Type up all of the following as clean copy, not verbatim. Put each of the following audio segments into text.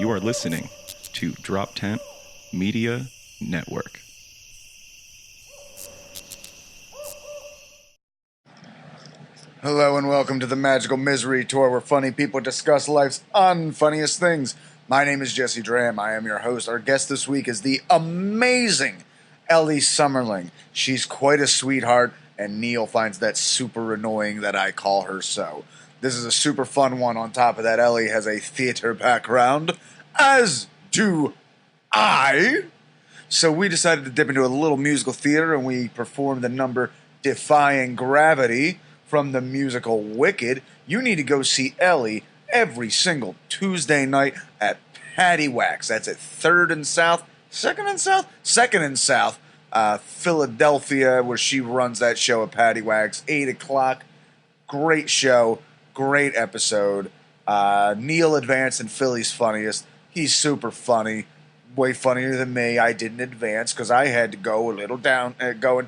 You are listening to DropTent Media Network. Hello and welcome to the Magical Misery Tour, where funny people discuss life's unfunniest things. My name is Jesse Dram. I am your host. Our guest this week is the amazing Ellie Summerling. She's quite a sweetheart, and Neil finds that super annoying that I call her so. This is a super fun one. On top of that, Ellie has a theater background, as do I. So we decided to dip into a little musical theater, and we performed the number Defying Gravity from the musical Wicked. You need to go see Ellie every single Tuesday night at PaddyWhacks. That's at 3rd and South, 2nd and South? 2nd and South, Philadelphia, where she runs that show at PaddyWhacks, 8 o'clock. Great show, great episode. Neil advanced in Philly's funniest. He's super funny, way funnier than me. I didn't advance because I had to go and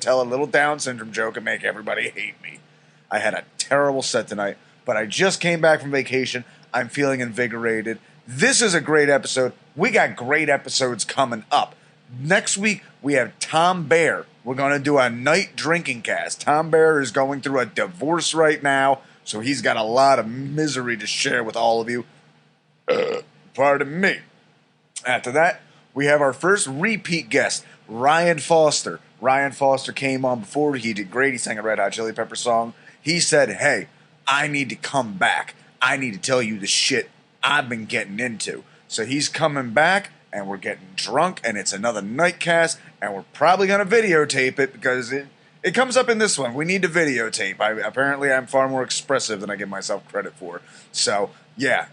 tell a little Down syndrome joke and make everybody hate me. I had a terrible set tonight, but I just came back from vacation. I'm feeling invigorated. This is a great episode. We got great episodes coming up. Next week, we have Tom Bear. We're going to do a night drinking cast. Tom Bear is going through a divorce right now, so he's got a lot of misery to share with all of you. Pardon me. After that, we have our first repeat guest, Ryan Foster. Ryan Foster came on before. He did great. He sang a Red Hot Chili Pepper song. He said, hey, I need to come back. I need to tell you the shit I've been getting into. So he's coming back, and we're getting drunk, and it's another nightcast, and we're probably going to videotape it because it comes up in this one. We need to videotape. Apparently, I'm far more expressive than I give myself credit for. So, yeah,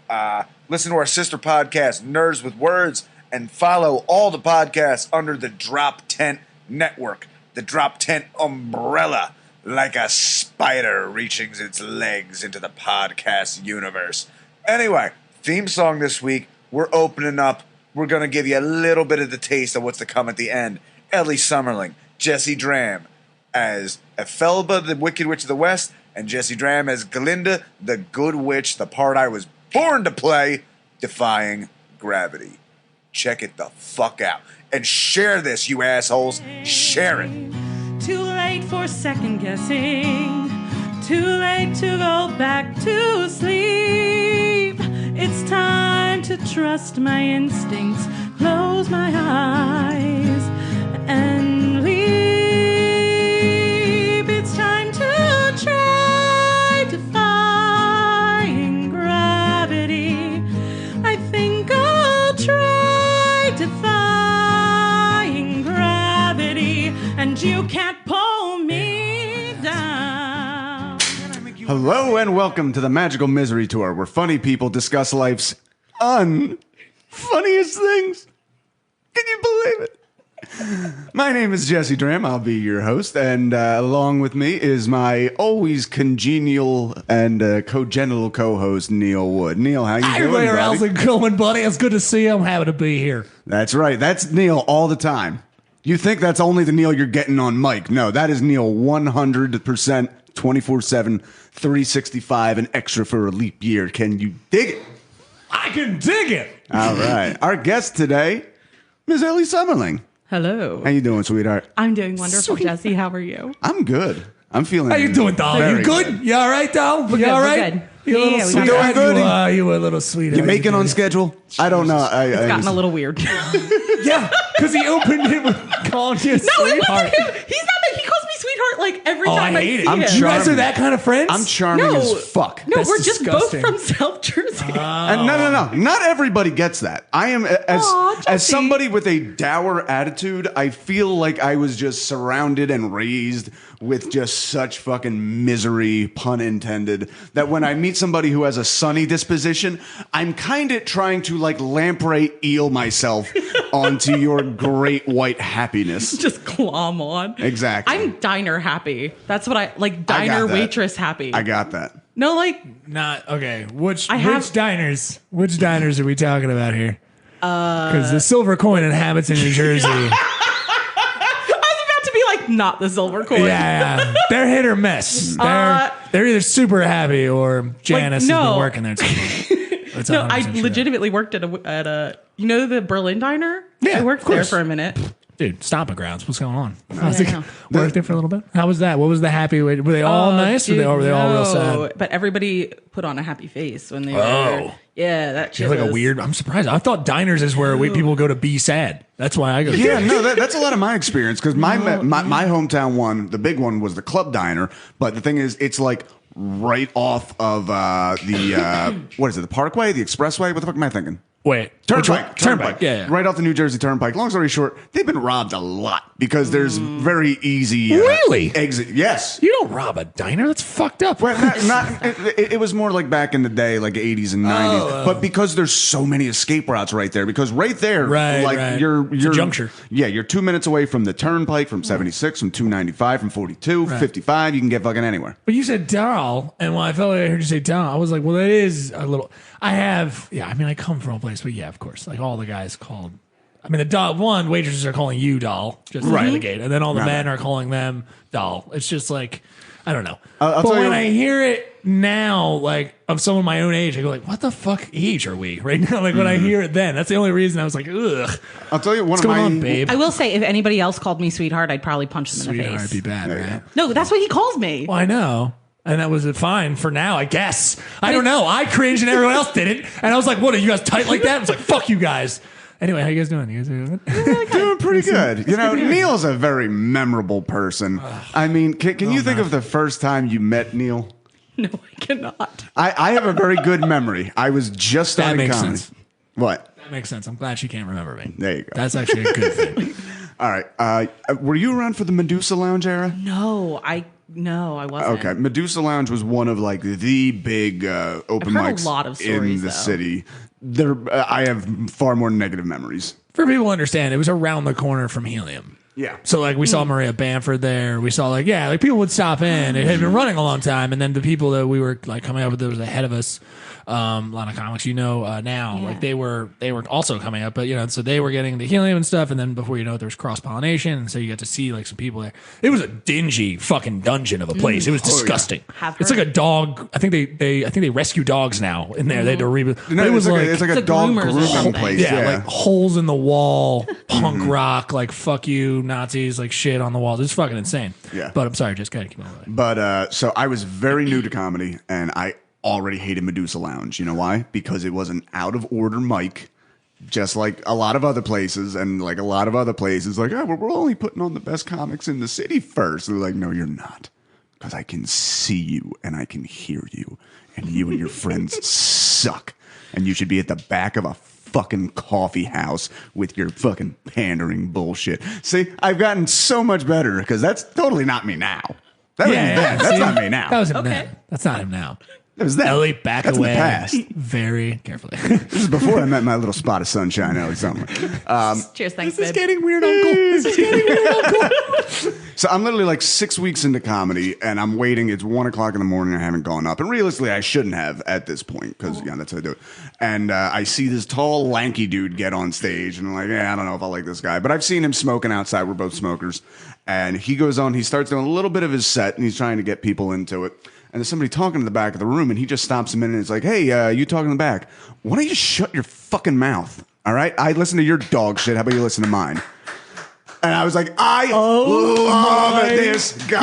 listen to our sister podcast, Nerds with Words, and follow all the podcasts under the DropTent Network, the DropTent umbrella, like a spider reaching its legs into the podcast universe. Anyway, theme song this week, we're opening up. We're going to give you a little bit of the taste of what's to come at the end. Ellie Summerling, Jesse Dram as Ephelba, the Wicked Witch of the West, and Jesse Dram as Glinda, the Good Witch, the part I was born to play, Defying Gravity. Check it the fuck out. And share this, you assholes. Share it. Too late for second guessing. Too late to go back to sleep. It's time to trust my instincts. Close my eyes and leap. It's time to try defying gravity. I think I'll try defying gravity, and you can't pull me down. Hello and welcome to the Magical Misery Tour, where funny people discuss life's funniest things. Can you believe it? My name is Jesse Dram. I'll be your host, and along with me is my always congenial and congenital co-host, Neil Wood. Neil, how you doing, buddy? How's it going, buddy? It's good to see you. I'm happy to be here. That's right. That's Neil all the time. You think that's only the Neil you're getting on mic. No, that is Neil 100%, 24/7, 365, and extra for a leap year. Can you dig it? I can dig it. All right. Our guest today, Ms. Ellie Summerling. Hello. How you doing, sweetheart? I'm doing wonderful, Jesse. How are you? I'm good. I'm feeling How you doing, doll? very You good? You all right, doll? We're You good, all we're right? good. You a little Yeah, we sweetheart? got good. You a little sweetheart. You making on schedule? I don't know. It's gotten a little weird. Yeah, because he opened it with calling you a No, sweetheart. it wasn't him. He's not that. He calls me sweetheart like every time I hate see it. him. You guys are that kind of friends? I'm charming No. as fuck. No, That's we're just disgusting. both from South Jersey. And no. Not everybody gets that. I am Aw, as Jesse. somebody with a dour attitude. I feel like I was just surrounded and raised with just such fucking misery, pun intended, that when I meet somebody who has a sunny disposition, I'm kind of trying to like lamprey eel myself onto your great white happiness. Just glom on. Exactly. I'm diner happy. That's what I like. I got Diner that. waitress happy. I got that. No, like Not okay. Which I have- diners? Which diners are we talking about here? Because the silver coin inhabits in New Jersey. I was about to be like, not the silver coin. Yeah. They're hit or miss. They're either super happy or Janice has no. been working there too long. That's No, I 100% true. legitimately worked at a you know the Berlin Diner? Yeah, I worked of course. there for a minute. Dude, stomping grounds. What's going on? I know. worked there for a little bit. How was that? What was the happy way? Were they all nice or were they all real sad? But everybody put on a happy face when they were Oh. Yeah, that shit It's like a was- weird. I'm surprised. I thought diners is where people go to be sad. That's why I go. Yeah, no, that's a lot of my experience because my hometown one, the big one, was the Club Diner. But the thing is, it's like right off of the what is it? The Parkway, the Expressway. What the fuck am I thinking? Wait, Turnpike. Yeah. Right off the New Jersey Turnpike. Long story short, they've been robbed a lot because there's very easy Really? exit. Yes. You don't rob a diner. That's fucked up. Well, it was more like back in the day, like 80s and 90s. But because there's so many escape routes right there, because right there, Right. you're It's a juncture. Yeah, you're 2 minutes away from the Turnpike, from 76, from 295, from 42, 55. You can get fucking anywhere. But you said doll, and when I felt like I heard you say doll, I was like, well, that is a little. I come from a place, but yeah, of course, like all the guys called. I mean, the doll one waitresses are calling you doll just right at the gate, and then all the men are calling them doll. It's just like I don't know. But when I hear it now, like of someone my own age, I go like, what the fuck age are we right now? Like when I hear it, then that's the only reason I was like, ugh. I'll tell you one What's of going my on, babe? I will say, if anybody else called me sweetheart, I'd probably punch them in the Sweetheart, face. be bad, right? No, that's what he calls me. Well, I know. And that was fine for now, I guess. I don't know. I cringed and everyone else didn't. And I was like, what, are you guys tight like that? I was like, fuck you guys. Anyway, how you guys doing? You guys doing good? Doing pretty good. You know, Neil's a very memorable person. I mean, can you think of the first time you met Neil? No, I cannot. I have a very good memory. I was just starting makes comedy. sense. What? That makes sense. I'm glad she can't remember me. There you go. That's actually a good thing. All right. Were you around for the Medusa Lounge era? No, I wasn't. Okay, Medusa Lounge was one of like the big open I've heard a mics lot of in stories, the though. city. I have far more negative memories. For people to understand, it was around the corner from Helium. Yeah. So like we saw Maria Bamford there. We saw like people would stop in. It had been running a long time, and then the people that we were like coming up with that was ahead of us. A lot of comics now Yeah. like they were also coming up, but so they were getting the Helium and stuff, and then before you know it, there was cross pollination, and so you got to see like some people there. It was a dingy fucking dungeon of a place. It was disgusting. Have It's heard. like a dog. I think they rescue dogs now in there. They had to reboot. No, It was it's like a It's dog groomers or grooming something. place. yeah, like holes in the wall, punk rock, like fuck you Nazis, like shit on the walls. It's fucking insane. Yeah. But I'm sorry, just gotta keep on going. But so I was very new to comedy, and I already hated Medusa Lounge. You know why? Because it was an out of order mic, just like a lot of other places, and like a lot of other places, like, oh, we're only putting on the best comics in the city first. They're like, no, you're not, because I can see you and I can hear you, and you and your friends suck, and you should be at the back of a fucking coffee house with your fucking pandering bullshit. See, I've gotten so much better because that's totally not me now. That was then. That's See? not me now. That was him Okay. then. That's not him now. It was that. Ellie, back That's away. in the past. Very carefully. This is before I met my little spot of sunshine, Ellie Summerling. Cheers, thanks, This is babe. getting weird, Uncle. This is getting weird, Uncle. So I'm literally like 6 weeks into comedy, and I'm waiting. It's 1 o'clock in the morning. I haven't gone up, and realistically, I shouldn't have at this point because that's how I do it. And I see this tall, lanky dude get on stage, and I'm like, I don't know if I like this guy, but I've seen him smoking outside. We're both smokers, and he goes on. He starts doing a little bit of his set, and he's trying to get people into it. And there's somebody talking in the back of the room, and he just stops him in and it's like, hey, you talking in the back. Why don't you just shut your fucking mouth? All right? I listen to your dog shit. How about you listen to mine? And I was like, I love this guy.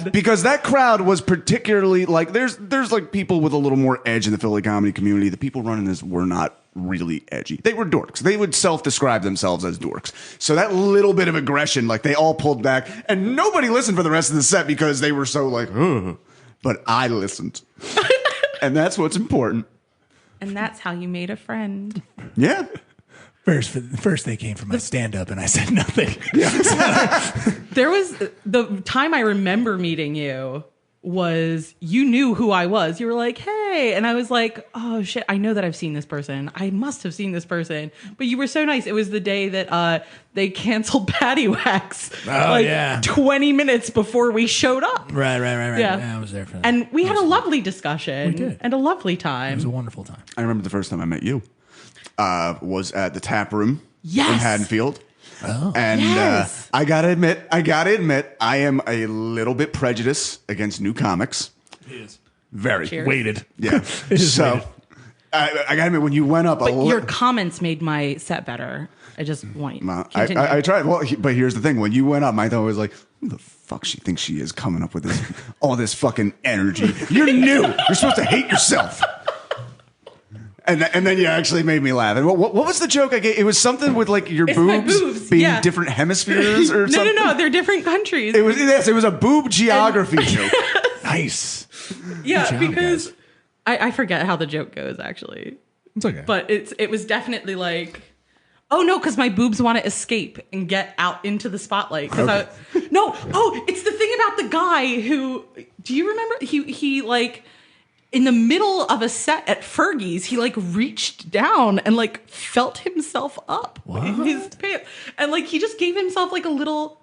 God. Because that crowd was particularly like, there's like people with a little more edge in the Philly comedy community. The people running this were not really edgy. They were dorks. They would self-describe themselves as dorks. So that little bit of aggression, like they all pulled back, and nobody listened for the rest of the set because they were so like, ugh. But I listened. And that's what's important. And that's how you made a friend. Yeah. First they came for my stand-up, and I said nothing. There was the time I remember meeting you was you knew who I was. You were like, hey. And I was like, oh shit, I know that I've seen this person. I must have seen this person. But you were so nice. It was the day that they canceled PaddyWhacks. Yeah. 20 minutes before we showed up. Right. Yeah. Yeah, I was there for that. And we had a lovely discussion. We did. And a lovely It time. was a wonderful time. I remember the first time I met you was at the tap room in Yes. Haddonfield. Oh. And Yes. I gotta admit, I am a little bit prejudiced against new comics. He is. Very. Cheers. Weighted. Yeah. It is So weighted. I gotta admit, when you went up, But your comments made my set better. I just want you to continue. I tried. Well, but here's the thing: when you went up, my thought was like, "Who the fuck she thinks she is coming up with this all this fucking energy? You're new. You're supposed to hate yourself." And then you actually made me laugh. And what was the joke I gave? It was something with like your boobs being different hemispheres or something. No, they're different countries. It was a boob geography joke. Nice. Yeah, job, because guys. I forget how the joke goes actually. It's okay. But it was definitely like, oh no, because my boobs want to escape and get out into the spotlight. It's the thing about the guy who, do you remember? He like, in the middle of a set at Fergie's, he like reached down and like felt himself up in his pants. And like he just gave himself like a little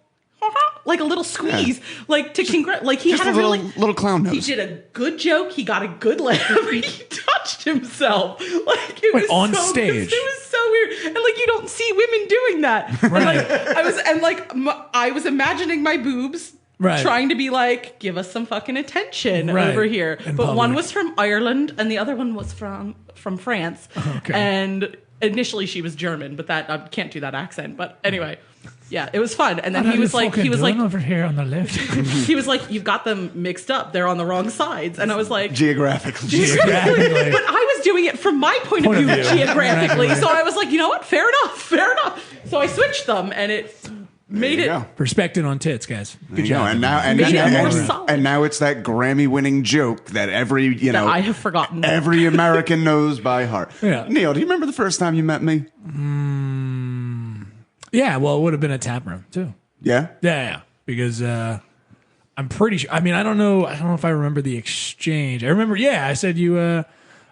squeeze, like to like he just had a little clown nose. He did a good joke. He got a good laugh. He touched himself. Like it Wait, was on so, stage. It was so weird, and like you don't see women doing that. Right. And like I was imagining my boobs. Right. Trying to be like, give us some fucking attention Right. over here. In But one public. was from Ireland and the other one was from France. Okay. And initially she was German, but that I can't do that accent. But anyway, yeah, it was fun. And then he was like, over here on the left. he was like, you've got them mixed up. They're on the wrong sides. And I was like, Geographically. Geographically. but I was doing it from my point of view geographically. Exactly. So I was like, you know what? Fair enough. So I switched them and it made it. Go. Respecting on tits, guys. Good job. And Made it more solid. and now it's that Grammy-winning joke that every That I have forgotten. every American knows by heart. Yeah. Neil, do you remember the first time you met me? Yeah, well, it would have been a tap room too. Yeah. Yeah. Because I'm pretty sure. I mean, I don't know if I remember the exchange. I remember. Yeah, I said you.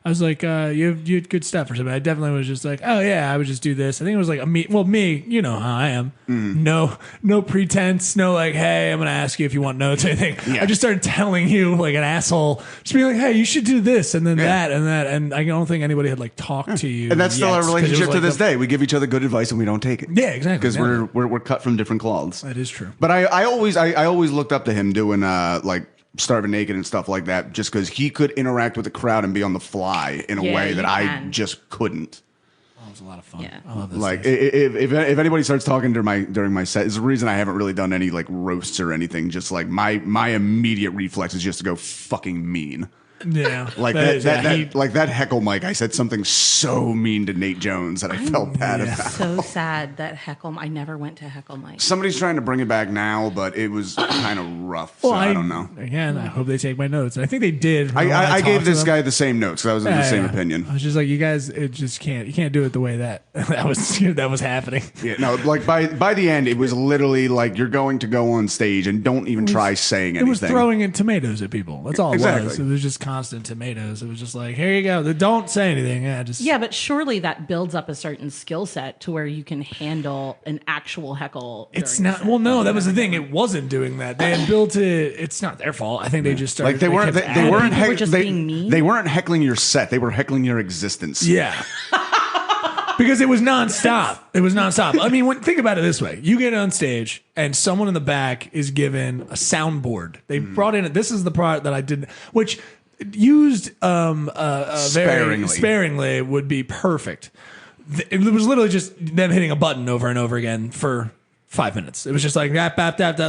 I was like, you had good stuff or something. I definitely was just like, oh yeah, I would just do this. I think it was like me, you know how I am. No pretense, no like, hey, I'm gonna ask you if you want notes or anything. Yeah. I just started telling you like an asshole, just being like, hey, you should do this and then that and that. And I don't think anybody had like talked to you. And that's still yet, our 'cause it relationship was to like this day. We give each other good advice and we don't take it. Yeah, exactly. Because Yeah. we're cut from different cloths. That is true. But I always looked up to him doing like Starving Naked and stuff like that, just because he could interact with the crowd and be on the fly in a Yeah, way that you I can. just couldn't. It was a lot of fun. Yeah. I love this. Like if anybody starts talking during my set, it's the reason I haven't really done any like roasts or anything. Just like my immediate reflex is just to go fucking mean. Yeah. Like that heckle mic. I said something so mean to Nate Jones that I felt bad about. So sad that Heckle. I never went to Heckle Mike. Somebody's trying to bring it back now, but it was kind of rough. So I don't know. Again, I hope they take my notes. And I think they did. I gave this guy the same notes because I was in the same opinion. I was just like, you guys, you can't do it the way that was happening. Yeah, no, like by the end, it was literally like you're going to go on stage and don't even try saying anything. It was throwing in tomatoes at people. That's all it Exactly. was. It was just constant tomatoes. It was just like, here you go. Don't say anything. Yeah, but surely that builds up a certain skill set to where you can handle an actual heckle. It's during a not. set. Well, no, that was the thing. It wasn't doing that. They had built it. It's not their fault. I think they just started. Like they weren't. kept They weren't. People were just being mean? They weren't heckling your set. They were heckling your existence. Yeah. Because it was nonstop. It was nonstop. I mean, think about it this way. You get on stage and someone in the back is given a soundboard. They brought in, this is the part that I didn't, which used very sparingly would be perfect. It was literally just them hitting a button over and over again for 5 minutes. It was just like that.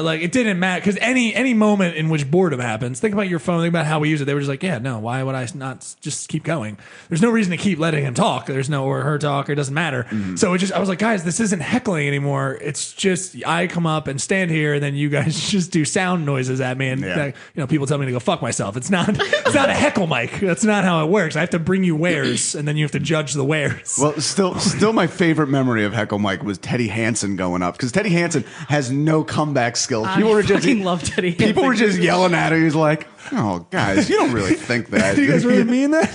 Like it didn't matter because any moment in which boredom happens. Think about your phone. Think about how we use it. They were just like, yeah, no. Why would I not just keep going? There's no reason to keep letting him talk. There's no or her talk. Or it doesn't matter. So I was like, guys, this isn't heckling anymore. It's just I come up and stand here, and then you guys just do sound noises at me, and people tell me to go fuck myself. It's not a heckle mic. That's not how it works. I have to bring you wares, and then you have to judge the wares. Well, still, my favorite memory of heckle mic was Teddy Hansen going up because Teddy Hansen has no comeback skills. People were just love Teddy Hansen. People were just yelling at him. He was like, "Oh, guys, you don't really think that. Do you guys really mean that?"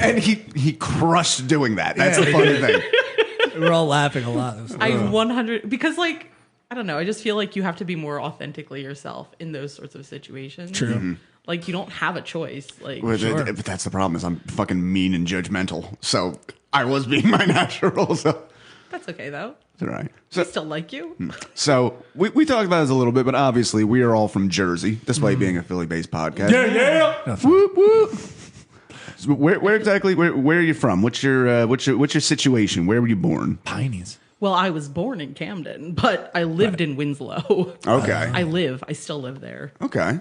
And he crushed doing that. That's the funny thing. We're all laughing a lot. I 100 because like I don't know. I just feel like you have to be more authentically yourself in those sorts of situations. True. Like you don't have a choice. Like But that's the problem is I'm fucking mean and judgmental. So I was being my natural. So that's okay though. it's all right. I still like you. So we talked about this a little bit, but obviously we are all from Jersey, despite being a Philly-based podcast. Yeah. Whoop, whoop. So where exactly? Where are you from? What's your situation? Where were you born? Pineys. Well, I was born in Camden, but I lived in Winslow. Okay. I still live there. Okay.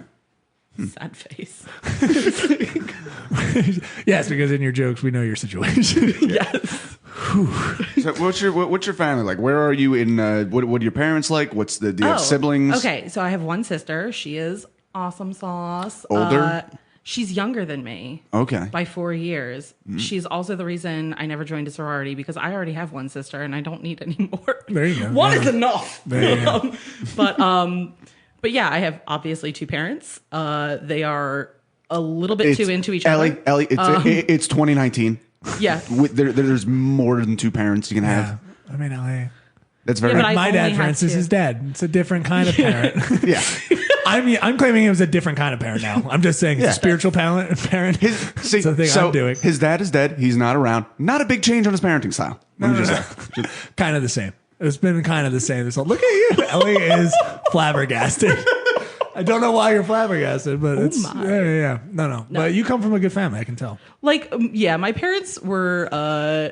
Sad face. Yes, because in your jokes we know your situation. Yes. So what's your family like? Where are you in? What are your parents like? Do you have siblings? Okay, so I have one sister. She is awesome sauce. Older? She's younger than me. Okay. By 4 years. She's also the reason I never joined a sorority because I already have one sister and I don't need any more. There you go. One is enough. There you go. But yeah, I have obviously two parents. They are a little bit too into each other. Ellie, it's 2019. Yeah. There's more than two parents you can have. I mean, LA. That's very. Yeah, but My I dad, only for have instance, two. is dead. It's a different kind of parent. Yeah. I'm claiming it was a different kind of parent now. I'm just saying it's a spiritual parent. It's the thing I'm doing. His dad is dead. He's not around. Not a big change on his parenting style. Let me just say. Kind of the same. It's been kind of the same. This whole look at you. Ellie is flabbergasted. I don't know why you're flabbergasted, but it's yeah. No. But you come from a good family. I can tell. Yeah, my parents were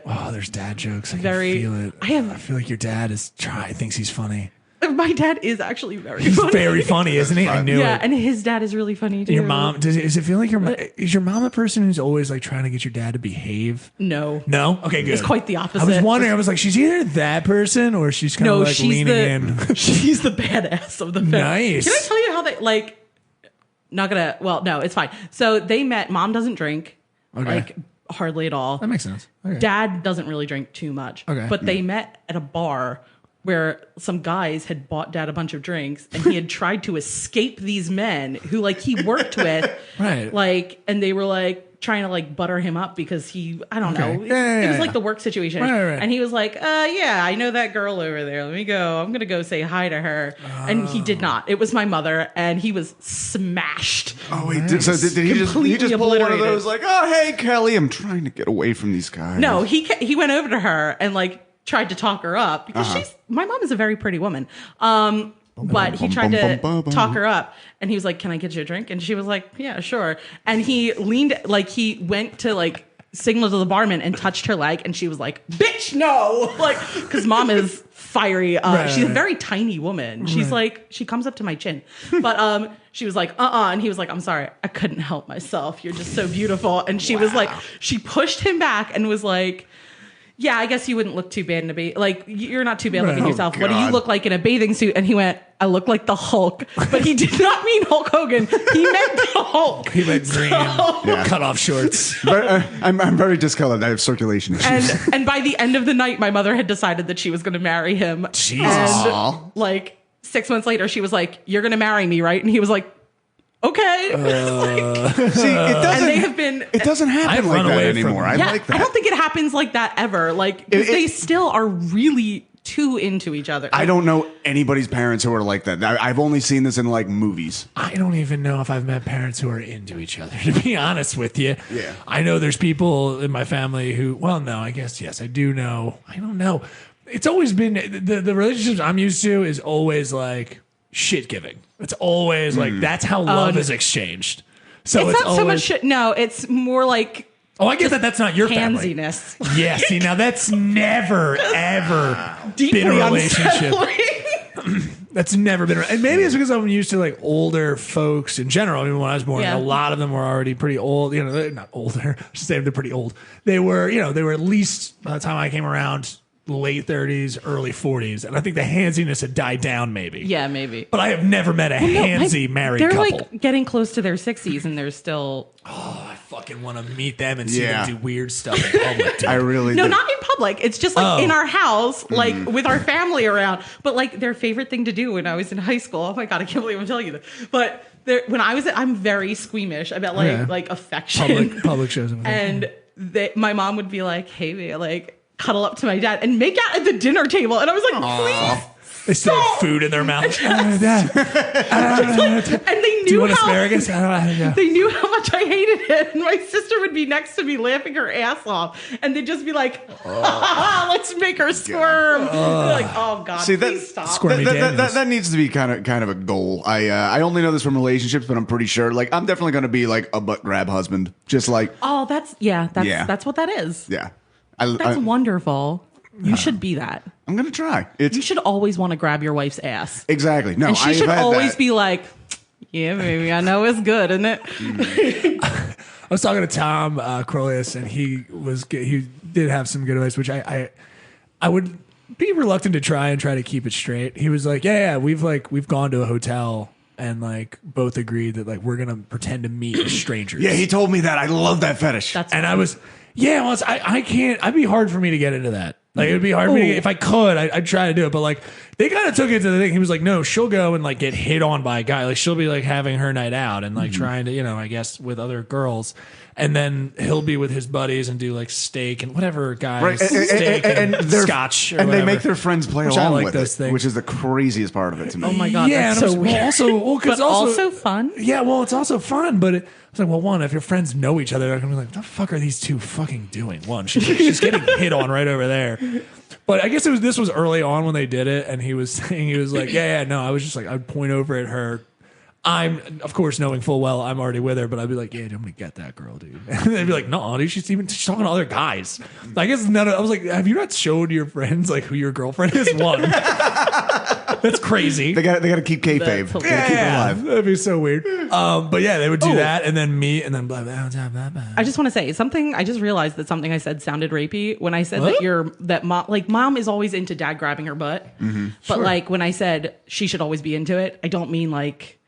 There's dad jokes. I very- can feel it. I feel like your dad thinks he's funny. my dad is actually very He's funny. very funny, isn't he? I knew Yeah, it. and his dad is really funny too. Your mom, does it feel like is your mom a person who's always like trying to get your dad to behave? No. No? Okay, good. It's quite the opposite. I was wondering, I was like, she's either that person or she's kind of like she's leaning in. She's the badass of the family. Nice. Can I tell you how they no, it's fine. So they met, mom doesn't drink. Okay. Like hardly at all. That makes sense. Okay. Dad doesn't really drink too much. Okay. But they met at a bar where some guys had bought dad a bunch of drinks and he had tried to escape these men who like he worked with. Right. Like, and they were like trying to like butter him up because I don't know. Yeah, it was like the work situation. Right. And he was like, yeah, I know that girl over there. Let me go. I'm going to go say hi to her. And he did not. It was my mother and he was smashed. Oh, wait. Did he just Completely pull one of obliterated. those like, oh, hey, Kelly, I'm trying to get away from these guys. No, he went over to her and like tried to talk her up because my mom is a very pretty woman. But he tried to talk her up and he was like, can I get you a drink? And she was like, yeah, sure. And he leaned, like he went to like signal to the barman and touched her leg. And she was like, bitch, no. Like, cause mom is fiery. She's a very tiny woman. She's like, she comes up to my chin, but, she was like, and he was like, I'm sorry, I couldn't help myself. You're just so beautiful. And she was like, she pushed him back and was like, yeah, I guess you wouldn't look too bad in a bathing. Like, you're not too bad looking yourself. What do you look like in a bathing suit? And he went, I look like the Hulk. But he did not mean Hulk Hogan. He meant the Hulk. He meant green, cut off shorts. But, I'm very discolored. I have circulation issues. And by the end of the night, my mother had decided that she was going to marry him. Jesus. And like 6 months later, she was like, you're going to marry me, right? And he was like, okay. See, it doesn't happen like that anymore. I like that. I don't think it happens like that ever. Like, they still are really too into each other. I don't know anybody's parents who are like that. I've only seen this in like movies. I don't even know if I've met parents who are into each other, to be honest with you. Yeah. I know there's people in my family who, well, no, I guess, yes, I do know. I don't know. It's always been, the relationships I'm used to is always like shit giving. It's always like, that's how love is exchanged. So it's not always, so much shit. No, it's more like, oh, I guess that's not your family. handsiness. Yeah, see, now that's never, ever Deeply been a relationship. unsettling. That's never been, and maybe it's because I'm used to like older folks in general. I mean, when I was born, Yeah. a lot of them were already pretty old. You know, they're not older. I should say they're pretty old. They were, they were at least by the time I came around, late 30s, early 40s, and I think the handsiness had died down, maybe. Yeah, maybe. But I have never met a handsy married they're couple. like getting close to their 60s and they're still I fucking want to meet them and see Yeah. them do weird stuff in public. Dude. I really no, do. not in public. It's just like in our house, like with our family around. But like their favorite thing to do when I was in high school. Oh my god, I can't believe I'm telling you this. But when I was, I'm very squeamish about like affection, public shows. and my mom would be like, "Hey, man, like." Cuddle up to my dad and make out at the dinner table. And I was like, please They still have food in their mouth. And they Do you knew want how asparagus? Yeah. they knew how much I hated it. And my sister would be next to me laughing her ass off. And they'd just be like, let's make her squirm. They're like, oh God, See, please stop. Squirmy Daniels. That needs to be kind of a goal. I only know this from relationships, but I'm pretty sure. Like, I'm definitely going to be like a butt grab husband. Just like, Oh, that's what that is. yeah. That's wonderful. You should be that. I'm going to try. It's You should always want to grab your wife's ass. exactly. No, And she I've should had always that. be like, yeah, baby, I know it's good, isn't it? I was talking to Tom Crolius, and he did have some good advice, which I would be reluctant to try to keep it straight. He was like, yeah, we've gone to a hotel and like both agreed that like we're gonna pretend to meet as strangers. Yeah, he told me that. I love that fetish. That's And I was, I can't. It'd be hard for me to get into that. Like it would be hard for me to, if I could, I'd try to do it. But like they kind of took it to the thing. He was like, no, she'll go and like get hit on by a guy. Like she'll be like having her night out and like trying to, I guess with other girls. And then he'll be with his buddies and do like steak and whatever guys, Right, steak and they're- scotch, or and they whatever. make their friends play Which I along like with those it, things. which is the craziest part of it to me. Oh my God, yeah, that's and I so was, weird. because But also fun. Yeah, well, it's also fun, but I was like, well, one, if your friends know each other, they're gonna be like, what the fuck are these two fucking doing? One, she's getting hit on right over there. But I guess this was early on when they did it, and he was saying, he was like, no, I was just like, I'd point over at her. I'm, of course, knowing full well I'm already with her, but I'd be like, yeah, I'm gonna get that girl, dude. And they'd be like, no, dude, she's talking to other guys. I guess I was like, have you not showed your friends like who your girlfriend is? One, that's crazy. They got to keep kayfabe. That's They gotta keep it alive. That'd be so weird. But yeah, they would do that, and then me, and then blah blah blah blah blah. I just want to say something. I just realized that something I said sounded rapey when I said What? that mom is always into dad grabbing her butt. But like when I said she should always be into it, I don't mean like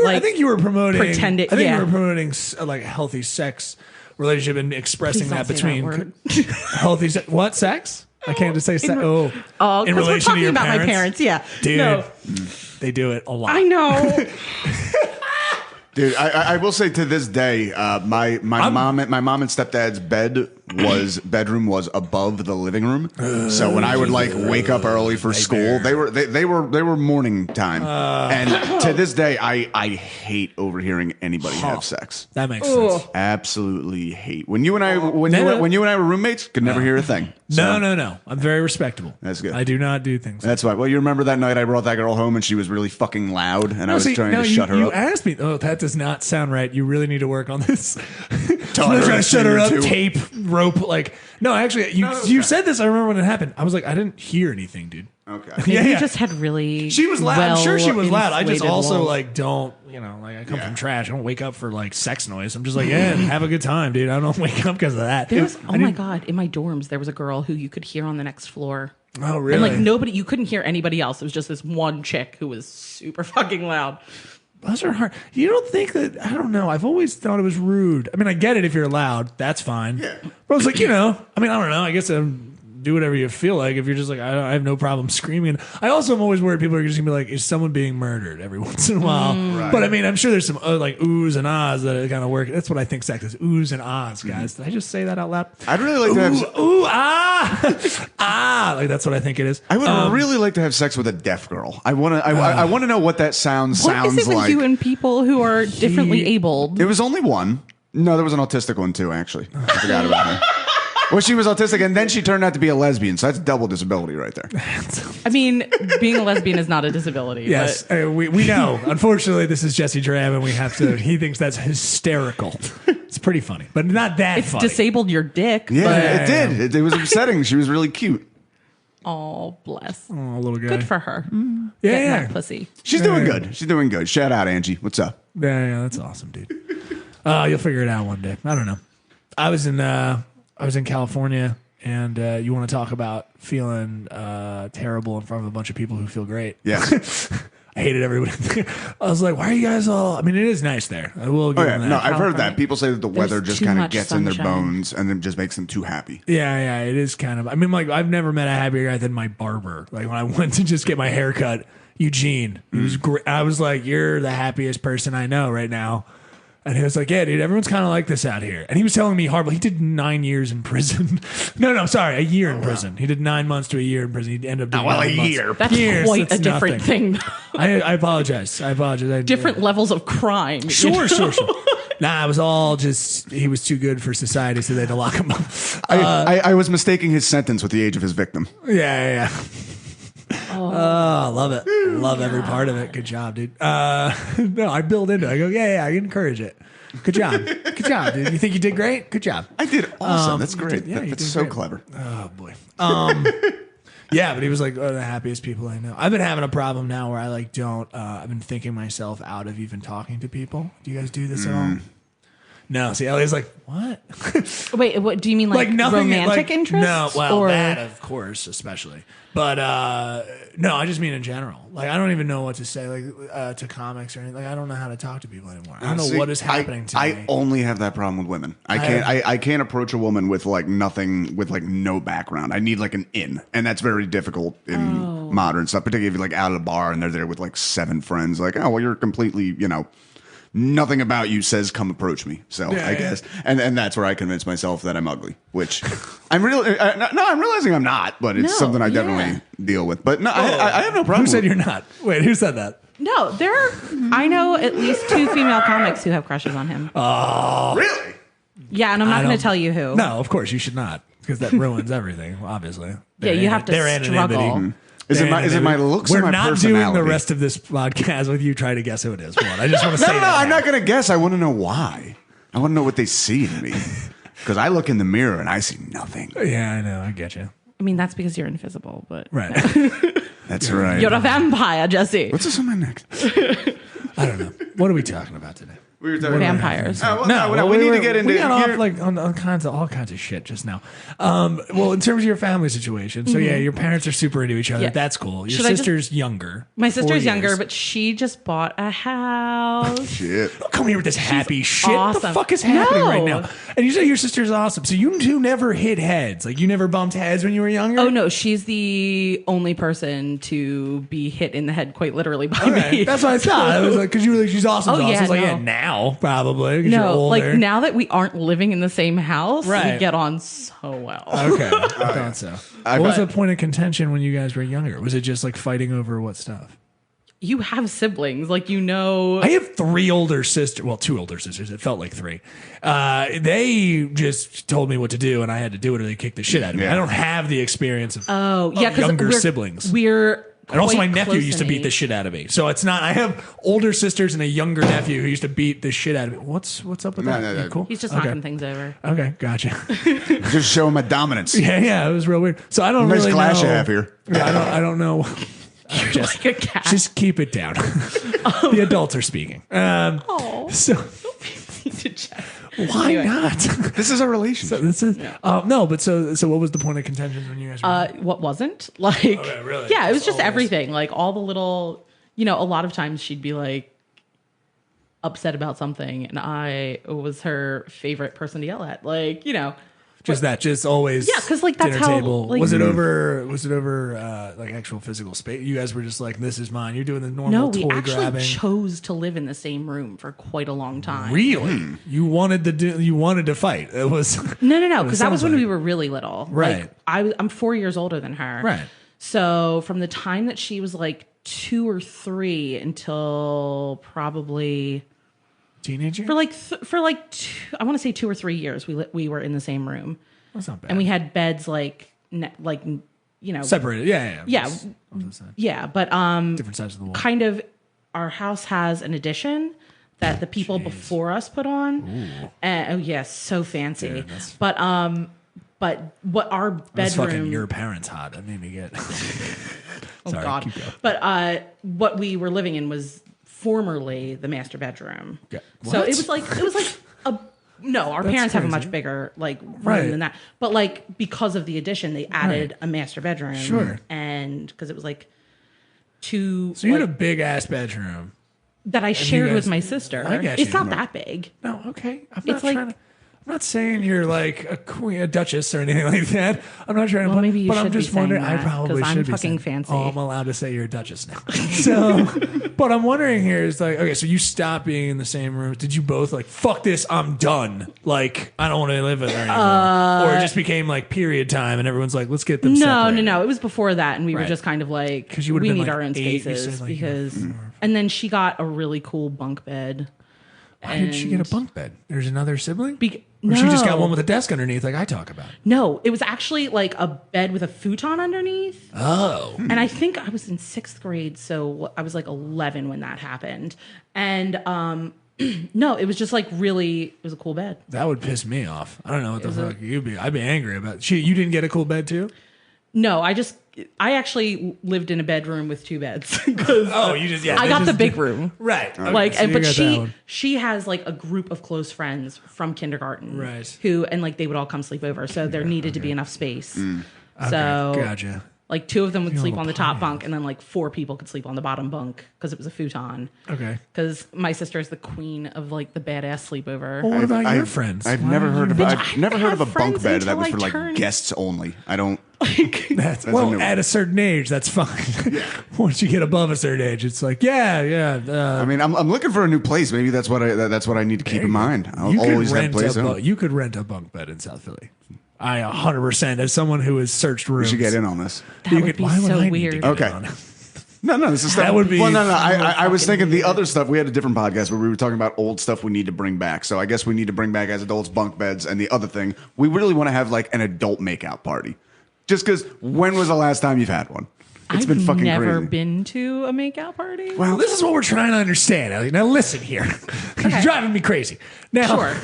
I think you were promoting. pretend it- I think yeah. you were promoting like a healthy sex relationship and expressing Please that don't say that between word. healthy what sex? I can't just say sex. Oh, in because we're relation to talking your about parents, my parents. Yeah, dude. No, They do it a lot. I know. Dude, I will say to this day, my mom and stepdad's bedroom was above the living room. So when I would like wake up early for school, they were morning time. And to this day, I hate overhearing anybody have sex. That makes sense. Absolutely hate. When you and I when you and I were roommates, could never hear a thing. So, No. I'm very respectable. That's good. I do not do things. That's why. Well, you remember that night I brought that girl home and she was really fucking loud, and I was trying to shut her you up. asked me. Oh, that does not sound right. You really need to work on this. Tell her Trying to shut her a up, thing or two. tape, rope. Like, no, actually, you said this. I remember when it happened. I was like, I didn't hear anything, dude. Okay. Maybe Yeah. you just had really. She was loud. I'm sure she was loud. I just well-inflated also walls. like don't, like I come from trash. I don't wake up for like sex noise. I'm just like, have a good time, dude. I don't wake up because of that. There was, I oh my didn't- God! In my dorms, there was a girl who you could hear on the next floor. Oh, really? And like you couldn't hear anybody else. It was just this one chick who was super fucking loud. Those are hard. You don't think that? I don't know. I've always thought it was rude. I mean, I get it if you're loud. That's fine. Yeah. But I was like, I mean, I don't know. I guess do whatever you feel like. If you're just like, I have no problem screaming. I also am always worried people are just gonna be like, is someone being murdered every once in a while? Right. But I mean, I'm sure there's some like oohs and ahs that kind of work. That's what I think sex is. Oohs and ahs, guys. Did I just say that out loud? I'd really like to have. Ooh, ah, like that's what I think it is. I would really like to have sex with a deaf girl. I want to know what that sounds What is it with like. you and people who are differently abled? It was only one. No, there was an autistic one too. Actually, I forgot about her. Well, she was autistic, and then she turned out to be a lesbian. So that's double disability right there. I mean, being a lesbian is not a disability. Yes, but we know. Unfortunately, this is Jesse Dram, and we have to. He thinks that's hysterical. It's pretty funny, but not that it's funny. disabled your dick. Yeah, it did. It was upsetting. She was really cute. But, oh, bless. Oh, little guy. Good for her. Yeah, Getting yeah. that pussy. She's doing good. She's doing good. Shout out, Angie. What's up? Yeah, that's awesome, dude. You'll figure it out one day. I don't know. I was in California, and you want to talk about feeling terrible in front of a bunch of people who feel great. Yeah. I hated everybody. I was like, why are you guys all? I mean, it is nice there. I will give Oh yeah. them that. No, I've heard California. that. People say that the weather There's just too kind of much gets in their sunshine. bones and then just makes them too happy. Yeah, it is kind of. I mean, like, I've never met a happier guy than my barber. Like, when I went to just get my hair cut, Eugene, he was great. I was like, you're the happiest person I know right now. And he was like, yeah, dude, everyone's kind of like this out here. And he was telling me horrible. He did 9 years in prison. No, sorry, a year in prison. He did 9 months to a year in prison. He ended up doing 9 months. That's quite a different thing. I apologize. Different levels of crime. Sure. Nah, it was all just, he was too good for society, so they had to lock him up. I was mistaking his sentence with the age of his victim. Yeah. Oh, love it. Love every part of it. Good job, dude. No, I build into it. I go, yeah, I encourage it. Good job, dude. You think you did great? Good job. I did awesome. That's great. Yeah, That's so great. clever. Oh boy. Yeah, but he was like one of the happiest people I know. I've been having a problem now where I like don't. I've been thinking myself out of even talking to people. Do you guys do this at all? No. See, Ellie's like, what? Wait, what do you mean? Like nothing, romantic interest? No, well, or? that of course, especially. But no, I just mean in general. Like, I don't even know what to say, like to comics or anything. Like, I don't know how to talk to people anymore. I don't know what is happening to me. I only have that problem with women. I can't approach a woman with like nothing, with like no background. I need like an in, and that's very difficult in modern stuff. Particularly if you're like out at a bar and they're there with like 7 friends. Like, oh well, you're completely, nothing about you says come approach me. So I guess, and that's where I convince myself that I'm ugly, which I'm really I'm realizing I'm not, but it's something I definitely deal with. But no, I have no problem. Who said you're not? Wait, who said that? No, I know at least 2 female comics who have crushes on him. Oh, really? Yeah, and I'm not going to tell you who. No, of course you should not, because that ruins everything. Obviously, you have to struggle. Is it my looks or my personality? We're not doing the rest of this podcast with you trying to guess who it is. I just want to say no, I'm not going to guess. I want to know why. I want to know what they see in me. Because I look in the mirror and I see nothing. Yeah, I know. I get you. I mean, that's because you're invisible, but... Right. That's right. You're a vampire, Jesse. What's this on my neck? I don't know. What are we talking about today? We were talking vampires. We need to get into we got off like on all kinds of shit just now. Well, in terms of your family situation, so yeah, your parents are super into each other. Yeah. That's cool. Your Should sister's younger. My sister's 4 younger, years. but she just bought a house. Shit. Don't come here with this happy shit. What the awesome. fuck is happening No. right now? And you say your sister's awesome. So you two never hit heads. Like you never bumped heads when you were younger? Oh no, she's the only person to be hit in the head quite literally by me. That's what I thought. I was like, because you were like, she's awesome. Oh, yeah, I was like, no. yeah, now probably. 'Cause you're No, older. like now that we aren't living in the same house, Right. we get on so well. Okay, I thought so. What was the point of contention when you guys were younger? Was it just like fighting over what stuff? You have siblings, like I have 3 older sisters. Well, 2 older sisters. It felt like 3. They just told me what to do, and I had to do it, or they kicked the shit out of me. Yeah. I don't have the experience of because younger siblings. We're And also, my quite nephew close used in to beat the age. shit out of me. So it's not. I have older sisters and a younger nephew who used to beat the shit out of me. What's up with that? no, You cool. He's just okay. knocking things over. Okay, gotcha. Just show my dominance. Yeah, it was real weird. So I don't Nice really glass know. you have here. Yeah, I don't know. Just, Like a cat. just keep it down. The adults are speaking. So why Anyway. not? This is a relationship. So this is no, but so what was the point of contention when you guys were? What wasn't? Like, really? yeah, it was That's just all it is. everything. Like all the little, a lot of times she'd be like upset about something, and I was her favorite person to yell at. Like, just always. Yeah, 'cause, like, that's dinner how, table. like- Was it over like actual physical space? You guys were just like, this is mine. You're doing the normal no, we toy actually grabbing. chose to live in the same room for quite a long time. Really? You wanted to fight. It was No, because that was when like- we were really little. Right. Like, I'm 4 years older than her. Right. So from the time that she was like 2 or 3 until probably teenager. for like two, I want to say 2 or 3 years, we were in the same room, That's not bad. and we had beds separated. Yeah. Yeah. Yeah, but Different sides of the wall. kind of our house has an addition that the people before us put on. Oh yes, so fancy. Dude, that's- but what our That's fucking bedroom your parents hot. That made me get. Oh Sorry, God. keep going. But what we were living in was formerly the master bedroom. Okay. So What? it was like our parents have a much bigger room Right. than that. But like because of the addition, they added a master bedroom. Sure. And because it was like two So you had a big ass bedroom. that I shared guys- with my sister. I get It's you. not that big. No, okay. I'm not It's like- trying to. I'm not saying you're like a queen, a duchess, or anything like that. I'm not trying to. Well, maybe you but should I'm just be saying wondering. I that, probably 'cause should I'm be fucking saying, fancy. Oh, I'm allowed to say you're a duchess now. So, but I'm wondering here is like, okay, so you stopped being in the same room. Did you both like, fuck this, I'm done. Like, I don't want to live with her anymore. Or it just became like period time, and everyone's like, let's get them. separated. No. It was before that, and we were Right. just kind of like, 'Cause you would've we been need like our own 8, you said, spaces like, because. And then she got a really cool bunk bed. Why did she get a bunk bed? There's another sibling? Or No. she just got one with a desk underneath, like I talk about. No, it was actually like a bed with a futon underneath. Oh. And I think I was in 6th grade, so I was like 11 when that happened. And no, it was just like it was a cool bed. That would piss me off. I don't know what the fuck you'd be. I'd be angry about it. You didn't get a cool bed too? No, I actually lived in a bedroom with 2 beds. Oh, you just, yeah. I got the big room. Right. Okay, Like, so you but got that one. she has like a group of close friends from kindergarten, Right. Who and like they would all come sleep over, so there needed to be enough space. Okay, So gotcha. like 2 of them would Feel sleep the on the top pain. bunk, and then like 4 people could sleep on the bottom bunk because it was a futon. Okay. Because my sister is the queen of like the badass sleepover. Well, what about your I've- friends? I've Why never don't heard you- of I've never heard of a have bunk friends bed that until was I for like turned- guests only. I don't. That's a well, new one. at a certain age, that's fine. Once you get above a certain age, it's like, yeah. I mean, I'm looking for a new place. Maybe that's what I need to keep in mind. I'll You could always have rent place. you could rent a bunk bed in South Philly. I 100%, as someone who has searched rooms. We should get in on this. That would be why would so I need to weird. get in Okay. on it? No, this is stuff. That would be Well, no. I was fucking thinking the weird. other stuff. We had a different podcast where we were talking about old stuff we need to bring back. So I guess we need to bring back as adults bunk beds. And the other thing, we really want to have like an adult makeout party. Just because, when was the last time you've had one? It's been fucking never crazy. been to a makeout party. Well, this is what we're trying to understand, Ellie. Now, listen here. You're driving me crazy. Now, Sure.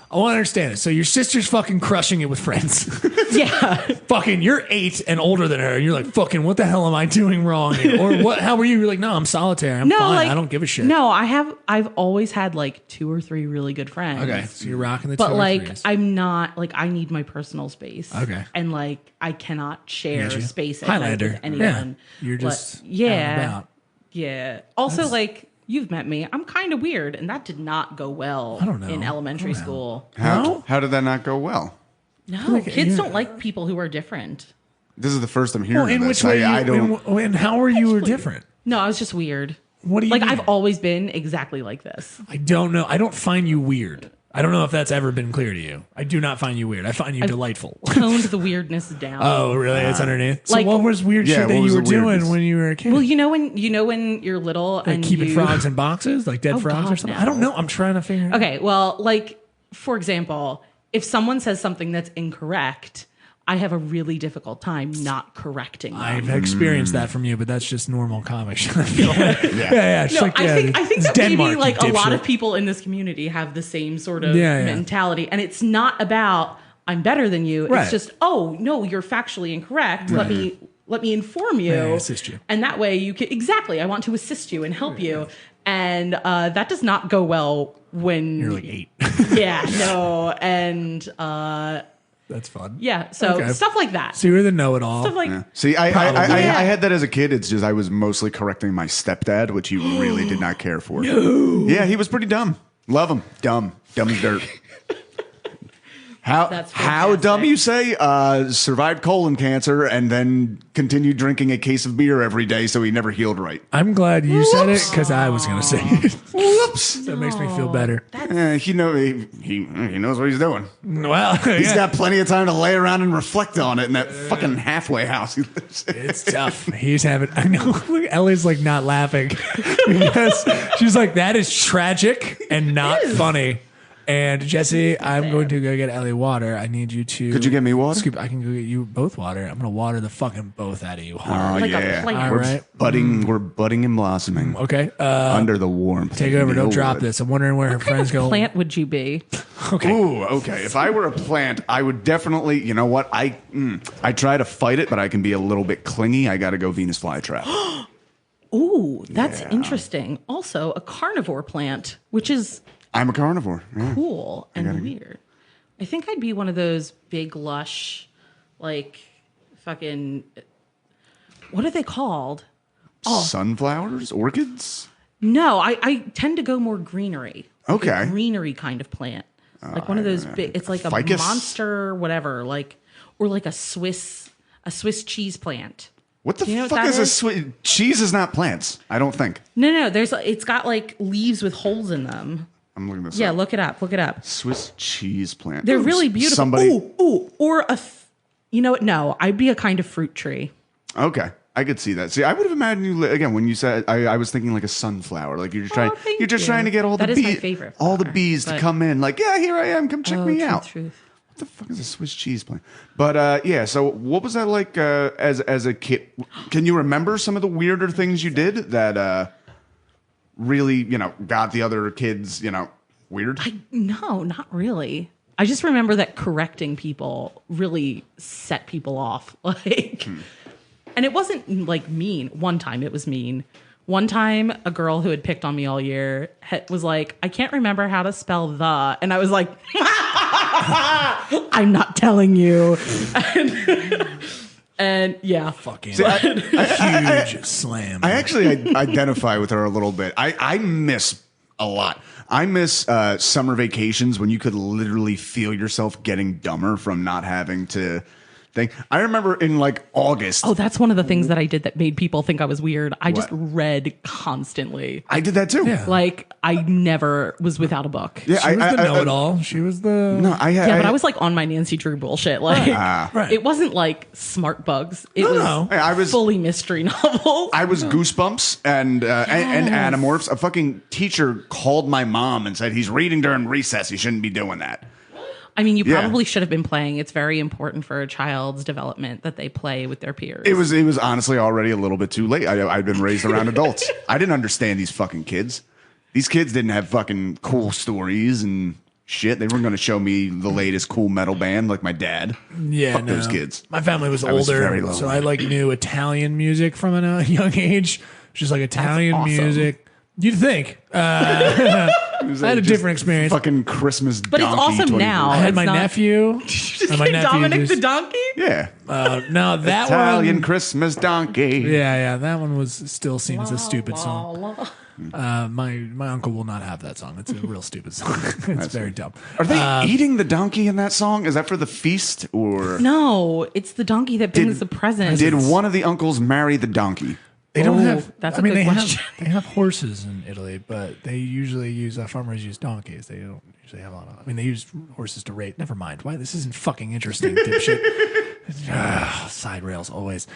I want to understand it. So, your sister's fucking crushing it with friends. Yeah. Fucking, you're 8 and older than her. And you're like, fucking, what the hell am I doing wrong here? Or what? How were you? You're like, no, I'm solitary. I'm fine. Like I don't give a shit. No, I've always had like 2 or 3 really good friends. Okay, so you're rocking the But two or like threes. I'm not like I need my personal space. Okay. And like I cannot share Gotcha. space at night Highlander. with anyone. Yeah. You're But, just out and yeah. about. Yeah. Also like you've met me. I'm kind of weird, and that did not go well I don't know. in elementary school. How did that not go well? No, kids don't like people who are different. This is the first I'm Well, hearing in of which this. way? I don't. And how are you different? No, I was just weird. What do you like? mean? I've always been exactly like this. I don't know. I don't find you weird. I don't know if that's ever been clear to you. I do not find you weird. I find you delightful. Toned the weirdness down. Oh, really? It's underneath. So like- what was weird Yeah, shit that what was you were the doing weirdness? when you were a kid? Well, you know when you're little like and keeping you, frogs in boxes, like dead Oh, frogs or God, something. no. I don't know. I'm trying to figure. it out. Okay, well, like for example, if someone says something that's incorrect, I have a really difficult time not correcting them. I've experienced that from you, but that's just normal comics. I feel like. Yeah. It's No, like, I think it's that Denmark, maybe you like a lot dipshit. of people in this community have the same sort of Yeah. mentality, and it's not about I'm better than you. Right. It's just no, you're factually incorrect. Let me inform you, assist you. and that way you can exactly. I want to assist you and help you, and that does not go well when You're like 8. yeah, no, and That's fun. yeah, so Okay. stuff like that. So you're the know-it-all. Stuff like See, I Yeah. had that as a kid. It's just I was mostly correcting my stepdad, which he really did not care for. No. Yeah, he was pretty dumb. Love him. Dumb as dirt. That's How fantastic. dumb you say? Survived colon cancer and then continued drinking a case of beer every day, so he never healed right. I'm glad you said it because I was going to say it. Whoops. That makes me feel better. He knows what he's doing. Well, He's yeah. got plenty of time to lay around and reflect on it in that fucking halfway house he lives in. It's tough. He's having. I know. Look, Ellie's like not laughing because she's like, that is tragic and not funny. And Jesse, I'm going to go get Ellie water. I need you to. Could you get me water? I can go get you both water. I'm going to water the fucking both out of you Oh, hard. Like a yeah. plant. All We're right. we're budding and blossoming Okay. under the warmth. Take over. Don't drop Millwood. this. I'm wondering where her friends go. plant would you be? Okay. Ooh, okay. If I were a plant, I would definitely. You know what? I try to fight it, but I can be a little bit clingy. I got to go Venus flytrap. Ooh, that's interesting. Also, a carnivore plant, which is I'm a carnivore. Yeah. cool and weird. I think I'd be one of those big, lush, like fucking. What are they called? Sunflowers, orchids. No, I tend to go more greenery. Like Okay. a greenery kind of plant. Like one of those big. It's like a Ficus? monster, whatever. Or like a Swiss cheese plant. What the Do you know what fuck that is a is? sweet cheese? Is not plants. I don't think. No. It's got like leaves with holes in them. I'm looking this Yeah, up. look it up. Swiss cheese plant. They're really beautiful. Somebody. Ooh, or you know what? No, I'd be a kind of fruit tree. Okay, I could see that. See, I would have imagined you again when you said. I was thinking like a sunflower. Like you're just trying. thank You're just you. trying to get all That the is my bees. favorite All the flower, bees to but- come in. Like yeah, here I am. Come check me out. Truth. What the fuck is a Swiss cheese plant? But yeah, so what was that like as a kid? Can you remember some of the weirder things you did that really got the other kids weird? No, not really. I just remember that correcting people really set people off. And it wasn't like mean. One time it was mean. One time a girl who had picked on me all year was like, I can't remember how to spell the. And I was like, I'm not telling you. And yeah. Fucking See, huge slam. I actually identify with her a little bit. I miss a lot. I miss summer vacations when you could literally feel yourself getting dumber from not having to think. I remember in like August. Oh, that's one of the things that I did that made people think I was weird. I just read constantly. I did that too. Yeah. Like I never was without a book. Yeah, She was the know-it-all. She was the... No, Yeah, but I was like on my Nancy Drew bullshit. Like Right. it wasn't like smart bugs. It was no. I was fully mystery novels. I was Goosebumps and Animorphs. A fucking teacher called my mom and said he's reading during recess. He shouldn't be doing that. I mean, you Yeah. probably should have been playing. It's very important for a child's development that they play with their peers. It was honestly already a little bit too late. I'd been raised around adults. I didn't understand these fucking kids. These kids didn't have fucking cool stories and shit. They weren't going to show me the latest cool metal band like my dad. Yeah, Fuck those kids. My family was I was older, very lonely. so I like knew Italian music from a young age. Just like Italian awesome. music. You'd think. I had a different experience. Fucking Christmas But it's donkey awesome 24. now. I had It's my not- nephew. And my nephew Dominic just- the donkey? Yeah. No, that Italian one. Christmas donkey. Yeah, that one was still seen as a stupid song. My uncle will not have that song. It's a real stupid song. It's very dumb. Are they eating the donkey in that song? Is that for the feast or No, it's the donkey that brings the presents. did one of the uncles marry the donkey? They don't Oh, have. that's I a mean, good they question. have horses in Italy, but they usually use farmers use donkeys. They don't usually have a lot of. I mean, they use horses to rate. Never mind. Why this isn't fucking interesting, dipshit. Side rails always.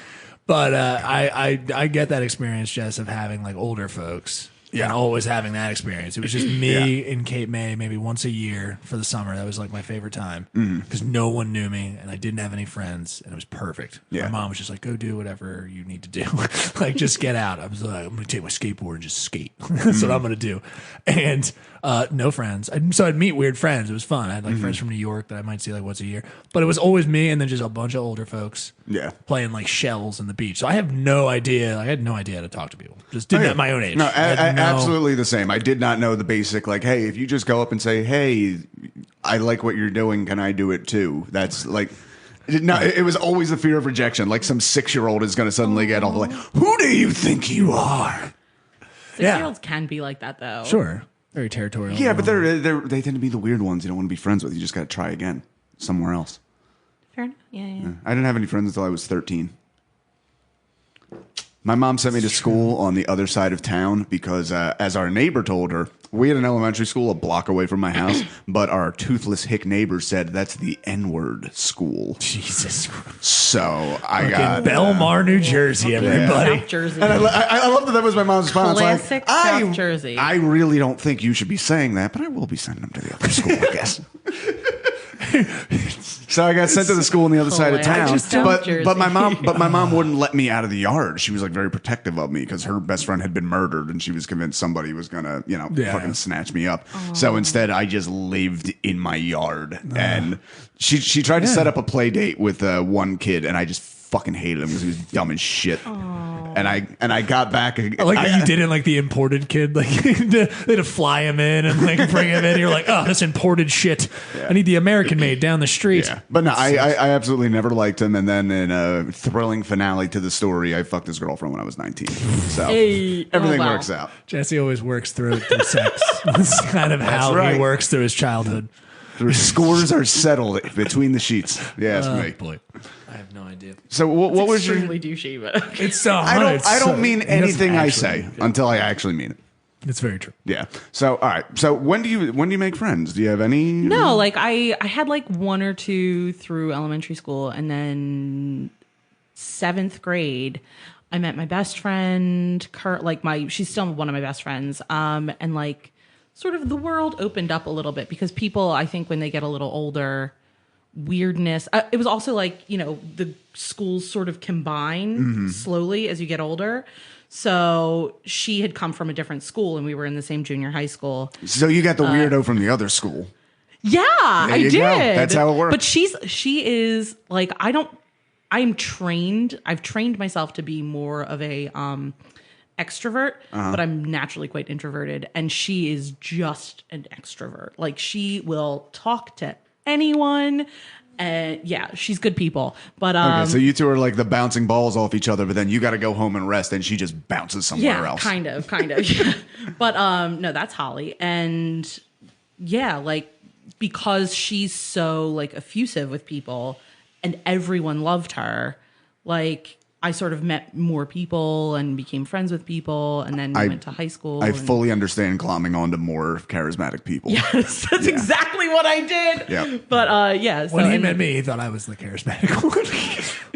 But I get that experience, Jess, of having like older folks. Yeah, and always having that experience. It was just me in Cape May, maybe once a year for the summer. That was like my favorite time because no one knew me and I didn't have any friends, and it was perfect. Yeah. My mom was just like, "Go do whatever you need to do, like just get out." I was like, "I'm going to take my skateboard and just skate." That's what I'm going to do. And no friends, so I'd meet weird friends. It was fun. I had like friends from New York that I might see like once a year, but it was always me and then just a bunch of older folks. Yeah. Playing like shells in the beach. So I have no idea. I had no idea how to talk to people. Just didn't at my own age. No, I had no- absolutely the same. I did not know the basic, like, hey, if you just go up and say, hey, I like what you're doing, can I do it too? That's like, it was always the fear of rejection. Like some 6-year-old is going to suddenly get all like, who do you think you are? 6-year-olds can be like that though. Sure. Very territorial. Yeah, but they tend to be the weird ones you don't want to be friends with. You just got to try again somewhere else. Fair enough. Yeah. I didn't have any friends until I was 13. My mom sent me to school on the other side of town because, as our neighbor told her, we had an elementary school a block away from my house, but our toothless hick neighbor said that's the N-word school. Jesus Christ. So I In got Belmar, New Jersey, everybody. South Jersey. And I love that was my mom's response. Classic like, South Jersey. I really don't think you should be saying that, but I will be sending them to the other school, I guess. So I got sent to the school on the other side of town, Hilarious. South Jersey. but my mom wouldn't let me out of the yard. She was like very protective of me because her best friend had been murdered, and she was convinced somebody was gonna fucking snatch me up. So instead, I just lived in my yard, and she tried to set up a play date with one kid, and I just fucking hated him because he was dumb as shit. And I got back. I like that you didn't like the imported kid. Like they had to fly him in and like bring him in. You're like, oh, this imported shit. I need the American made down the street. Yeah. But no, I absolutely never liked him. And then in a thrilling finale to the story, I fucked his girlfriend when I was 19. So Hey. everything Oh, wow. works out. Jesse always works through sex. That's kind of how right. he works through his childhood. The scores are settled between the sheets. Yeah, ask me. Boy, I have no idea. So what was your? Extremely douchey, but okay. It's so. I don't mean it doesn't anything I actually- say until I actually mean it. It's very true. Yeah. So all right. So when do you make friends? Do you have any? No, like I had like one or two through elementary school, and then 7th grade, I met my best friend. She's still one of my best friends. And like sort of the world opened up a little bit because people, I think, when they get a little older, weirdness. It was also like, you know, the schools sort of combine slowly as you get older. So she had come from a different school, and we were in the same junior high school. So you got the weirdo from the other school. Yeah, I you did. go. That's how it works. But she is like, I'm trained. I've trained myself to be more of a extrovert, but I'm naturally quite introverted. And she is just an extrovert. Like she will talk to anyone. And yeah, she's good people. But Okay, so you two are like the bouncing balls off each other, but then you got to go home and rest, and she just bounces somewhere else. kind of. Yeah. But no, that's Holly. And yeah, like because she's so like effusive with people, and everyone loved her, like I sort of met more people and became friends with people, and then we went to high school. I fully understand glomming onto more charismatic people. Yes, that's exactly what I did. Yeah. But yeah. So, When he met me, he thought I was the charismatic one.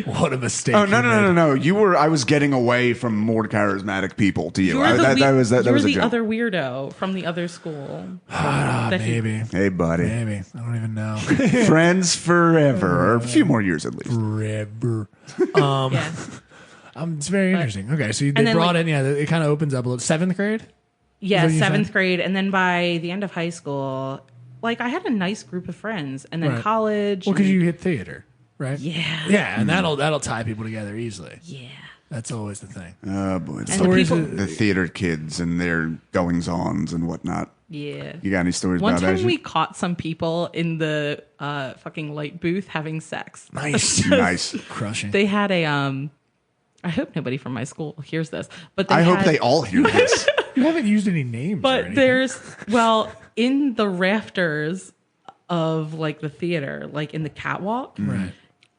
What a mistake! Oh no! You were. I was getting away from more charismatic people to you. You're That was a the joke. other weirdo from the other school. Maybe. Hey, buddy. Maybe. I don't even know. Friends forever, or a few more years at least. Forever. Yeah. It's very interesting. Okay, so they then, brought like- in, it kind of opens up a little. 7th grade? Yeah, Is that what you 7th said? grade. And then by the end of high school, like I had a nice group of friends. And then Right. college. Well, because and- you hit theater, right? Yeah. Yeah, and that'll tie people together easily. Yeah. That's always the thing. Oh boy, And the Stories people. of- the theater kids and their goings-ons and whatnot. Yeah. You got any stories One about time that? we caught some people in the fucking light booth having sex. Nice. Nice. Crushing. They had a I hope nobody from my school hears this, but I hope they all hear this. You haven't used any names. or But anything. there's in the rafters of like the theater, like in the catwalk, Right.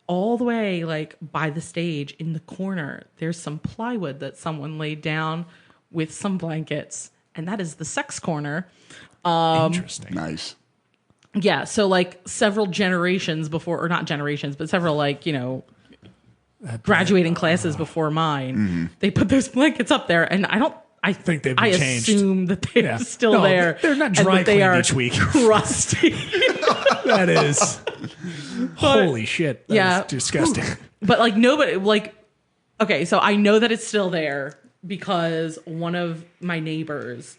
all the way like by the stage in the corner, there's some plywood that someone laid down with some blankets, and that is the sex corner. Interesting. Nice. Yeah, so like several generations before, or not generations, but several like, you know, graduating classes before mine, they put those blankets up there, and I think they've been I changed. assume that they're Yeah. still No, there. they're not and dry that they cleaned are each week. crusty. That is. Holy shit. That Yeah. is disgusting. But like nobody, like, okay, so I know that it's still there because one of my neighbors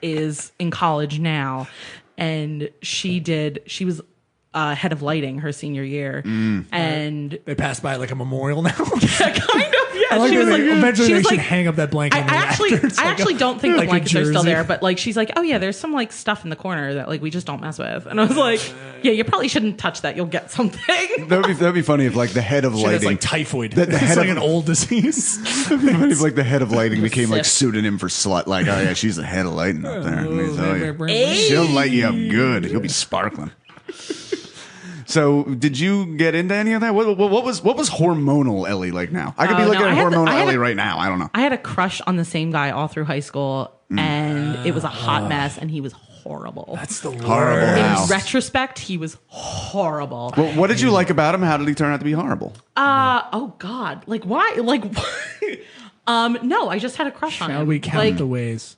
is in college now, and she was head of lighting her senior year, and They pass by like a memorial now. kind of, yeah. I like She that was like, eventually she they was should like, hang up that blanket. I in the actually, rafters, I like actually a- don't think the like a blankets are still jersey. there, but like she's like, oh yeah, there's some like stuff in the corner that like we just don't mess with, and I was like, yeah, you probably shouldn't touch that. You'll get something. That'd be funny if like the head of Shit, it's lighting, like typhoid. The it's head like of- an old disease. if like the head of lighting became like Sif. pseudonym for slut. Like, oh yeah, she's the head of lighting up there. Let me tell you. Hey. She'll light you up good. You'll be sparkling. So, did you get into any of that? What was hormonal Ellie like now? I could be Oh, looking no, at I had hormonal the- I had Ellie a- right now. I don't know. I had a crush on the same guy all through high school, and it was a hot mess, and he was horrible. That's the worst. Horrible. Wow. In retrospect, he was horrible. Well, what did you like about him? How did he turn out to be horrible? Oh God, like why? Like, no, I just had a crush on him. Shall we count like, the ways?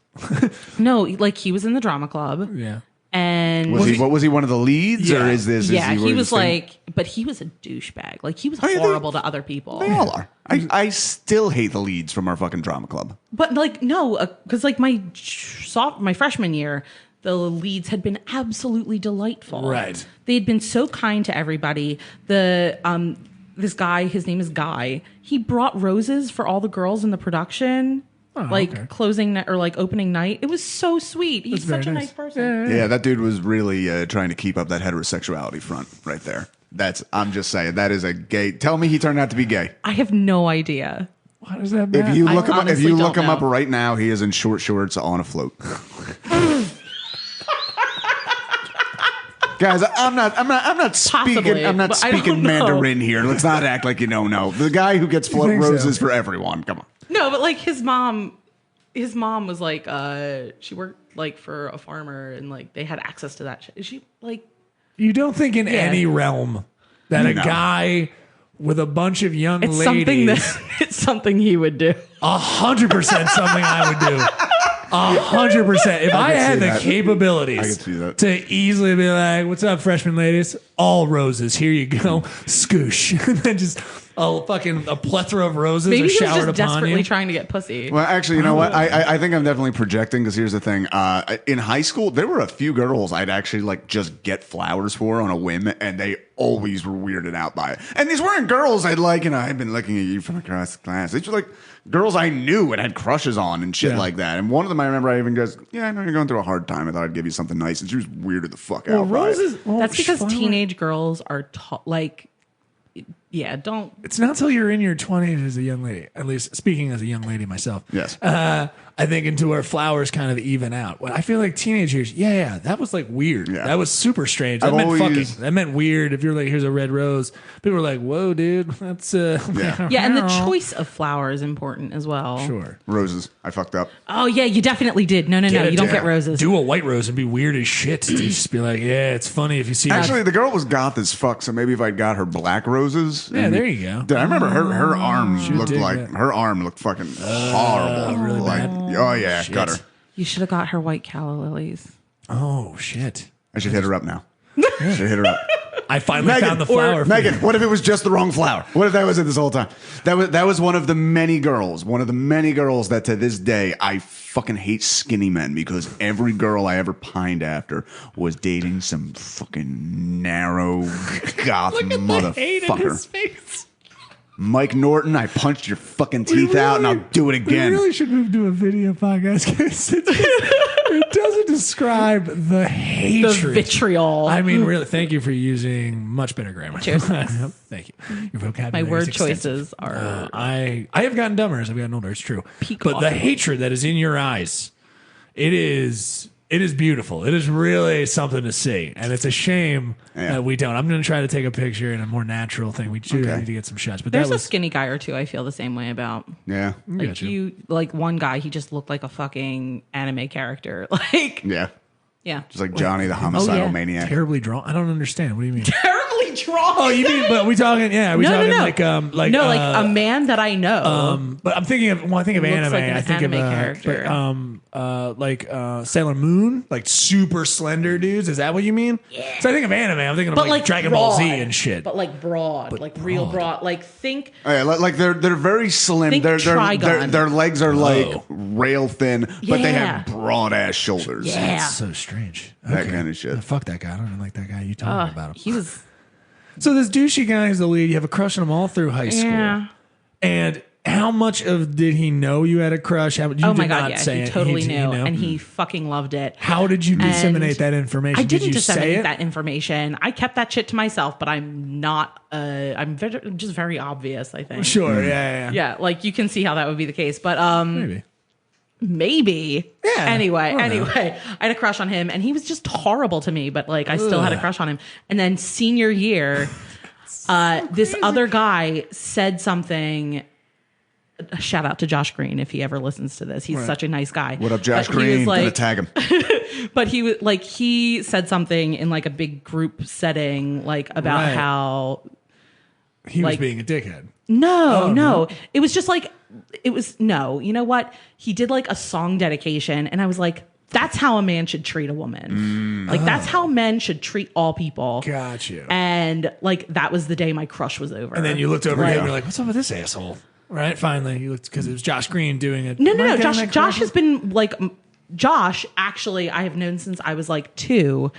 no, like he was in the drama club, Yeah. and Was he one of the leads, or Yeah. is this? yeah, is he was just saying- like, but he was a douchebag. Like he was yeah, they- horrible to other people. They all are. I still hate the leads from our fucking drama club. But like no, because like my freshman year, the leads had been absolutely delightful. Right. They had been so kind to everybody. This guy, his name is Guy. He brought roses for all the girls in the production. okay. Oh, Or like opening night. It was so sweet. He's very such a nice. nice person. Yeah, that dude was really trying to keep up that heterosexuality front right there. I'm just saying, that is a gay. Tell me he turned out to be gay. I have no idea. How does that matter? If you I look him up, if honestly you look don't him up know. right now, he is in short shorts on a float. Guys, I'm not speaking. Possibly, I'm not but I don't speaking know. Mandarin here. Let's not act like you don't know. The guy who gets think so? roses for everyone. Come on. No, but like his mom was like, she worked like for a farmer and like they had access to that shit. Is she like, You don't think in any realm that a No. guy with a bunch of young it's ladies, something that it's something he would do. 100% something I would do. 100%. If I can had see the that. capabilities I can see that. to easily be like, "What's up, freshman ladies? All roses. Here you go. Scoosh." And then just a plethora of roses Maybe are he was showered just upon desperately you. trying to get pussy. Well, actually, you know what? I think I'm definitely projecting because here's the thing. In high school, there were a few girls I'd actually like just get flowers for on a whim, and they always were weirded out by it. And these weren't girls I'd like, I've been looking at you from across the class. These were like girls I knew and had crushes on and shit like that. And one of them I remember I even goes, "Yeah, I know you're going through a hard time. I thought I'd give you something nice." And she was weirded the fuck out. by it. Roses. Well, That's because flower- teenage girls are like, yeah, don't. It's not till you're in your 20s as a young lady. At least speaking as a young lady myself. Yes. I think into where flowers kind of even out. Well, I feel like teenage years, yeah, that was like weird. Yeah. That was super strange. That I've meant always- fucking. That meant weird. If you're like, here's a red rose, people were like, whoa, dude, that's Yeah. Yeah, and the choice of flower is important as well. Sure. Roses. I fucked up. Oh yeah, you definitely did. No, you don't get roses. Do a white rose and be weird as shit. To just be like, yeah, it's funny if you see. Actually, the girl was goth as fuck, so maybe if I'd got her black roses. Yeah, there you go. Dude, I remember her arm She would looked dig like that. her arm looked fucking horrible. really like, bad? oh yeah, Shit. got her. You should have got her white calla lilies. Oh shit! I should hit her up now. Should hit her up. I finally found the flower. for Megan, you. what if it was just the wrong flower? What if that was it this whole time? That was one of the many girls that to this day I fucking hate skinny men because every girl I ever pined after was dating some fucking narrow goth Hate in motherfucker. his face. Mike Norton, I punched your fucking teeth out and I'll do it again. We really should move to a video podcast because it doesn't describe the The hatred. vitriol. I mean, really, thank you for using much better grammar. Cheers. Thank you. Your vocabulary. my word is extensive. choices are. I have gotten dumber as I've gotten older. It's true. Peak But the awesome. hatred that is in your eyes, it is beautiful. It is really something to see, and it's a shame that we don't. I'm going to try to take a picture in a more natural thing. We do need to get some shots, but There's that a was skinny guy or two I feel the same way about. Yeah. Like Gotcha. like one guy, he just looked like a fucking anime character. Like, Yeah. yeah. Just like Johnny the homicidal yeah. maniac. terribly drawn. I don't understand. What do you mean? Terribly drawn. Oh, you mean? But we talking? Yeah, we No, talking no. like no, like a man that I know. But I'm thinking of when I think of Looks anime, like an I think anime of character. like Sailor Moon, like super slender dudes. Is that what you mean? Yeah. So I think of anime. I'm thinking of but like Dragon Ball Z broad. and shit. But like broad, like real broad. Like think. Oh, yeah, like they're very slim. Think Their Trigon. legs are like rail thin, but they Yeah. have broad ass shoulders. Yeah. That's so strange. That kind of shit. Fuck that guy. I don't even like that guy. You talking about him? He was. So this douchey guy is the lead. You have a crush on him all through high school. Yeah. And how much of did he know you had a crush? How, you Oh did my god! not Yeah, say he it. totally He knew, knew. and he fucking loved it. How did you disseminate that information? I didn't did you say disseminate it? that information. I kept that shit to myself, but I'm not. I'm just very obvious. I think. Sure. Yeah. Yeah, like you can see how that would be the case, but maybe. Yeah, Anyway, I don't know. I had a crush on him, and he was just horrible to me. But like, I still had a crush on him. And then senior year, this other guy said something. Shout out to Josh Green if he ever listens to this. He's such a nice guy. What up, Josh But he Green? was Gonna like, tag him. but he was like, he said something in like a big group setting, like about Right. how He was like- being a dickhead. no. It was just like, no. You know what? He did like a song dedication, and I was like, that's how a man should treat a woman. Like, that's how men should treat all people. Got you. And like, that was the day my crush was over. And then you looked over at him Like- and you're like, what's up with this asshole? Right? Finally, you looked because it was Josh Green doing it. No. Am I getting that Josh correctly? has been like, Josh, actually, I have known since I was like 2.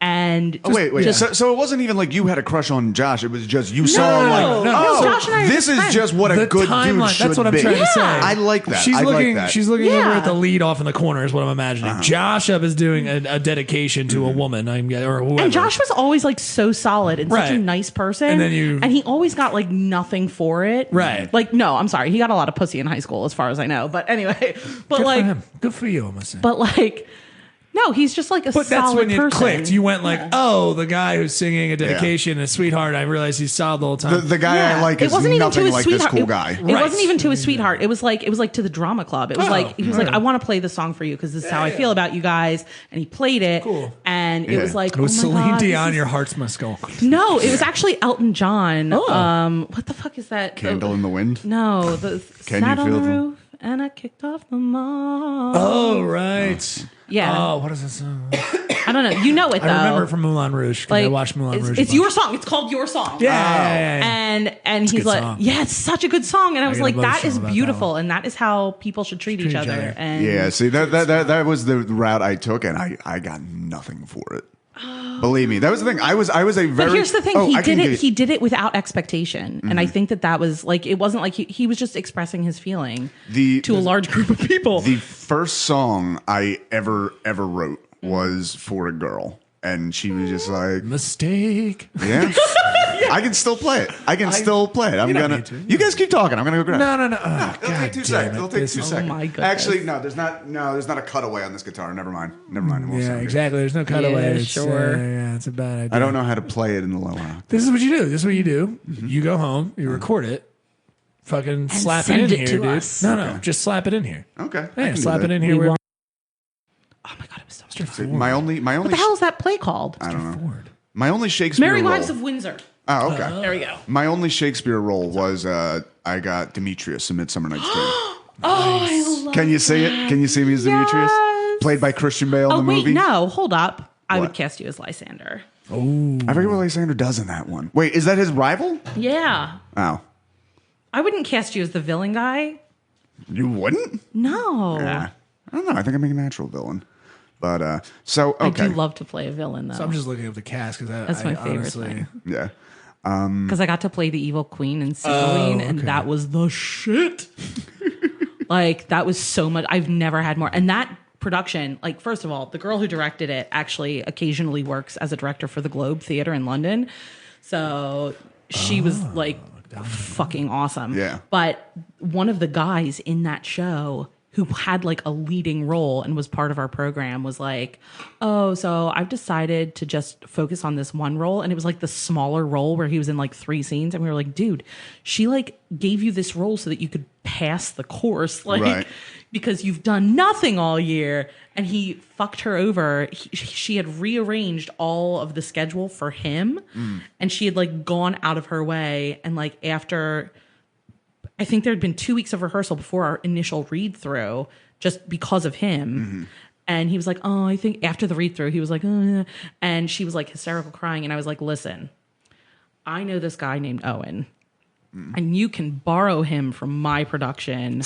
And Wait. just- So it wasn't even like you had a crush on Josh. It was just you saw him like, no. oh, Josh and I are this just is friends. just what a The good timeline. dude should That's what I'm be. trying to say. I like that. She's I looking. like that. She's looking over Yeah. at the lead off in the corner. Is what I'm imagining. Josh up is doing a dedication to a woman. Or whoever. And Josh was always like so solid and such a Right. nice person. And then you- and he always got like nothing for it. Right. Like, no, I'm sorry. He got a lot of pussy in high school as far as I know. But anyway, but Good like, for him. Good for you, I must say. but like, No, he's just like a But that's solid when it person. clicked. You went like, oh, the guy who's singing a dedication and a sweetheart. I realized he's solid the whole time. The guy I like is nothing like this cool guy. It wasn't even to his sweetheart. It was like to the drama club. It was like he was like, I want to play this song for you because this is how I feel about you guys. And he played it. Cool. And it was like, it was oh my Celine God, Dion, Your Heart's My Skull. No, it was actually Elton John. Oh. What the fuck is that? Candle in the Wind? No, the Can sat You on Feel the the- roof and I kicked off the mall. Oh, right. Yeah. Oh, what is this song? I don't know. You know it though. I remember it from Moulin Rouge. Because I watched Moulin Rouge. It's your song. It's called Your Song. Yeah. And he's good like, song. yeah, it's such a good song. And I was get like, that emotional is about that beautiful, one. and that is how people should treat each other. And Yeah, see, that was the route I took, and I got nothing for it. Believe me, that was the thing. I was a very. But here's the thing: Oh, he did it without expectation, and I think that was like it wasn't like he was just expressing his feeling to a large group of people. The first song I ever wrote was for a girl, and she was just like, Mistake. yeah. I can still play it. I'm You don't gonna. need to. You guys keep talking. I'm gonna go grab. No. It'll take 2 seconds. It'll take 2 seconds. my goodness. Actually, no. There's not a cutaway on this guitar. Never mind. We'll Yeah, send it. exactly. There's no cutaway. Yeah, It's, sure. yeah, it's a bad idea. I don't know how to play it in the low octave. This is what you do. You go home, you record it, fucking slap it send in it here, to dude. us. No, just slap it in here. Okay. I Yeah, can do slap that. it in here. We Where oh my God, it was so stressful. My only. What the hell is that play called? I don't know. Ford. My only Shakespeare Merry role. Wives of Windsor. Oh, okay. There we go. My only Shakespeare role was I got Demetrius in Midsummer Night's Dream. Oh, I love Can you see it? Can you see me as Demetrius? Yes. Played by Christian Bale Oh in the wait, movie. no, hold up. I What? would cast you as Lysander. I forget what Lysander does in that one. Wait, is that his rival? Yeah. Oh. I wouldn't cast you as the villain guy. You wouldn't? No. Yeah. I don't know. I think I make a natural villain. But, so, okay. I do love to play a villain, though. So I'm just looking up the cast because That's my favorite honestly, thing. Yeah. Because I got to play the evil queen in Cymbeline, and that was the shit. Like, that was so much. I've never had more. And that production, like, first of all, the girl who directed it actually occasionally works as a director for the Globe Theatre in London. So she was like fucking awesome. Yeah. But one of the guys in that show who had like a leading role and was part of our program was like, oh, so I've decided to just focus on this one role. And it was like the smaller role where he was in like 3 scenes. And we were like, dude, she like gave you this role so that you could pass the course. Like, Right. because you've done nothing all year. And he fucked her over. She had rearranged all of the schedule for him. And she had like gone out of her way. And like after, I think there had been 2 weeks of rehearsal before our initial read through just because of him. And he was like, oh, I think after the read through, he was like, and she was like hysterical crying. And I was like, listen, I know this guy named Owen and you can borrow him from my production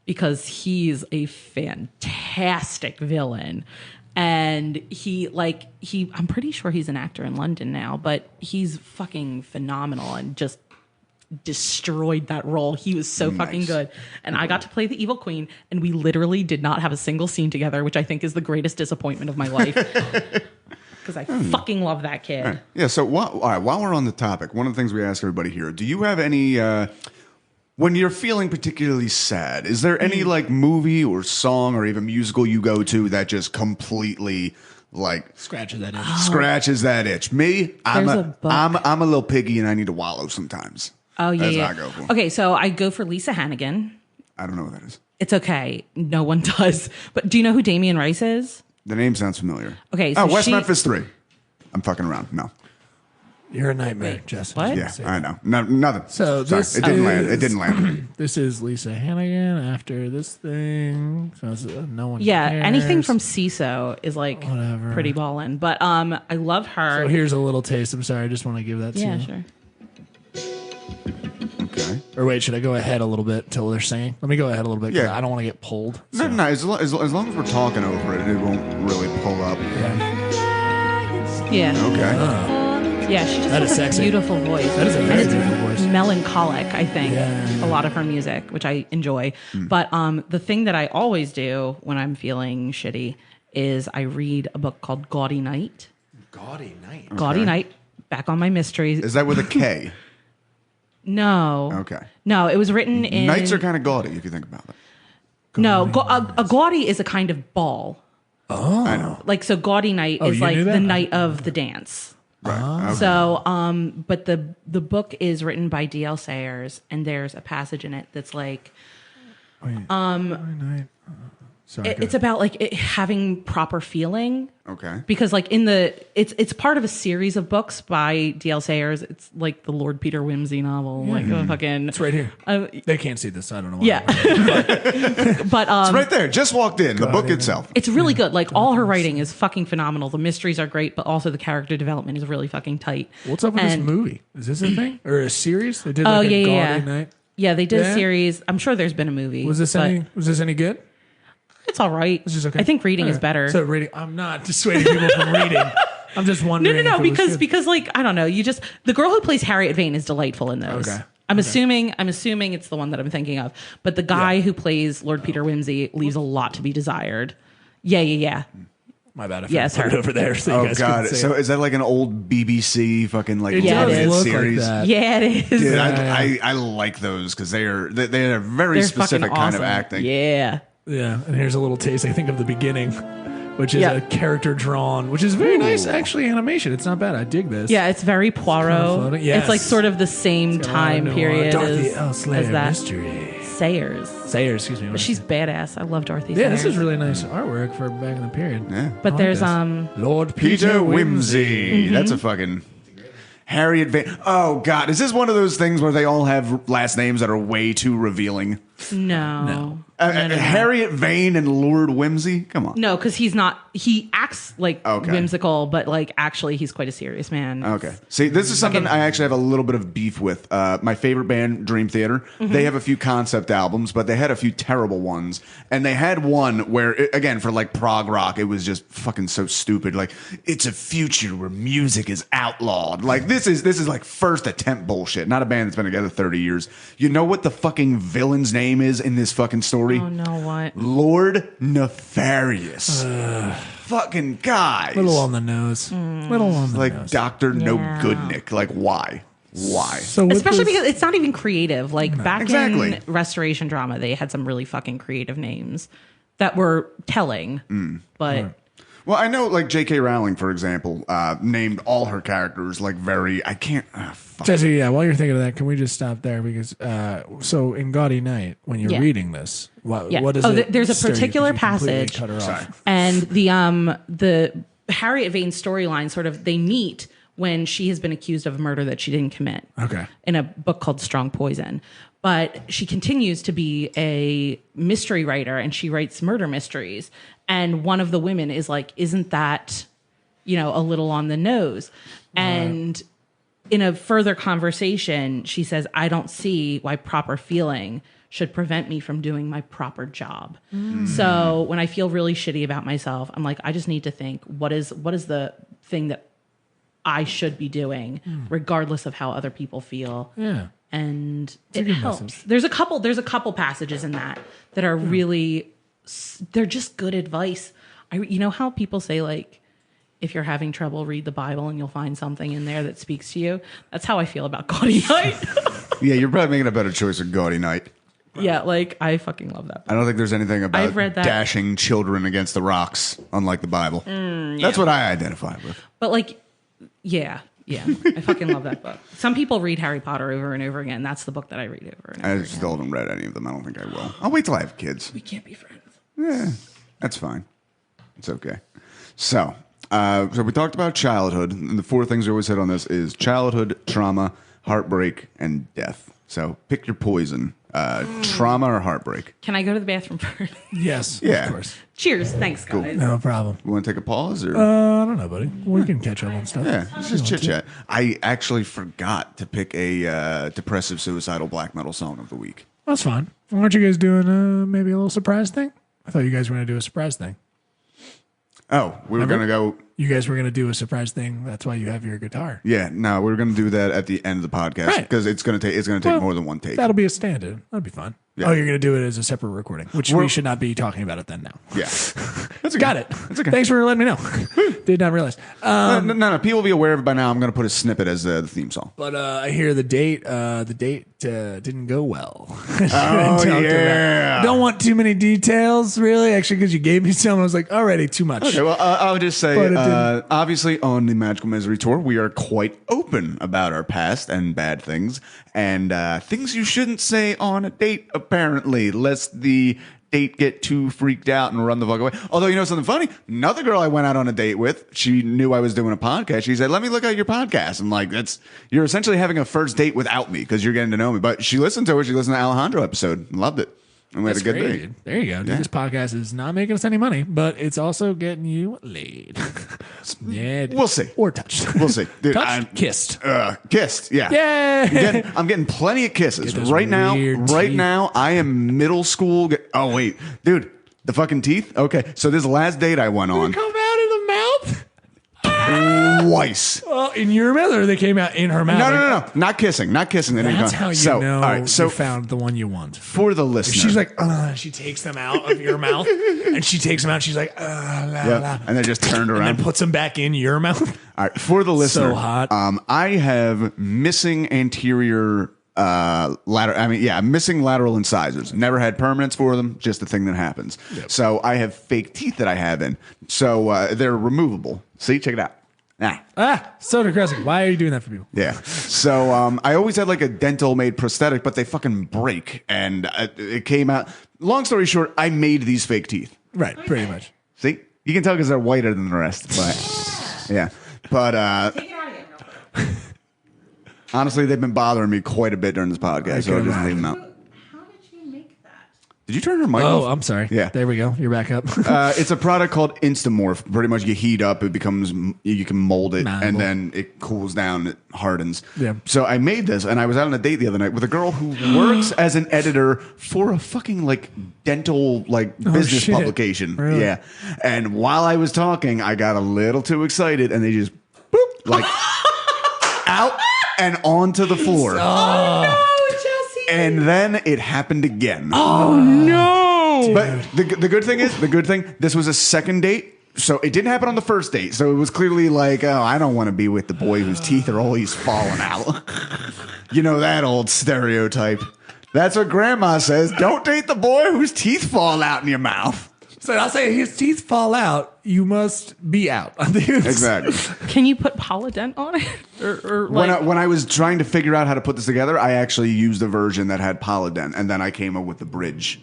because he's a fantastic villain. And I'm pretty sure he's an actor in London now, but he's fucking phenomenal and just destroyed that role. He was so fucking good. And I got to play the evil queen, and we literally did not have a single scene together, which I think is the greatest disappointment of my life. Because I fucking love that kid. Yeah, so all right, while we're on the topic, one of the things we ask everybody here, do you have any, when you're feeling particularly sad, is there any like movie or song or even musical you go to that just completely like scratches that itch. scratches that itch? Me, I'm There's a a book. I'm a little piggy and I need to wallow sometimes. Oh, yeah, That's yeah. what I go for. Okay, so I go for Lisa Hannigan. I don't know what that is. It's okay. No one does. But do you know who Damian Rice is? The name sounds familiar. Okay, so West she- Memphis 3. I'm fucking around. No. You're a nightmare, Jess. what? Yeah, I know. No, nothing. So Sorry, this it didn't is- land. It didn't land. This is Lisa Hannigan after this thing. So it's, no one Yeah, cares. anything from CISO is like Whatever. pretty ballin'. But I love her. So here's a little taste. I'm sorry. I just want to give that to yeah, you. sure. Okay. Or wait, should I go ahead a little bit until they're singing? Let me go ahead a little bit because Yeah. I don't want to get pulled. No, no, as long as we're talking over it, it won't really pull up. Yeah. Okay. Yeah, she just That has is a sexy. beautiful voice. That is a very beautiful voice. Melancholic, I think. Yeah. A lot of her music, which I enjoy. But the thing that I always do when I'm feeling shitty is I read a book called Gaudy Night. Gaudy night. Gaudy Night, back on my mysteries. Is that with a K? No. Okay. No, it was written in... Nights are kind of gaudy if you think about it. No, a gaudy is a kind of ball. Oh, I know. Like, so Gaudy Night is you like knew that? the night of the dance. Right. Okay. So, but the book is written by D.L. Sayers, and there's a passage in it that's like, Sorry, it's about like having proper feeling. Okay. Because like it's part of a series of books by D.L. Sayers. It's like the Lord Peter Wimsey novel, like a fucking. It's right here. They can't see this. So I don't know why. Yeah, but It's right there. Just walked in. The book itself. it's really good. Like all her writing is fucking phenomenal. The mysteries are great, but also the character development is really fucking tight. What's up with this And- movie? Is this a thing or a series? They did like a Gaudy Night. Yeah, they did Yeah? a series. I'm sure there's been a movie. Was this any good? It's all right. It's just okay. I think reading is better. So reading. I'm not dissuading people from reading. I'm just wondering. No, if it was good. because like I don't know. The girl who plays Harriet Vane is delightful in those. Okay. I'm assuming it's the one that I'm thinking of. But the guy who plays Lord Peter Wimsey leaves a lot to be desired. Yeah. My bad. I Yes, put it her. over there. So you Oh guys God! couldn't see So it. is that like an old BBC fucking like Yeah, it limited is. Look series? like that. Yeah, it is. Dude, Yeah. I like those because they're a very They're specific fucking kind of awesome. acting. Yeah. Yeah, and here's a little taste. I think of the beginning, which is Yeah. a character drawn, which is very nice actually. Animation. It's not bad. I dig this. Yeah, it's very Poirot. floating. Yes. It's like sort of the same time period Dorothy as, L. Slayer as that. Mystery. Sayers. Sayers, excuse me. But she's badass. I love Dorothy yeah, Sayers. this is really nice artwork for back in the period. Yeah. But I like there's this. Lord Peter, Peter Wimsey. Wimsey. That's a fucking Harriet Vane. Oh God, is this one of those things where they all have last names that are way too revealing? No. Harriet Vane and Lord Wimsey. Come on. No, because he's not. He acts like Okay. whimsical, but like actually, he's quite a serious man. Okay. See, this is something I actually have a little bit of beef with. My favorite band, Dream Theater, they have a few concept albums, but they had a few terrible ones. And they had one where, again, for like prog rock, it was just fucking so stupid. Like, it's a future where music is outlawed. Like, this is like first attempt bullshit. Not a band that's been together 30 years. You know what the fucking villain's name is in this fucking story? Oh no, what? Lord Nefarious. Fucking guys. Little on the nose. Little on the Like nose. Dr. No Yeah. Goodnick. Like, why? Why? So with Especially this- because it's not even creative. Like back Exactly. in Restoration drama, they had some really fucking creative names that were telling. But Well, I know, like, J.K. Rowling, for example, named all her characters, like, very... I can't... fuck. Jesse, yeah, while you're thinking of that, can we just stop there? Because, so in Gaudy Night, when you're Yeah. reading this, what does Oh, it there's a stir you? 'Cause particular you completely passage. cut her off. Sorry. and the Harriet Vane storyline sort of they meet when she has been accused of a murder that she didn't commit. Okay. In a book called Strong Poison. But she continues to be a mystery writer and she writes murder mysteries. And one of the women is like, isn't that, a little on the nose? And in a further conversation, she says, I don't see why proper feeling should prevent me from doing my proper job. So when I feel really shitty about myself, I'm like, I just need to think, what is the thing that I should be doing, regardless of how other people feel. Yeah. And a it good helps. message. There's a couple passages in that are really, they're just good advice. You know how people say like, if you're having trouble, read the Bible and you'll find something in there that speaks to you. That's how I feel about Gaudy Night. Yeah, you're probably making a better choice with Gaudy Night. Yeah, like I fucking love that. I don't think there's anything about I've read that. dashing children against the rocks, unlike the Bible. That's what I identify with. But like, yeah, I fucking love that book. Some people read Harry Potter over and over again. That's the book that I read over and over I again. still haven't read any of them. I don't think I will. I'll wait till I have kids. We can't be friends. Yeah, that's fine. It's okay. So we talked about childhood, and the four things we always hit on this is childhood, trauma, heartbreak, and death. So pick your poison, trauma or heartbreak. Can I go to the bathroom first? Yes. Yeah. Of course. Cheers. Thanks, guys. No problem. You want to take a pause or? I don't know, buddy. We can catch up on stuff. Yeah, it's just chit chat. I actually forgot to pick a depressive, suicidal black metal song of the week. That's fine. Aren't you guys doing maybe a little surprise thing? I thought you guys were going to do a surprise thing. Oh, we were going to go. You guys were going to do a surprise thing. That's why you have your guitar. Yeah, no, we were going to do that at the end of the podcast Right. because it's going to take more than one take. That'll be a stand-in. That'll be fun. Yeah. Oh, you're going to do it as a separate recording, which we should not be talking about it then now. Yeah. That's okay. Got it. That's okay. Thanks for letting me know. Did not realize. No. People will be aware of it by now. I'm going to put a snippet as the theme song. But I hear the date didn't go well. Oh, yeah. Don't want too many details, really, actually, because you gave me some. I was like, already too much. Okay, well, I'll just say, But obviously, on the Magical Misery Tour, we are quite open about our past and bad things, and things you shouldn't say on a date, apparently, lest the date get too freaked out and run the fuck away. Although, you know something funny? Another girl I went out on a date with, she knew I was doing a podcast. She said, let me look at your podcast. I'm like, you're essentially having a first date without me because you're getting to know me. But she listened to it. She listened to Alejandro episode. Loved it. And we had a good day. Dude. There you go. Dude, this podcast is not making us any money, but it's also getting you laid. Yeah, dude. We'll see. Or touched. We'll see. Dude, Touched, kissed. Kissed, yeah. Yay! I'm getting plenty of kisses. Get those Right weird teeth. now, I am middle school. Oh, wait. Dude, the fucking teeth? Okay, so this last date I went on. Come out in the mouth? Twice. Well, in your mouth, or they came out in her mouth? No. Not kissing. They didn't That's come. how you so, know all right, so you found the one you want. for the listener. She's like, she takes them out of your mouth, and she takes them out. She's like, la, la. and then just turned And around. then puts them back in your mouth. All right, for the listener. So hot. I have missing anterior missing lateral incisors. Never had permanents for them, just a thing that happens. Yep. So I have fake teeth that I have in. So they're removable. See, check it out. So depressing. Why are you doing that for people? Yeah. So I always had like a dental made prosthetic, but they fucking break. And it came out. Long story short, I made these fake teeth. Right, pretty much. See? You can tell because they're whiter than the rest. But yeah. But honestly, they've been bothering me quite a bit during this podcast, so I'll just leave them out. How did you make that? Did you turn her mic Oh, off? I'm sorry. Yeah. There we go. You're back up. It's a product called Instamorph. Pretty much you heat up, it becomes, you can mold it, Malleable. and then it cools down, it hardens. Yeah. So I made this, and I was out on a date the other night with a girl who works as an editor for a fucking like dental business shit. publication. Really? Yeah. And while I was talking, I got a little too excited, and they just boop, out and onto the floor. Oh, Jesse. And then it happened again. Oh, no. But the good thing, this was a second date. So it didn't happen on the first date. So it was clearly like, oh, I don't want to be with the boy whose teeth are always falling out. You know that old stereotype. That's what grandma says. Don't date the boy whose teeth fall out in your mouth. So I'll say his teeth fall out. You must be out. Exactly. Can you put Polydent on it? Or When I was trying to figure out how to put this together, I actually used a version that had Polydent, and then I came up with the bridge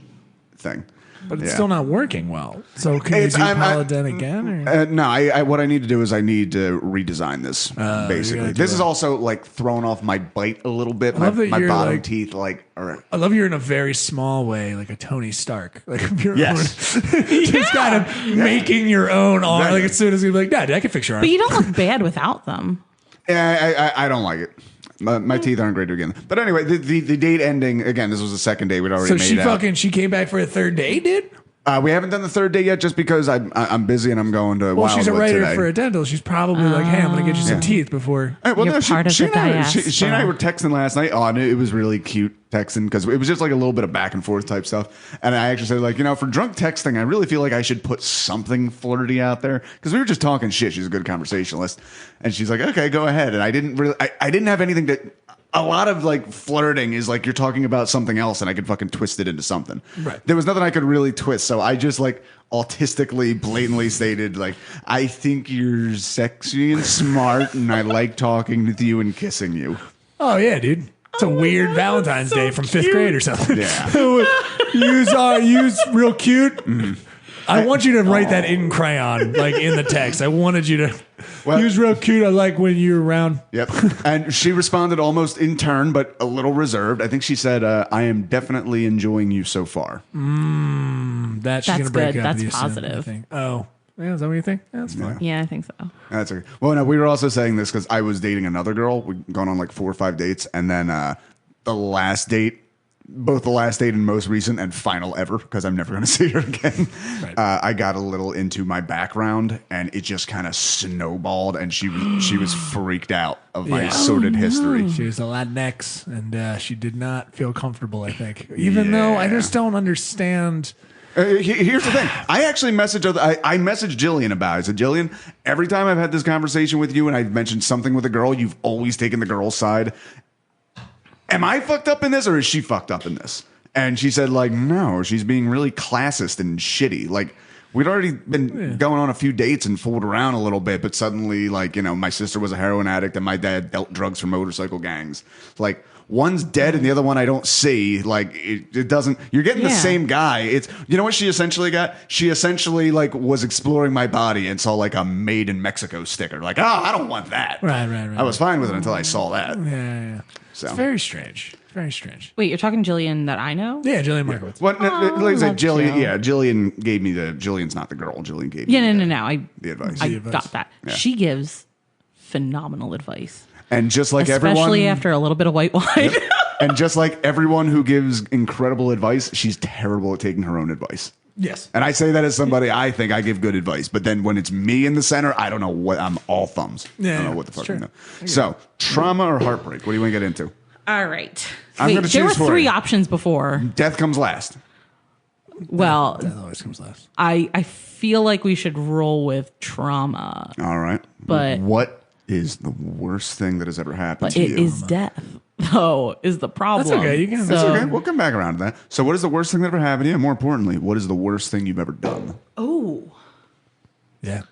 thing. But it's Yeah. still not working well. So can you do Polydent again? Or? No, what I need to do is I need to redesign this, basically. gotta do This is that. also throwing off my bite a little bit. love that My you're, bottom like- teeth, are... I love you're in a very small way, like a Tony Stark. Like your Yes. own, just kind of making your own arm. Exactly. Like as soon as you're like, Dad, I can fix your arm. But you don't look bad without them. I don't like it. My teeth aren't great to begin. But anyway, the date ending, again, this was the second day we'd already So made she came back for a third day, dude? We haven't done the third day yet just because I'm busy and I'm going to Well, she's a Wildwood writer today. for a dental. She's probably like, hey, I'm going to get you some teeth before. Hey, well, You're no, part of the and I, she and I diaspora. were texting last night. Oh, and it was really cute texting because it was just like a little bit of back and forth type stuff. And I actually said, for drunk texting, I really feel like I should put something flirty out there because we were just talking shit. She's a good conversationalist, and she's like, okay, go ahead. And I didn't have anything that. A lot of flirting is you're talking about something else, and I could fucking twist it into something. Right. There was nothing I could really twist, so I just autistically, blatantly stated I think you're sexy and smart, and I like talking with you and kissing you. Oh, yeah, dude. It's a weird Valentine's Day from fifth grade or something. Yeah. use real cute. I want you to write that in crayon, in the text. I wanted you to use real cute. I like when you're around. Yep. And she responded almost in turn, but a little reserved. I think she said, I am definitely enjoying you so far. She's going to That's break good. up That's with you soon, positive. I think. Oh, yeah, is that what you think? Yeah, that's fine. Yeah, I think so. That's okay. Well, no, we were also saying this because I was dating another girl. We'd gone on 4 or 5 dates. And then the last date, both the last date and most recent and final ever, because I'm never going to see her again. Right. I got a little into my background, and it just kind of snowballed, and she was freaked out of my sordid history. She was a Latinx, and she did not feel comfortable, I think. Even though I just don't understand. Here's the thing. I actually messaged Jillian about it. I said, Jillian, every time I've had this conversation with you and I've mentioned something with a girl, you've always taken the girl's side. Am I fucked up in this, or is she fucked up in this? And she said, like, no, she's being really classist and shitty. Like, we'd already been going on a few dates and fooled around a little bit, but suddenly, like, you know, my sister was a heroin addict and my dad dealt drugs for motorcycle gangs. Like, one's dead and the other one I don't see. Like, it doesn't, you're getting the same guy. It's, you know what she essentially got? She essentially, like, was exploring my body and saw, like, a made in Mexico sticker. Like, oh, I don't want that. Right. I was fine with it until I saw that. Yeah. So. It's very strange. Very strange. Wait, you're talking Jillian that I know? Yeah, Jillian Markowitz. Like I said, Jillian. Jill. Yeah, Jillian gave me Jillian's not the girl. Jillian gave me the advice. I got that. Yeah. She gives phenomenal advice. And just like especially after a little bit of white wine. Yep. And just like everyone who gives incredible advice, she's terrible at taking her own advice. Yes. And I say that as somebody, I think I give good advice. But then when it's me in the center, I don't know what, I'm all thumbs. I don't know what the fuck I know. So, trauma or heartbreak? What do you want to get into? All right. Wait, there were three options before. Death comes last. Well, death always comes last. I feel like we should roll with trauma. All right. But what is the worst thing that has ever happened to you? It is death, though, is the problem. That's okay. That's okay. We'll come back around to that. So what is the worst thing that ever happened to you? And more importantly, what is the worst thing you've ever done? Oh. Yeah.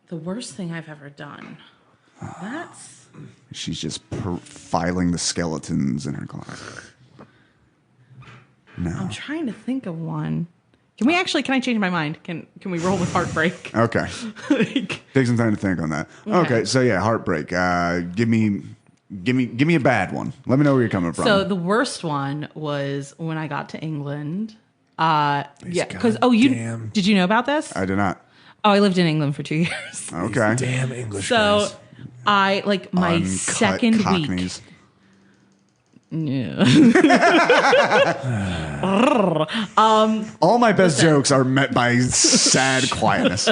The worst thing I've ever done. That's... She's just filing the skeletons in her closet. No. I'm trying to think of one. Can I change my mind? Can we roll with heartbreak? Okay. Take some time to think on that. Okay, so yeah, heartbreak. Give me a bad one. Let me know where you're coming from. So the worst one was when I got to England. Because did you know about this? I did not. Oh, I lived in England for 2 years. Okay. Damn English So guys. I like my Uncut second cockneys. week. Yeah. All my best jokes are met by sad quietness.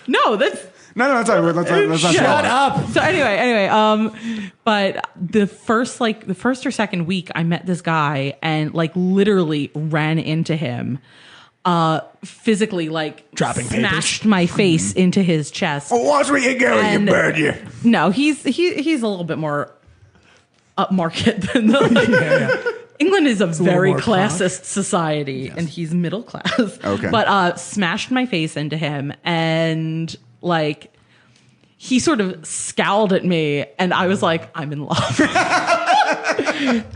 No, that's No, that's all right. Let's not Shut up. So anyway, but the first or second week I met this guy and like literally ran into him, physically like dropping smashed my face into his chest. Oh, watch where you go, you bird, you. No, he's a little bit more upmarket than the England is a very classist society, and he's middle class. Okay. But smashed my face into him, and like he sort of scowled at me, and I was like, I'm in love.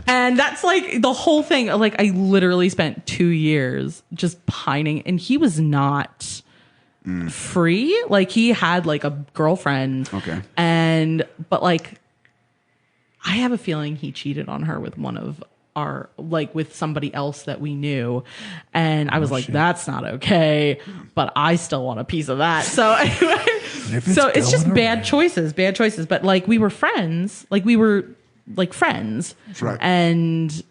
And that's like the whole thing. Like I literally spent 2 years just pining, and he was not free. Like he had like a girlfriend. Okay. But like I have a feeling he cheated on her with one of our, like with somebody else that we knew. And I was like, that's not okay, but I still want a piece of that. So anyway, it's just bad choices. But like we were friends, Right. And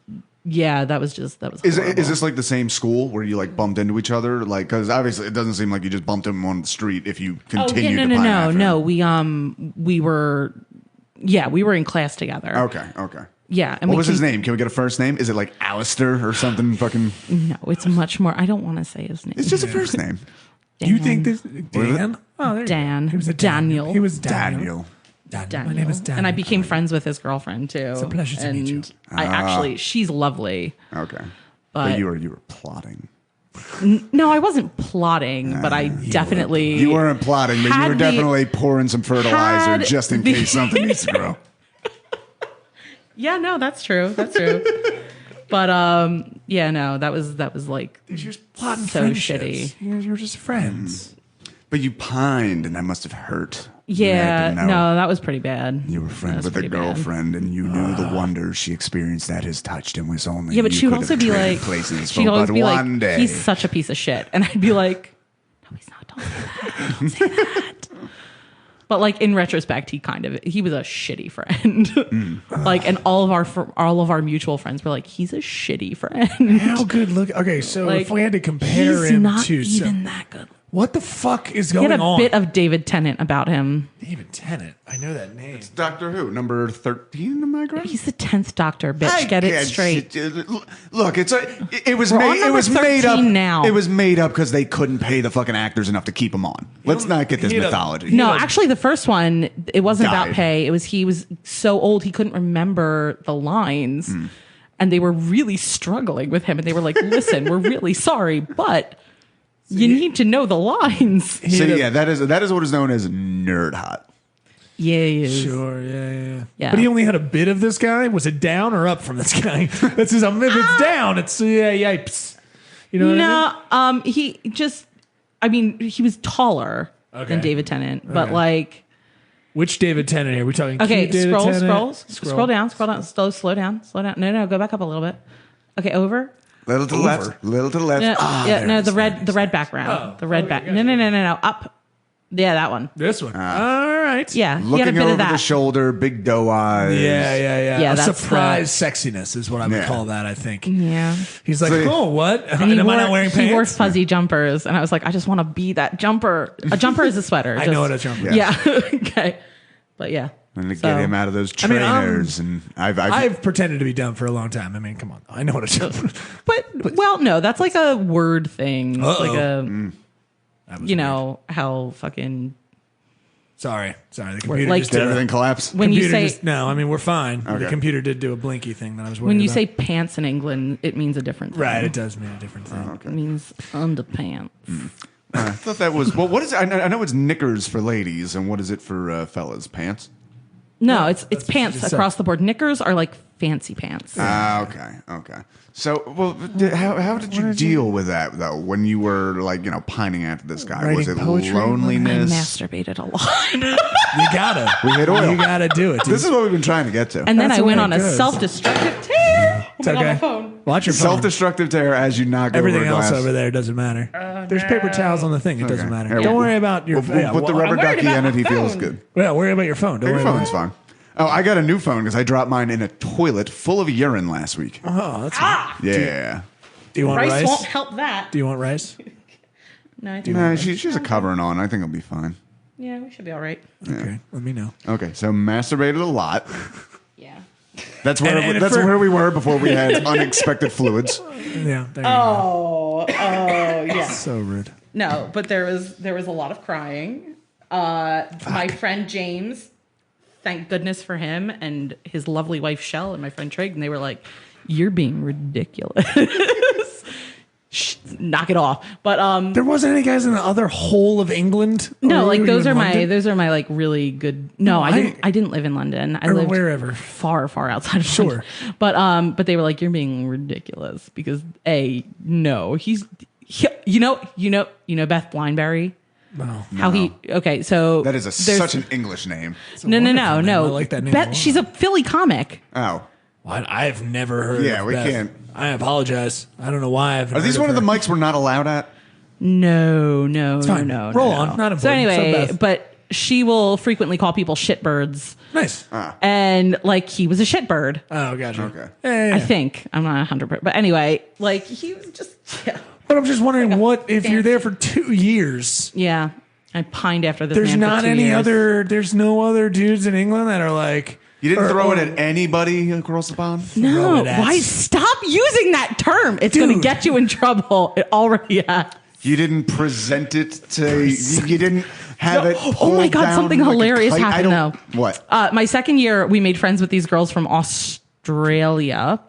yeah, that was Is this like the same school where you like bumped into each other? Like, because obviously it doesn't seem like you just bumped him on the street if you continued to pine after him. We were in class together. Okay. Yeah. And what was his name? Can we get a first name? Is it like Alistair or something fucking? No, it's much more. I don't want to say his name. It's just a first name. Do you think this Dan? Oh, there Dan. You go. He was Daniel. He was Daniel. Daniel. My name is Daniel. And I became friends with his girlfriend too. It's a pleasure to meet you. She's lovely. Okay. But you were plotting. No, I wasn't plotting, but I definitely... You weren't plotting, but you were definitely pouring some fertilizer just in case something needs to grow. Yeah, no, that's true. But that was like You're just plotting so friendships. shitty. You're just friends. But you pined, and that must have hurt. Yeah, no, that was pretty bad. You were friends with a girlfriend, and you knew the wonders she experienced that has touched and was only. Yeah, but she would also be like, she'd always be like, day. he's such a piece of shit, and I'd be like, no, he's not. Don't say that. Don't say that. But like in retrospect, he was a shitty friend. Like, and all of our mutual friends were like, he's a shitty friend. How good look? Okay, so Like, if we had to compare he's him not to even that good. what the fuck is He going had a on? bit of David Tennant about him. David Tennant. I know that name. Doctor Who, number 13, am I correct? He's the 10th Doctor, bitch. Get it straight. Look, it was We're on made. It number was made up 13 now. It was made up because they couldn't pay the fucking actors enough to keep them on. Let's not get this he don't- mythology. No, actually, the first one, it wasn't about Died. pay. It was he was so old he couldn't remember the lines, and they were really struggling with him. And they were like, "Listen, we're really sorry, but you need to know the lines." So yeah, that is what is known as nerd hot. Yeah, he is. Sure, yeah. Yeah. But he only had a bit of this guy. Was it down or up from this guy? That's his. If it's down, it's yipes. You know what I mean? He just, I mean, he was taller than David Tennant, but like, Which David Tennant here? We're talking. okay, cute David Tennant? scroll down, slow down. No, go back up a little bit. Okay, over. Little to the left, little to the left. No, the red background, the red back. No, up. Yeah, that one. This one. All right. Yeah, he had a Looking bit over of that. the shoulder, big doe eyes. Yeah. Yeah, A that's surprise sexiness is what I would Yeah. call that. I think. Yeah. He's like, So- oh, what? And Am I not wearing pants? He wore fuzzy jumpers, and I was like, I just want to be that jumper. A jumper is a sweater. I know what a jumper is. Yeah. Okay. But yeah. And to So- get him out of those I mean, trainers, and I've pretended to be dumb for a long time. I mean, come on. I know what a jumper. But well, no, that's like a word thing. It's like Uh-oh. a, you know how fucking Sorry. The computer Like- just did did everything collapse. when you Computer say just, no, I mean we're fine. The Okay. computer did do a blinky thing that I was worried when you about. say pants in England, it means a different thing. Right, it does mean a different thing. It means underpants. I thought that was what is it? I know it's knickers for ladies, and what is it for fellas? Pants. No, it's what pants you just across the board. Knickers are like fancy pants. Okay. So, well, how did you deal with that though? When you were like, pining after this guy, was Writing it poetry? I loneliness? masturbated a lot. You gotta. We hit oil. You gotta do it. Dude. This is what we've been trying to get to. And then That's I went the way on it a goes. self-destructive tear. It's okay. My phone. Watch your phone. Self-destructive tear as you knock Everything over a else glass. over there doesn't matter. There's paper towels on the thing. It doesn't matter. Here, Don't worry about your. We'll put the well, rubber I'm worried ducky in about it. He my feels phone. good. Yeah, worry about your phone. Don't Your worry about phone's fine. Oh, I got a new phone because I dropped mine in a toilet full of urine last week. Oh, that's Yeah. Do you want Rice, rice? won't help that. Do you want rice? No, I think Nah, she's a covering on. I think it'll be fine. yeah, we should be all right. Okay, let me know. Okay, so masturbated a lot. Yeah. That's where And that's for- where we were before we had unexpected fluids. Yeah. There you Oh, yeah. go. So rude. No, but there was a lot of crying. My friend James, thank goodness for him, and his lovely wife Shell and my friend Trig, and they were like, "You're being ridiculous." Shh, knock it off. But There wasn't any guys in the other whole of England. no, Or like were you in London? those are my like really good. No, I didn't live in London. I Or lived wherever. far outside of Sure. London. But they were like, "You're being ridiculous," because you know Beth Blindberry. No. How he okay? So That is there's- such an English name. no. wonderful name. I like that name a lot. She's a Philly comic. Oh, What? I've never heard. Yeah, of we Beth. can't. I apologize. I don't know why. are these one of the mics we're not allowed at? No, fine. no. Roll no. on. Not important. So anyway, So Beth. but she will frequently call people shitbirds, Nice. and like he was a shitbird. Oh, gotcha. Okay. Yeah. I think I'm not 100%, but anyway, like he was just But I'm just wondering what if you're there for 2 years. yeah. I pined after this. There's man for not 2 any years. other. There's no other dudes in England that are like. You didn't or- throw it or- at anybody across the pond? No, it at- why stop using that term? It's going to Dude. get you in trouble. It already has. You didn't present it to. You didn't have it. Oh my pulled God, down something like a hilarious kite? I happened don't- though. What? My second year, we made friends with these girls from Australia.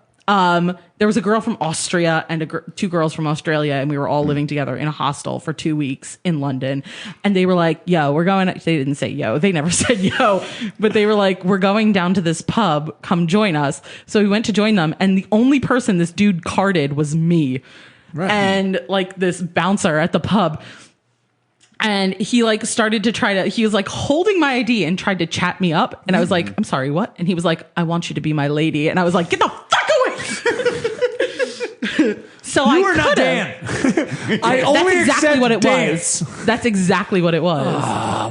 There was a girl from Austria and two girls from Australia, and we were all living together in a hostel for 2 weeks in London. And they were like, "Yo, we're going." They didn't say "yo." They never said "yo," but they were like, "We're going down to this pub. Come join us." So we went to join them, and the only person this dude carded was me, and like this bouncer at the pub. And he like started to he was like holding my ID and tried to chat me up. And I was like, "I'm sorry, what?" And he was like, "I want you to be my lady." And I was like, "Get the fuck away." So You I are not could've. Dan. I only That's exactly accept what it dance. was. That's exactly what it was.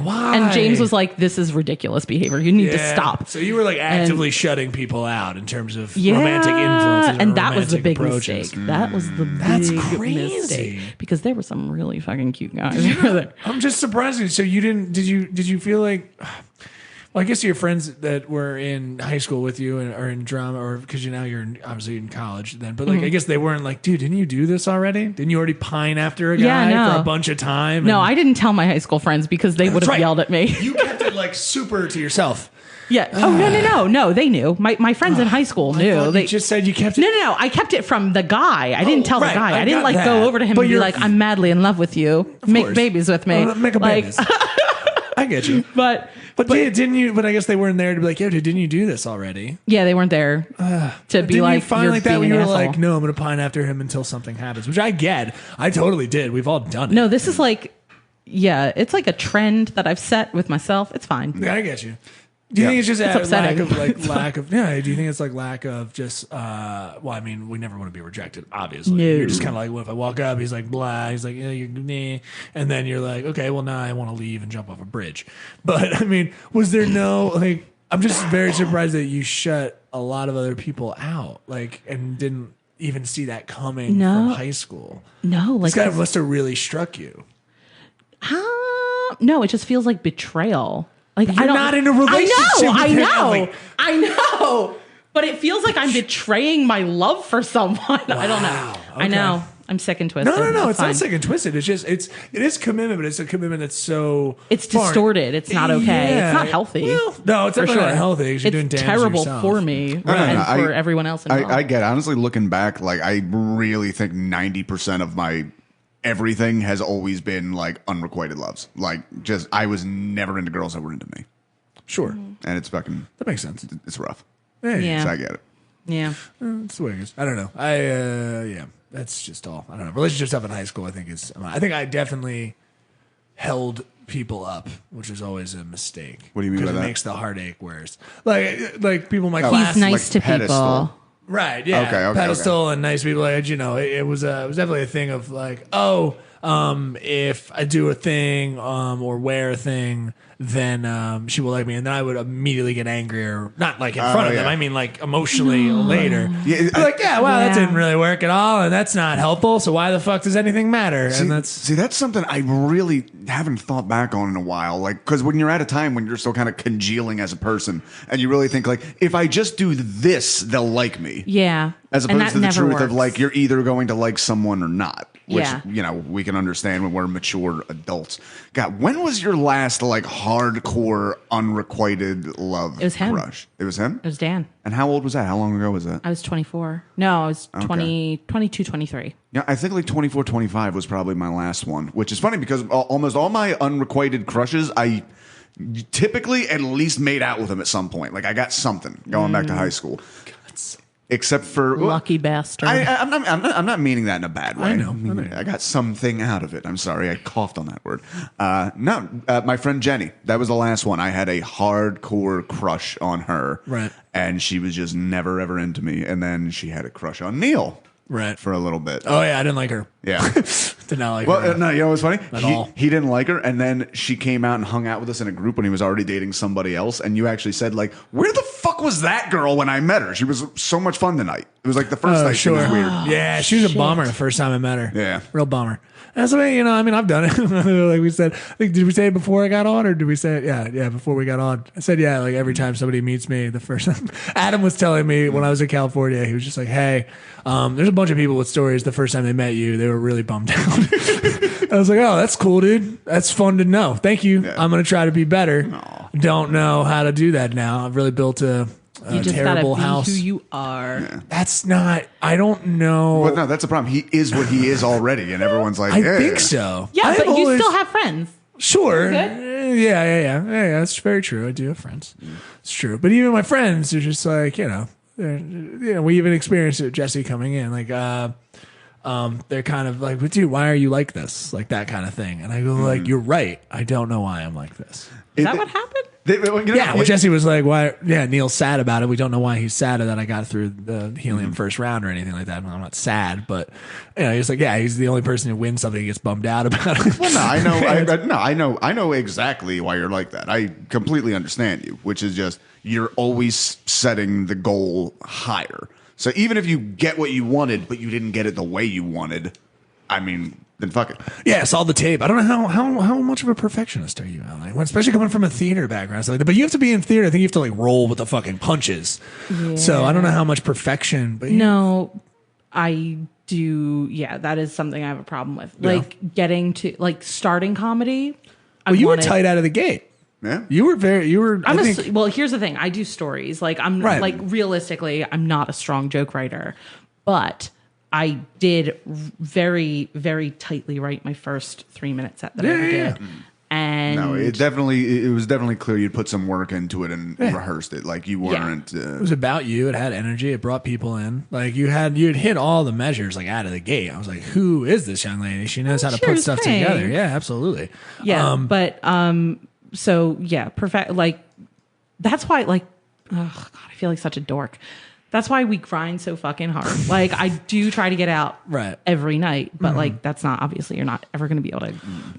Why? And James was like, this is ridiculous behavior. You need to stop. So you were like actively shutting people out in terms of romantic influences. And that was the big approaches. mistake. That was the big mistake. Because there were some really fucking cute guys. I'm just surprised. So you didn't, did you feel like, well, I guess your friends that were in high school with you and are in drama, or because you're obviously in college then, but like I guess they weren't like, dude, didn't you do this already? Didn't you already pine after a guy for a bunch of time? No, I didn't tell my high school friends because they would have yelled at me. You kept it like super to yourself. Yeah. Oh no, they knew. My friends in high school knew. They just said you kept it. No. I kept it from the guy. I didn't tell the guy. I didn't like go over to him and be like, I'm madly in love with you. Make babies with me. Make a babies. I get you. But didn't you? But I guess they weren't there to be like, yo, dude, didn't you do this already? Yeah, they weren't there to be like. You find like that when you were like, no, I'm going to pine after him until something happens, which I get. I totally did. We've all done it. No, this is like, it's like a trend that I've set with myself. It's fine. Yeah, I get you. Do you think it's just upsetting. lack of yeah? Do you think it's like lack of just well, I mean, we never want to be rejected, obviously. No. You're just kind of like, well, if I walk up, he's like blah, he's like, yeah, you're nah, and then you're like, okay, well, now I want to leave and jump off a bridge. But I mean, was there no like? I'm just very surprised that you shut a lot of other people out, like, and didn't even see that coming from high school. No, like this guy must have really struck you. No, it just feels like betrayal. Like you're not in a relationship. I know. But it feels like I'm betraying my love for someone. Wow. I don't know. Okay. I know. I'm sick and twisted. No. It's not sick and twisted. It's just it is commitment, but it's a commitment that's so distorted. It's not okay. Yeah. It's not healthy. Well, no, it's definitely not healthy. You're doing damage terrible yourself. for me and for everyone else involved. I get it. Honestly, looking back, like I really think 90% of my everything has always been like unrequited loves. Like just I was never into girls that were into me. Sure. And it's fucking that makes sense. It's rough. Yeah. So I get it. Yeah. It's the way it is. I don't know. That's just all. I don't know. Relationship stuff in high school, I think I definitely held people up, which is always a mistake. What do you mean by that? Because it makes the heartache worse. Like people in my class. He's nice like to pedestal. people. Right. Yeah. Okay. Pedestal and nice people. Like, it was definitely a thing of like, if I do a thing, or wear a thing, then she will like me, and then I would immediately get angrier, not like in front of them. I mean, like emotionally later. Yeah, that didn't really work at all, and that's not helpful. So why the fuck does anything matter? That's something I really haven't thought back on in a while. Like, because when you're at a time when you're still kind of congealing as a person, and you really think like, if I just do this, they'll like me. Yeah. As opposed to the truth works. of like, you're either going to like someone or not. Which, yeah. We can understand when we're mature adults. God, when was your last like hardcore unrequited love It was him. crush? It was him? It was Dan. And how old was that? How long ago was that? I was 24. No, I was 22, 23. Yeah, I think like 24, 25 was probably my last one, which is funny because almost all my unrequited crushes, I typically at least made out with them at some point. Like I got something going back to high school. Except for lucky bastard. I'm not meaning that in a bad way. I know. I got something out of it. I'm sorry. I coughed on that word. My friend Jenny. That was the last one. I had a hardcore crush on her. Right. And she was just never, ever into me. And then she had a crush on Neil. Right. For a little bit. Oh, yeah. I didn't like her. Yeah. Did not like her. Well, no, you know what's funny? At all. He didn't like her. And then she came out and hung out with us in a group when he was already dating somebody else. And you actually said, like, where the fuck was that girl when I met her? She was so much fun tonight. It was like the first night she was weird. Yeah, she was a bummer the first time I met her. Yeah. Real bummer. That's the way, I've done it. Like we said, did we say it before I got on or did we say it? Yeah, before we got on. I said, like every time somebody meets me, the first time. Adam was telling me when I was in California, he was just like, hey, there's a bunch of people with stories the first time they met you, they were really bummed out. I was like, oh, that's cool, dude. That's fun to know. Thank you. Yeah. I'm going to try to be better. Aww. Don't know how to do that now. I've really built a terrible house. Who you are. Yeah. That's not. I don't know. But no, that's the problem. He is what he is already, and everyone's like, I think so. Yeah, but you still have friends. Sure. Yeah. That's very true. I do have friends. It's true. But even my friends are just like, we even experienced it. Jesse coming in, like, they're kind of like, but dude, why are you like this? Like that kind of thing. And I go like, you're right. I don't know why I'm like this. Is that what happened? Well, Jesse was like, "Why? Yeah, Neil's sad about it. We don't know why he's sad that I got through the helium first round or anything like that. I'm not sad, but he's like, yeah, he's the only person who wins something. He gets bummed out about it. Well, I know exactly why you're like that. I completely understand you, which is just you're always setting the goal higher. So even if you get what you wanted, but you didn't get it the way you wanted, I mean, then fuck it. Yeah, I saw the tape. I don't know how much of a perfectionist are you, Ellie? Especially coming from a theater background, stuff like that. But you have to be in theater. I think you have to like roll with the fucking punches. Yeah. So I don't know how much perfection. But no, I do. Yeah, that is something I have a problem with. Yeah. Like getting to like starting comedy. Well, you were tight out of the gate. Yeah, you were. Well, here's the thing. I do stories. Like I'm like realistically, I'm not a strong joke writer, but I did very, very tightly write my first 3-minute set that I ever did. And no, it was definitely clear you'd put some work into it and rehearsed it. Like you weren't. It was about you. It had energy. It brought people in. Like you'd hit all the measures like out of the gate. I was like, who is this young lady? She knows how to put stuff together. Yeah, absolutely. Yeah, so yeah, perfect. Like that's why. Like, oh God, I feel like such a dork. That's why we grind so fucking hard. Like I do try to get out every night, but like that's not obviously you're not ever going to be able to.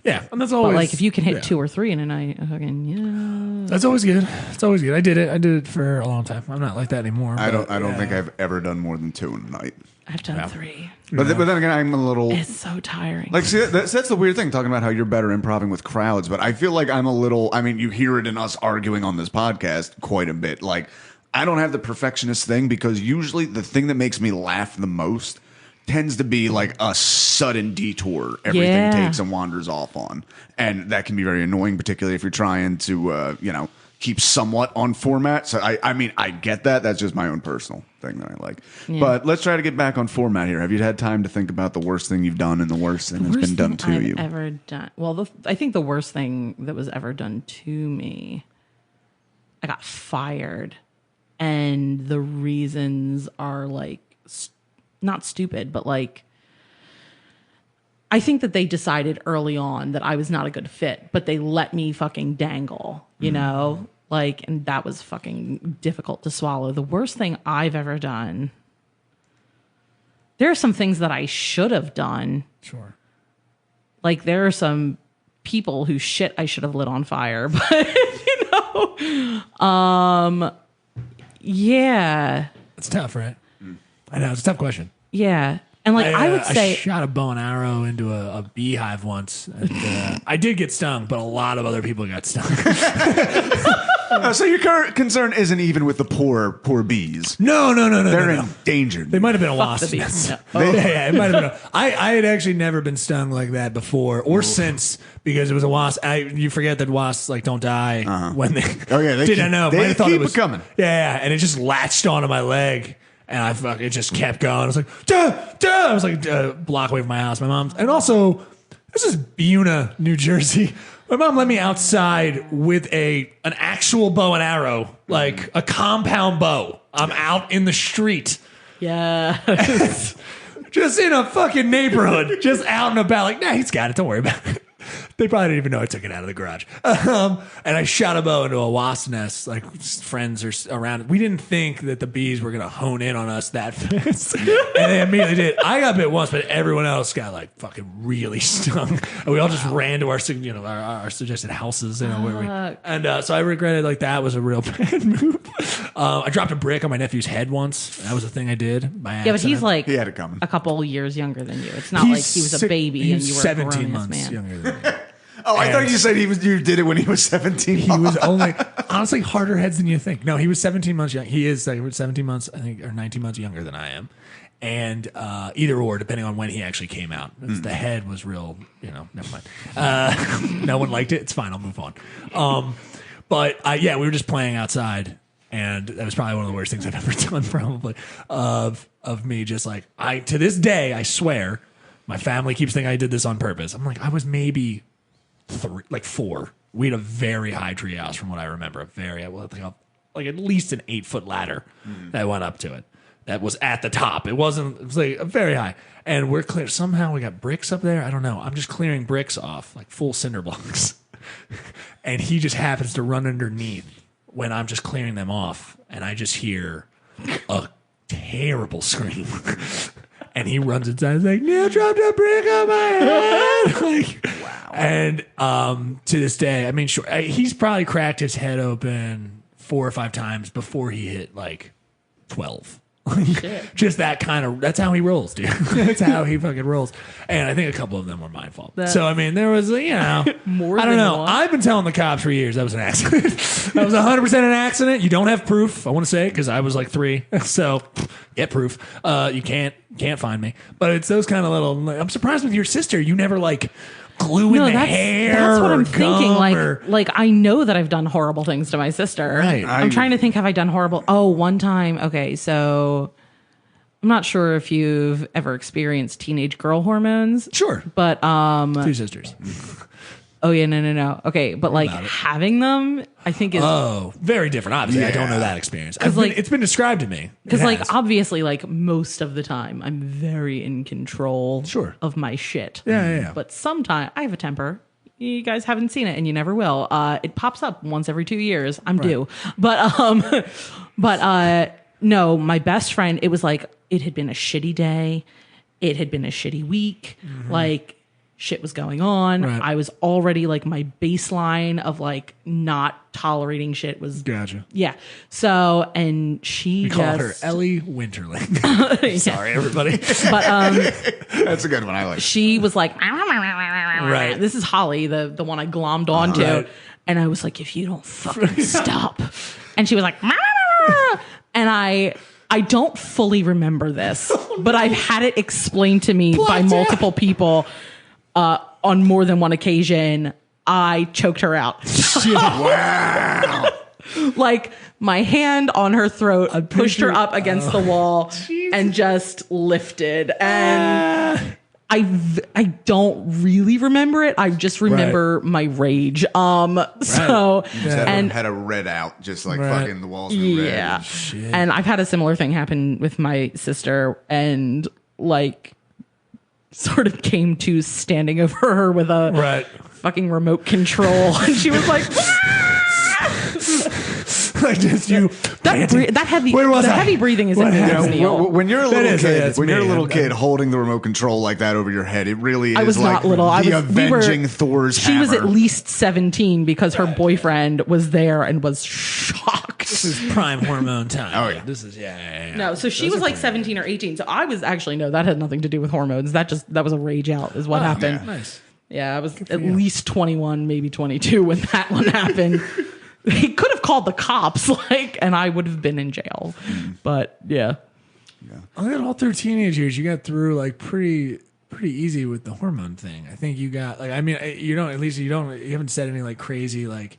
Yeah, and that's always. But like if you can hit 2 or 3 in a night, fucking that's always good. It's always good. I did it for a long time. I'm not like that anymore. I don't think I've ever done more than 2 in a night. I've done 3. But then again, I'm a little. It's so tiring. Like, see, that's the weird thing, talking about how you're better improving with crowds. But I feel like I'm a little. I mean, you hear it in us arguing on this podcast quite a bit. Like, I don't have the perfectionist thing because usually the thing that makes me laugh the most tends to be like a sudden detour everything takes and wanders off on. And that can be very annoying, particularly if you're trying to, keep somewhat on format. So, I mean, I get that. That's just my own personal thing that I like. Yeah. But let's try to get back on format here. Have you had time to think about the worst thing you've done and the worst thing that's been done to you? Ever done? Well, I think the worst thing that was ever done to me, I got fired. And the reasons are like not stupid, but like I think that they decided early on that I was not a good fit, but they let me fucking dangle, you know? Like, and that was fucking difficult to swallow. The worst thing I've ever done. There are some things that I should have done. Sure. Like there are some people whose shit I should have lit on fire, but yeah. It's tough, right? I know. It's a tough question. Yeah. And like I would say, I shot a bow and arrow into a beehive once. And, I did get stung, but a lot of other people got stung. So your current concern isn't even with the poor bees. No. They're endangered. They might have been a wasp. Yeah, it might have been. I had actually never been stung like that before or since because it was a wasp. You forget that wasps like don't die when they. Oh yeah, didn't know. They keep it coming. Yeah, and it just latched onto my leg. And it just kept going. I was like, duh. I was like a block away from my house. My mom's, and also, this is Buna, New Jersey. My mom let me outside with an actual bow and arrow, like a compound bow. I'm out in the street. Yeah. Just in a fucking neighborhood, just out and about. Like, nah, he's got it. Don't worry about it. They probably didn't even know I took it out of the garage. And I shot a bow into a wasp nest. Like friends are around. We didn't think that the bees were going to hone in on us that fast. And they immediately did. I got bit once, but everyone else got like fucking really stung. And we all just ran to our suggested houses. So I regretted like that was a real bad move. I dropped a brick on my nephew's head once. That was a thing I did by accident. Yeah, but he's like he had it coming. A couple years younger than you. It's not like he was a baby and you were 17 months man. younger than me. I thought you said you did it when he was 17. He was only honestly harder heads than you think. No, he was 17 months young. He is like 17 months, I think, or 19 months younger than I am. And either or, depending on when he actually came out. The head was real, never mind. No one liked it. It's fine. I'll move on. But we were just playing outside. And that was probably one of the worst things I've ever done, probably, of me just like, to this day, I swear, my family keeps thinking I did this on purpose. I'm like, I was maybe 4. We had a very high treehouse from what I remember. Like at least an 8-foot ladder that went up to it. that was at the top. It was like very high. And we're clear. Somehow we got bricks up there. I don't know. I'm just clearing bricks off, like full cinder blocks. And he just happens to run underneath when I'm just clearing them off. And I just hear a terrible scream. And he runs inside and is like, Neil dropped a brick on my head. Like, wow. And to this day, I mean, sure, he's probably cracked his head open 4 or 5 times before he hit like 12. Just that kind of, that's how he rolls, dude. That's how he fucking rolls. And I think a couple of them were my fault. So, I mean, there was, more I don't know. one. I've been telling the cops for years that was an accident. That was 100% an accident. You don't have proof, I want to say, because I was like 3. So, get proof. You can't find me. But it's those kind of little, I'm surprised with your sister. You never like glue in the hair. That's what I'm thinking. Or, Like I know that I've done horrible things to my sister. Right. I'm trying to think, have I done horrible? Oh, one time. Okay, so I'm not sure if you've ever experienced teenage girl hormones. Sure. But 2 sisters. oh yeah, no. Okay, but like having them, I think is very different. Obviously, I don't know that experience. It's been described to me. Because like obviously like most of the time I'm very in control of my shit. Yeah. But sometimes I have a temper. You guys haven't seen it and you never will. It pops up once every 2 years. I'm due. But no, my best friend, it was like it had been a shitty day. It had been a shitty week. Like shit was going on. Right. I was already like my baseline of like not tolerating shit was Gotcha. Yeah. So and she We call her Ellie Winterling. Sorry, everybody. But That's a good one. I like. she was like, Right. This is Holly, the one I glommed onto. Right. And I was like, if you don't fucking stop. And she was like, and I don't fully remember this, but I've had it explained to me by multiple people on more than one occasion. I choked her out. Wow. Like my hand on her throat, I pushed her up against the wall and just lifted. And I don't really remember it. I just remember my rage. So and had a red out, just like fucking the walls were red. yeah. And I've had a similar thing happen with my sister, and like sort of came to standing over her with a fucking remote control, and she was like. Like just you. That heavy. Where was the I? heavy breathing is What a Neil. When you're a little kid, you're a little kid holding the remote control like that over your head, it really is I was like not little. the avenging Thor's She hammer. was at least 17 because her boyfriend was there and was shocked. This is prime hormone time. Oh, yeah. This is yeah. No, so she was like 17 or 18. So I was actually that had nothing to do with hormones. That was a rage out is what happened. yeah. Nice. Yeah, I was at least 21, maybe 22 when that one happened. He could have called the cops, and I would have been in jail. But yeah. I got all through teenage years. You got through like pretty easy with the hormone thing. I think you got like, I mean, you haven't said any like crazy like,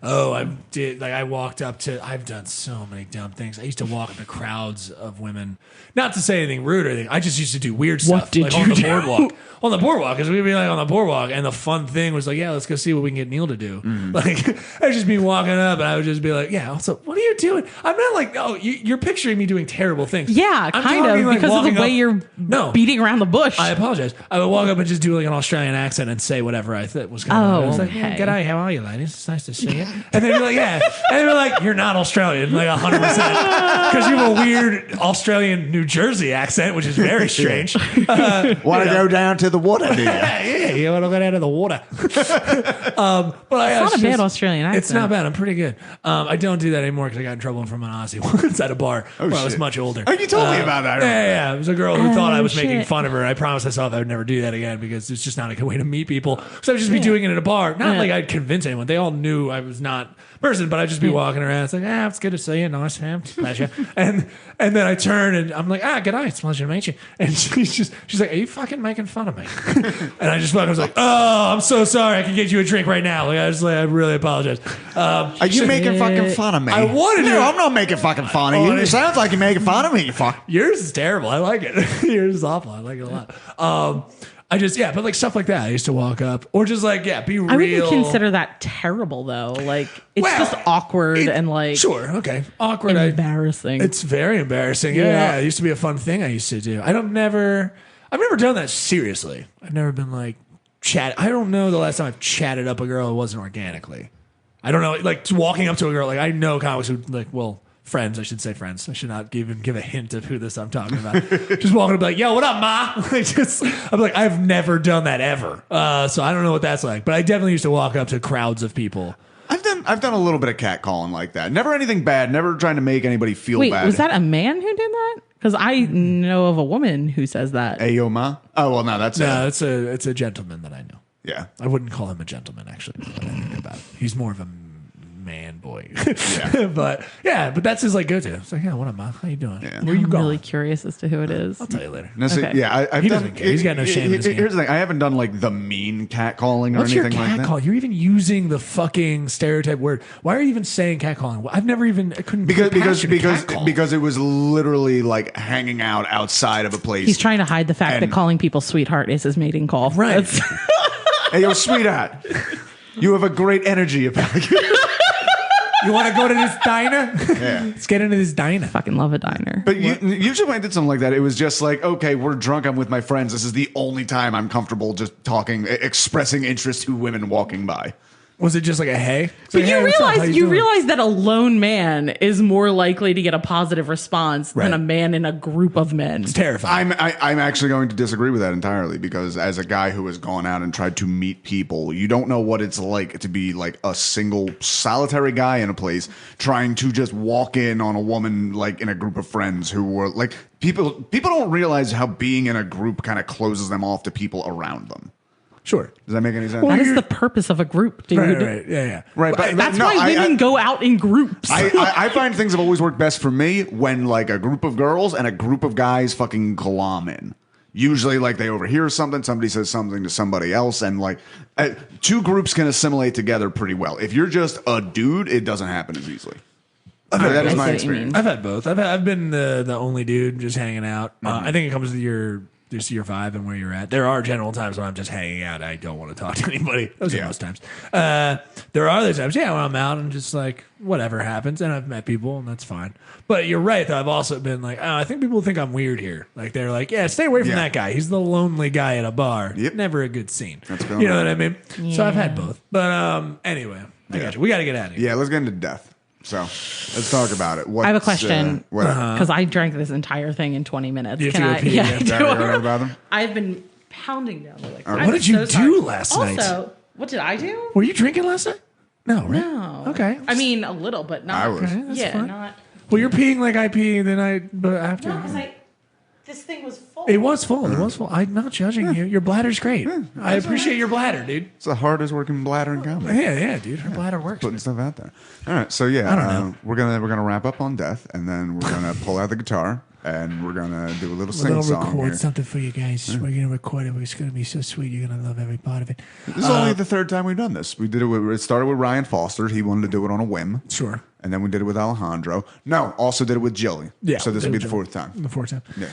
oh, I walked up to, I've done so many dumb things. I used to walk into crowds of women, not to say anything rude or anything. I just used to do weird stuff. What did like you on the do? boardwalk. On the boardwalk, because we'd be like on the boardwalk, and the fun thing was like, yeah, let's go see what we can get Neil to do. Like, I'd just be walking up, and I would just be like, yeah, also, what are you doing? I'm not like, oh, you're picturing me doing terrible things. Yeah, I'm kind talking, of, like, because of the walking way up- you're beating around the bush. I apologize. I would walk up and just do like an Australian accent and say whatever I thought was going on. I was like, yeah, okay. g'day, how are you, ladies? It's nice to see you. And they'd be like, yeah. And they'd be like, you're not Australian, like 100%. Because you have a weird Australian New Jersey accent, which is very strange. Want to go down to the water, do you? Yeah, you want to go down to the water. But It's not a bad Australian accent. It's not bad. I'm pretty good. I don't do that anymore because I got in trouble from an Aussie once at a bar when I was shit. much older. Oh, you told me about that. I remember. Yeah. It was a girl who thought I was making shit. fun of her. I promised myself I would never do that again because it's just not a good way to meet people. So I would just be doing it at a bar. Not like I'd convince anyone. They all knew I was not a person, but I'd just be walking around. It's like, it's good to see you. Nice, man. Pleasure. and then I turn and I'm like, g'day. It's a pleasure to meet you. And she's like, are you fucking making fun of me? And I just was like, oh, I'm so sorry. I can get you a drink right now. Like I really apologize. Are you making fucking fun of me? I wanted to. No, I'm not making fucking fun of you. It sounds like you're making fun of me. You fuck. Yours is terrible. I like it. Yours is awful. I like it a lot. but like stuff like that. I used to walk up or just like, be real. I wouldn't consider that terrible though. Like it's just awkward and like sure, okay, awkward, embarrassing. It's very embarrassing. Yeah, it used to be a fun thing I used to do. I've never done that seriously. I've never been like chat. I don't know the last time I've chatted up a girl. It wasn't organically. I don't know, like walking up to a girl. Like I know comics who like, well, friends. I should say friends. I should not even give a hint of who this I'm talking about. Just walking up, like, yo, what up, ma? I'm like, I've never done that ever. So I don't know what that's like. But I definitely used to walk up to crowds of people. I've done a little bit of catcalling like that. Never anything bad. Never trying to make anybody feel bad. Wait, was that a man who did that? Because I know of a woman who says that. Ayo ma? Oh well, no, that's it's a gentleman that I know. Yeah, I wouldn't call him a gentleman actually. When I think about it, he's more of a man boy. but that's his like go-to. It's like, yeah, what up, ma? How you doing? Yeah. Where you I'm going? really curious as to who it is. I'll tell you later. No, see, Okay. yeah, I've He done. doesn't care. He's got no shame in his game. Here's the thing: I haven't done like the mean catcalling or What's your anything like cat that. call? You're even using the fucking stereotype word. Why are you even saying catcalling? I couldn't Because it was literally like hanging out outside of a place. He's trying to hide the fact that calling people sweetheart is his mating call. Right. Hey, yo, sweetheart, you have a great energy about you. You want to go to this diner? Yeah. Let's get into this diner. Fucking love a diner. But usually when I did something like that, it was just like, okay, we're drunk. I'm with my friends. This is the only time I'm comfortable just talking, expressing interest to women walking by. Was it just like a hey? But Like, you hey, what's up? How realize doing? that a lone man is more likely to get a positive response than a man in a group of men. It's terrifying. I'm actually going to disagree with that entirely because as a guy who has gone out and tried to meet people, you don't know what it's like to be like a single solitary guy in a place trying to just walk in on a woman like in a group of friends who were like people don't realize how being in a group kind of closes them off to people around them. Sure. Does that make any sense? That is the purpose of a group, dude. Right. Yeah. Right, but That's no, why women go out in groups. I find things have always worked best for me when like a group of girls and a group of guys fucking glom in. Usually like they overhear something, somebody says something to somebody else, and like two groups can assimilate together pretty well. If you're just a dude, it doesn't happen as easily. That is my experience. I've had both. I've been the only dude just hanging out. I think it comes to your vibe and where you're at. There are general times when I'm just hanging out. I don't want to talk to anybody. Those are most times. There are other times, when I'm out and just like whatever happens, and I've met people and that's fine. But you're right, though. I've also been like, I think people think I'm weird here. Like they're like, yeah, stay away from that guy. He's the lonely guy at a bar. Yep. Never a good scene. That's you know what I mean? Yeah. So I've had both. But anyway, I got you. We got to get out of here. Yeah, let's get into death. So let's talk about it. I have a question What? because I drank this entire thing in 20 minutes. You have to go pee, Yeah, about them? I've been pounding down the liquor. What did you do last night? Also, what did I do? Were you drinking last night? No, right? No. Okay. I mean, a little, but not. I was. Okay, that's fine. Not. Well, you're peeing like I pee, but after. No, because this thing was full. It was full. It was full. I'm not judging you. Your bladder's great. I appreciate your bladder, dude. It's the hardest working bladder in comedy. Yeah, dude. Her bladder works. Putting stuff out there. All right, so yeah, I don't know. we're gonna wrap up on death, and then we're gonna pull out the guitar, and we're gonna do a little We're gonna sing-song record here. something for you guys. We're gonna record it. It's gonna be so sweet. You're gonna love every part of it. This is only the third time we've done this. We did it. It started with Ryan Foster. He wanted to do it on a whim. Sure. And then we did it with Alejandro. No, also did it with Jilly. Yeah. So this will be the fourth time. The fourth time. Yeah.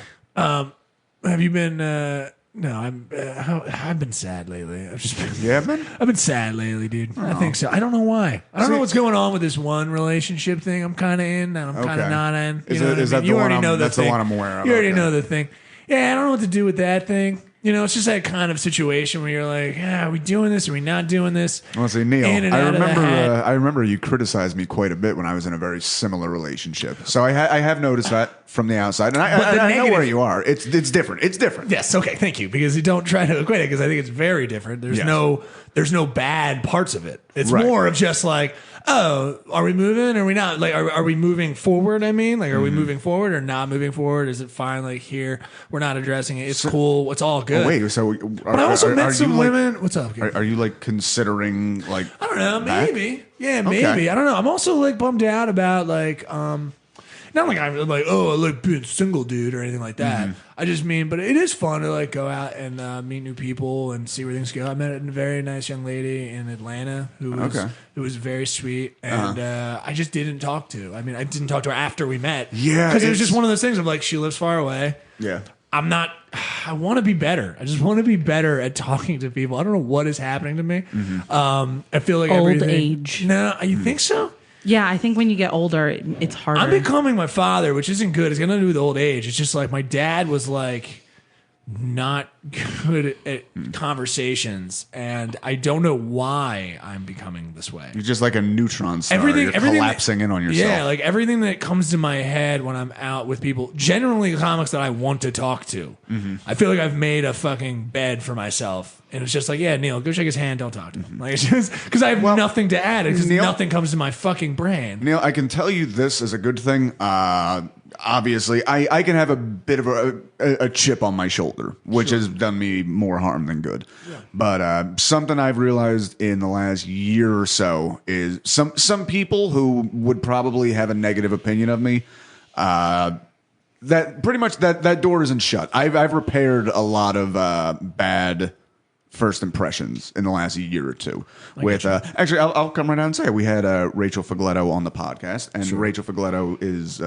Have you been? No, I've been sad lately. Yeah, man. I've been sad lately, dude. I think so. I don't know why. I don't know what's going on with this one relationship thing. I'm kind of in, and I'm kind of not in. Is that the one? That's the one I'm aware of. You already know the thing. Yeah, I don't know what to do with that thing. You know, it's just that kind of situation where you're like, are we doing this? Are we not doing this? Well, see, Neil, I remember you criticized me quite a bit when I was in a very similar relationship. So I have noticed that from the outside, and I know where you are. It's different. It's different. Yes. Okay. Thank you. Because you don't try to equate it because I think it's very different. There's no bad parts of it. It's more of just like, oh, are we moving? Or are we not? Like, are we moving forward? I mean, like, are we moving forward or not moving forward? Is it fine? Like here, we're not addressing it. It's cool. It's all good. Oh, wait. So, but I also met some women. What's up? Are you like considering like? I don't know. Maybe. Yeah. Maybe. Okay. I don't know. I'm also like bummed out about like not like I'm like, I like being single, dude, or anything like that. Mm-hmm. I just mean, but it is fun to like go out and meet new people and see where things go. I met a very nice young lady in Atlanta who was very sweet, and I just didn't talk to. I mean, I didn't talk to her after we met. Yeah, because it was just one of those things of like she lives far away. Yeah. I'm not. I want to be better. I just want to be better at talking to people. I don't know what is happening to me. I feel like Old age. No, you think so? Yeah, I think when you get older, it's harder. I'm becoming my father, which isn't good. It's got nothing to do with old age. It's just like my dad was like not good at conversations, and I don't know why I'm becoming this way. You're just like a neutron star. Everything You're collapsing in on yourself. Yeah, like everything that comes to my head when I'm out with people, generally comics that I want to talk to. I feel like I've made a fucking bed for myself, and it's just like, yeah, Neil, go shake his hand, don't talk to him. Like it's just because I have nothing to add, because nothing comes to my fucking brain. Neil, I can tell you this is a good thing. Obviously, I can have a bit of a chip on my shoulder, which has done me more harm than good. Yeah. But something I've realized in the last year or so is some people who would probably have a negative opinion of me, that pretty much that door isn't shut. I've repaired a lot of bad first impressions in the last year or two. With actually, I'll come right out and say it. We had Rachel Fagletto on the podcast, and Rachel Fagletto is.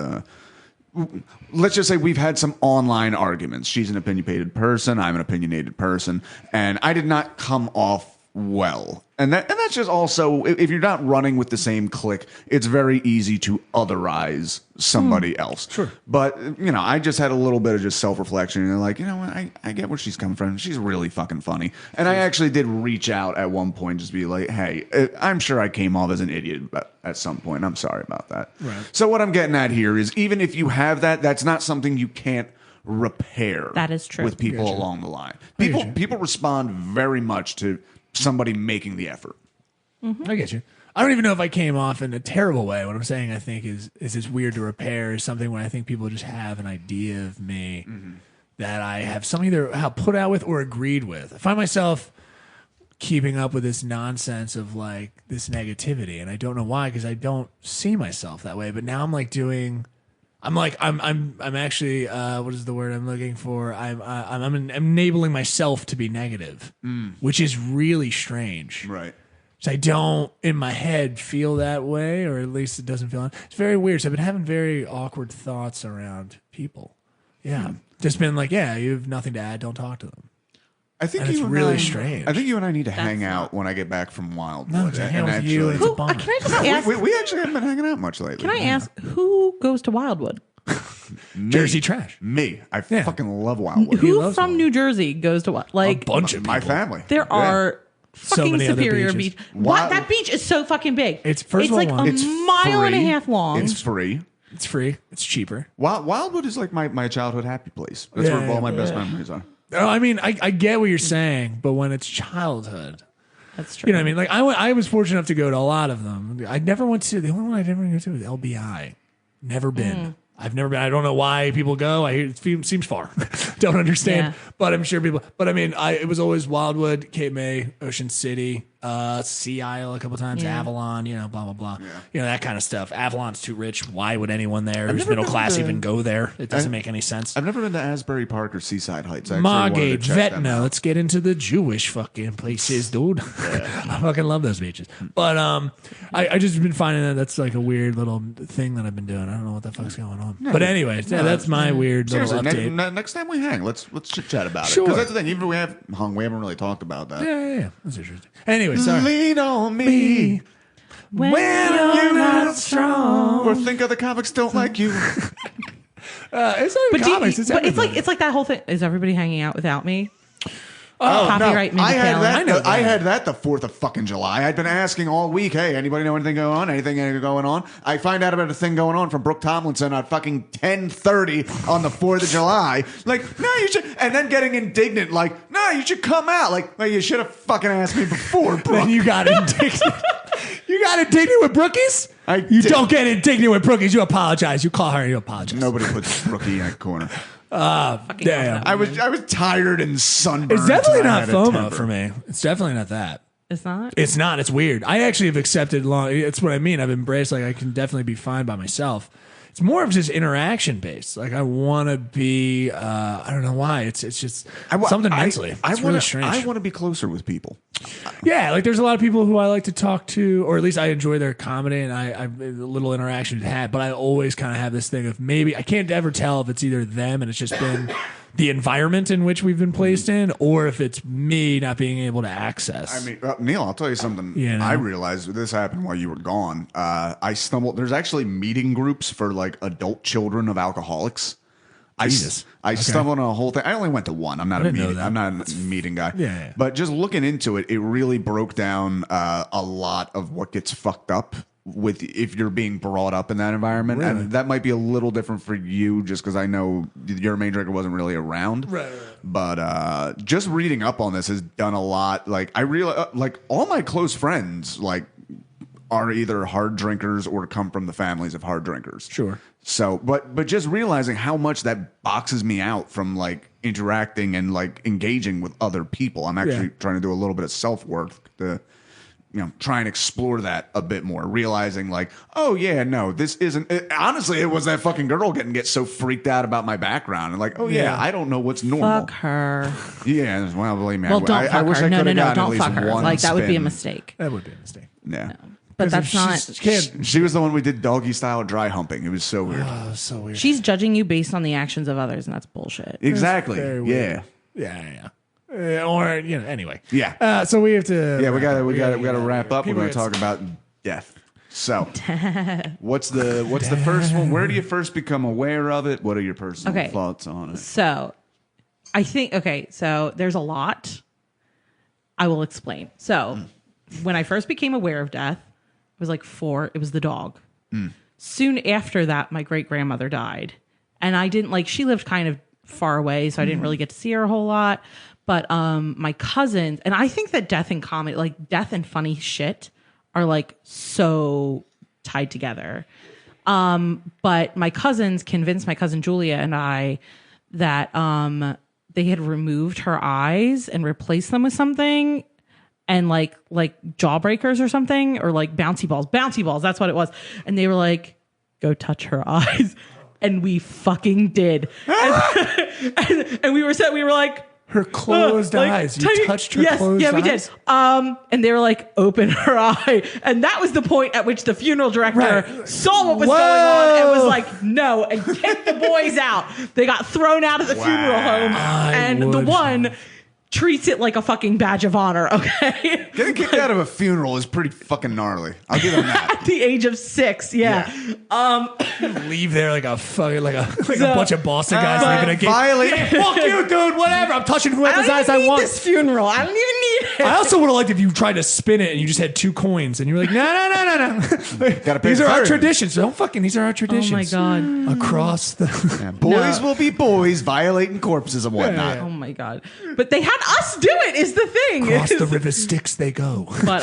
Let's just say we've had some online arguments. She's an opinionated person. I'm an opinionated person. And I did not come off well. And that's just also, if you're not running with the same clique, it's very easy to otherize somebody else. Sure. But, I just had a little bit of just self-reflection. And like, I get where she's coming from. She's really fucking funny. And I actually did reach out at one point, just be like, hey, I'm sure I came off as an idiot at some point. I'm sorry about that. Right. So what I'm getting at here is, even if you have that, that's not something you can't repair. That is true. With people along the line. People respond very much to somebody making the effort. I get you. I don't even know if I came off in a terrible way. What I'm saying, I think, is it's weird to repair, is something where I think people just have an idea of me that I have something either put out with or agreed with. I find myself keeping up with this nonsense of like this negativity, and I don't know why, because I don't see myself that way. But now I'm like I'm actually what is the word I'm looking for? I'm enabling myself to be negative, which is really strange. Right. So I don't in my head feel that way, or at least it doesn't feel. It's very weird. So I've been having very awkward thoughts around people. Yeah, just been like, yeah, you have nothing to add. Don't talk to them. I think it's really strange. I think you and I need to hang out when I get back from Wildwood. No, to hang out with you. It's a bummer. Can I just ask? We actually haven't been hanging out much lately. Can I ask who goes to Wildwood? Jersey trash. Me. I fucking love Wildwood. Who from New Jersey goes to a bunch of people. My family. There are fucking many other Superior beaches. Beach. What? That beach is so fucking big. It's like a mile and a half long. It's free. It's free. It's cheaper. Wildwood is like my childhood happy place. That's where all my best memories are. Oh, I mean, I get what you're saying, but when it's childhood, that's true. You know what I mean? Like I was fortunate enough to go to a lot of them. I never went to the only one I never went to was LBI. Never been. I've never been. I don't know why people go. I hear it seems far. Don't understand. Yeah. But I'm sure people. But I mean, it was always Wildwood, Cape May, Ocean City, Sea Isle a couple times, Avalon. Blah blah blah. Yeah. That kind of stuff. Avalon's too rich. Why would anyone there who's middle class even go there? It doesn't make any sense. I've never been to Asbury Park or Seaside Heights. Margate, Ventnor. Let's get into the Jewish fucking places, dude. I fucking love those beaches. But I just been finding that's like a weird little thing that I've been doing. I don't know what the fuck's going on. No, but anyway, that's my weird little update. Next time we hang, let's chit chat about it. Sure. Because that's the thing. Even if we have hung, we haven't really talked about that. Yeah. That's interesting. Anyway, sorry. Lean on me when you're not strong. Or think other comics don't like you. It's not comics. It's like that whole thing. Is everybody hanging out without me? Oh, copyright no. I had that. that the 4th of fucking July. I'd been asking all week, hey, anybody know anything going on? Anything going on? I find out about a thing going on from Brooke Tomlinson at fucking 10:30 on the 4th of July. Like, no, you should. And then getting indignant, like, no, you should come out. Like, well, you should have fucking asked me before, Brooke. Then you got indignant. You got indignant with Brookies? You don't get indignant with Brookies. You apologize. You call her and you apologize. Nobody puts Brookie in a corner. Damn. I was tired and sunburned. It's definitely not FOMO for me. It's definitely not that. It's not? It's not. It's weird. I actually have accepted it's what I mean. I've embraced, like, I can definitely be fine by myself. It's more of just interaction based. Like, I want to be, I don't know why. It's just something mentally. It's really strange. I want to be closer with people. Yeah, like there's a lot of people who I like to talk to, or at least I enjoy their comedy, and I a little interaction we've had. But I always kind of have this thing of maybe I can't ever tell if it's either them and it's just been the environment in which we've been placed in, or if it's me not being able to access. I mean, Neil, I'll tell you something. You know? I realized this happened while you were gone. I stumbled. There's actually meeting groups for like adult children of alcoholics. I stumbled on a whole thing. I only went to one. I'm not a meeting. I'm not a meeting guy. Yeah. But just looking into it, it really broke down a lot of what gets fucked up with if you're being brought up in that environment. Really? And that might be a little different for you, just because I know your main drinker wasn't really around. Right. But just reading up on this has done a lot. Like I realize, like all my close friends, like are either hard drinkers or come from the families of hard drinkers. Sure. So, but just realizing how much that boxes me out from like interacting and like engaging with other people. I'm actually trying to do a little bit of self-work to, try and explore that a bit more. Realizing like, oh yeah, no, this isn't. Honestly, it was that fucking girl get so freaked out about my background and like, oh yeah, I don't know what's normal. Fuck her. Yeah, well, believe me. Well, don't fuck her. No, don't fuck her. One Like that would be a spin. mistake. That would be a mistake. Yeah. No. But that's not. She was the one we did doggy style dry humping. It was so weird. Oh, so weird. She's judging you based on the actions of others, and that's bullshit. Exactly. Very Yeah. weird. Yeah. Or anyway. Yeah. So we have to. Yeah, we got to wrap up. We're going to talk about death. So, what's the first one? Where do you first become aware of it? What are your personal thoughts on it? So, I think so there's a lot. I will explain. So, when I first became aware of death, I was like 4. It was the dog. Soon after that, my great grandmother died, and I didn't she lived kind of far away, so I didn't really get to see her a whole lot. But my cousins, and I think that death and comedy, like death and funny shit, are like so tied together. But my cousins convinced my cousin Julia and I that they had removed her eyes and replaced them with something. And like jawbreakers or something, or like bouncy balls. That's what it was. And they were like, go touch her eyes. And we fucking did. And we were like, her closed eyes. You touched her closed eyes? Yeah, we did. And they were like, open her eye. And that was the point at which the funeral director saw what was going on and was like, no, and kicked the boys out. They got thrown out of the funeral home. The one treats it like a fucking badge of honor, okay? Getting kicked out of a funeral is pretty fucking gnarly. I'll give them that. At the age of 6, yeah. Leave there like a bunch of Boston guys leaving a gate. Violate. Fuck you, dude. Whatever. I'm touching whoever's eyes I want. This funeral. I don't even need it. I also would have liked if you tried to spin it and you just had 2 coins and you were like, no. These are our traditions. Don't fucking. These are our traditions. Oh my god. Across the boys will be boys, violating corpses and whatnot. Oh my god. But they had us do it. Is the thing. Across the river Styx they go. But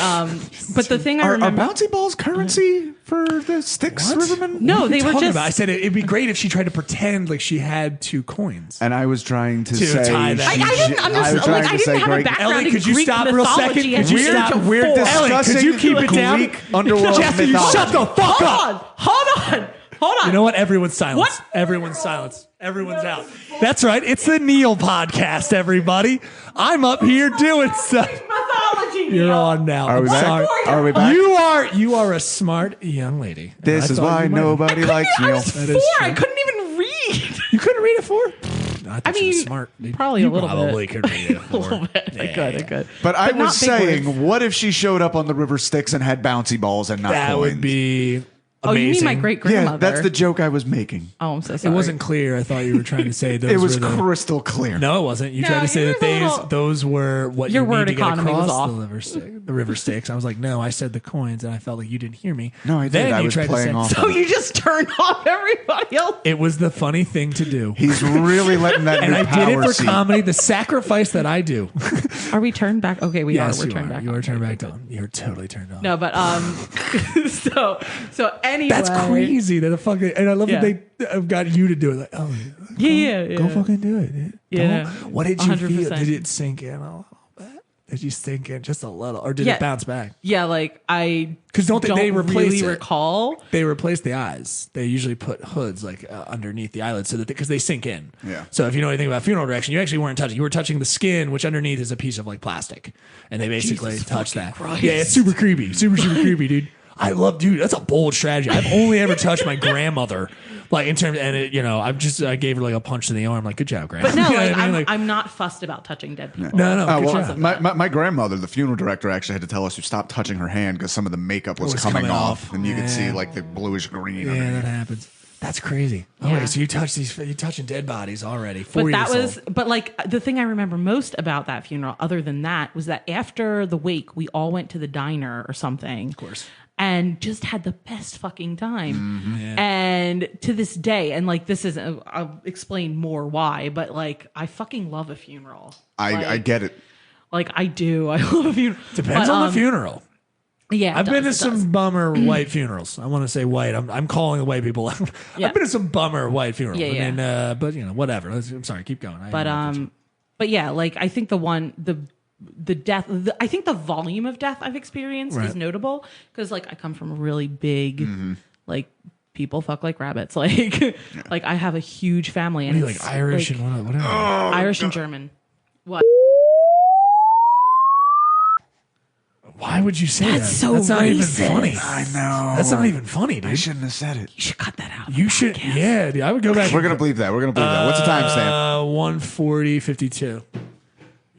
the thing I remember. Are bouncy balls currency for the Styx Rivermen? No, they were just. I said it'd be great if she tried to pretend like she had 2 coins. And I was trying to say, tie that. I didn't understand. I didn't have a background Ellie, in could you Greek stop real second? mythology. Could you stop? We're discussing Ellie, could you keep it down? Greek underworld Jesse, you mythology. shut the fuck up. Hold on. You know what? Everyone's silence. What? Everyone's silence. Everyone's out. That's right. It's the Neil podcast, everybody. I'm up here doing stuff. Mythology. You're on now. Are we I'm back? sorry. Are we back? You are a smart young lady. This is why nobody likes I Neil. was 4. I couldn't even read. You couldn't read it for? I thought I you were mean, smart. probably a little bit. Probably could read it A little bit. I could. But I was not big saying, words. what if she showed up on the river Styx and had bouncy balls and not That coins? would be Oh, amazing. you mean my great grandmother? Yeah, that's the joke I was making. Oh, I'm so It sorry. wasn't clear. I thought you were trying to say those It was were the... crystal clear. No, it wasn't. You No, tried to say you that were a little- those were what Your you word need to get economy was across off. the river Styx. I was like, no, I said the coins, and I felt like you didn't hear me. No, I did. Then I you was tried to playing say, off. So you just turned off everybody else. It was the funny thing to do. He's really letting that And new I did it power for seat. comedy, the sacrifice that I do. Are we turned back? Okay, we Yes, are. We're you turned are. back. You are turned back on. You're totally turned on. No, but so anyway, That's crazy. That a fucking and I love that they have got you to do it. Like, oh, Yeah. go fucking do it. Yeah. Don't- What did you feel? 100%. Did it sink in a little bit? Did you sink in just a little, or did Yeah. it bounce back? Yeah, like I 'Cause don't they replace really it? recall. They replace the eyes. They usually put hoods like underneath the eyelids so that because they sink in. Yeah. So if you know anything about funeral direction, you actually weren't touching. You were touching the skin, which underneath is a piece of like plastic, and they basically Jesus touch fucking that. Christ. Yeah, it's super creepy, super creepy, dude. I love, dude. That's a bold strategy. I've only ever touched my grandmother, like in terms, and it, I gave her like a punch in the arm, like good job, grandma. But no, You know like, what I mean? I'm not fussed about touching dead people. No, good well, job. my grandmother, the funeral director, actually had to tell us to stop touching her hand because some of the makeup was coming off, and you could see like the bluish green. Yeah, underneath. that happens. That's crazy. Yeah. Okay, so you're touching dead bodies already. But like the thing I remember most about that funeral, other than that, was that after the wake, we all went to the diner or something. Of course. And just had the best fucking time. Mm-hmm. Yeah. And to this day, and like this isn't, I'll explain more why, but like I fucking love a funeral. I get it. Like I do. I love a funeral. Depends on the funeral. Yeah. I've been to some bummer white funerals. I want to say white. I'm calling the white people out. Yeah. I've been to some bummer white funerals. Yeah, I mean, but whatever. I'm sorry. Keep going. But yeah, like I think the death, I think the volume of death I've experienced is notable because like I come from a really big, like people fuck like rabbits. Like, like I have a huge family and like Irish and whatever. Irish and German. What? Why would you say that? So That's not even racist. funny. I know. That's not even funny, I dude. shouldn't have said it. You should cut that out. You should. Yeah, dude, I would go back. We're gonna believe that. What's the timestamp? 1:40:52.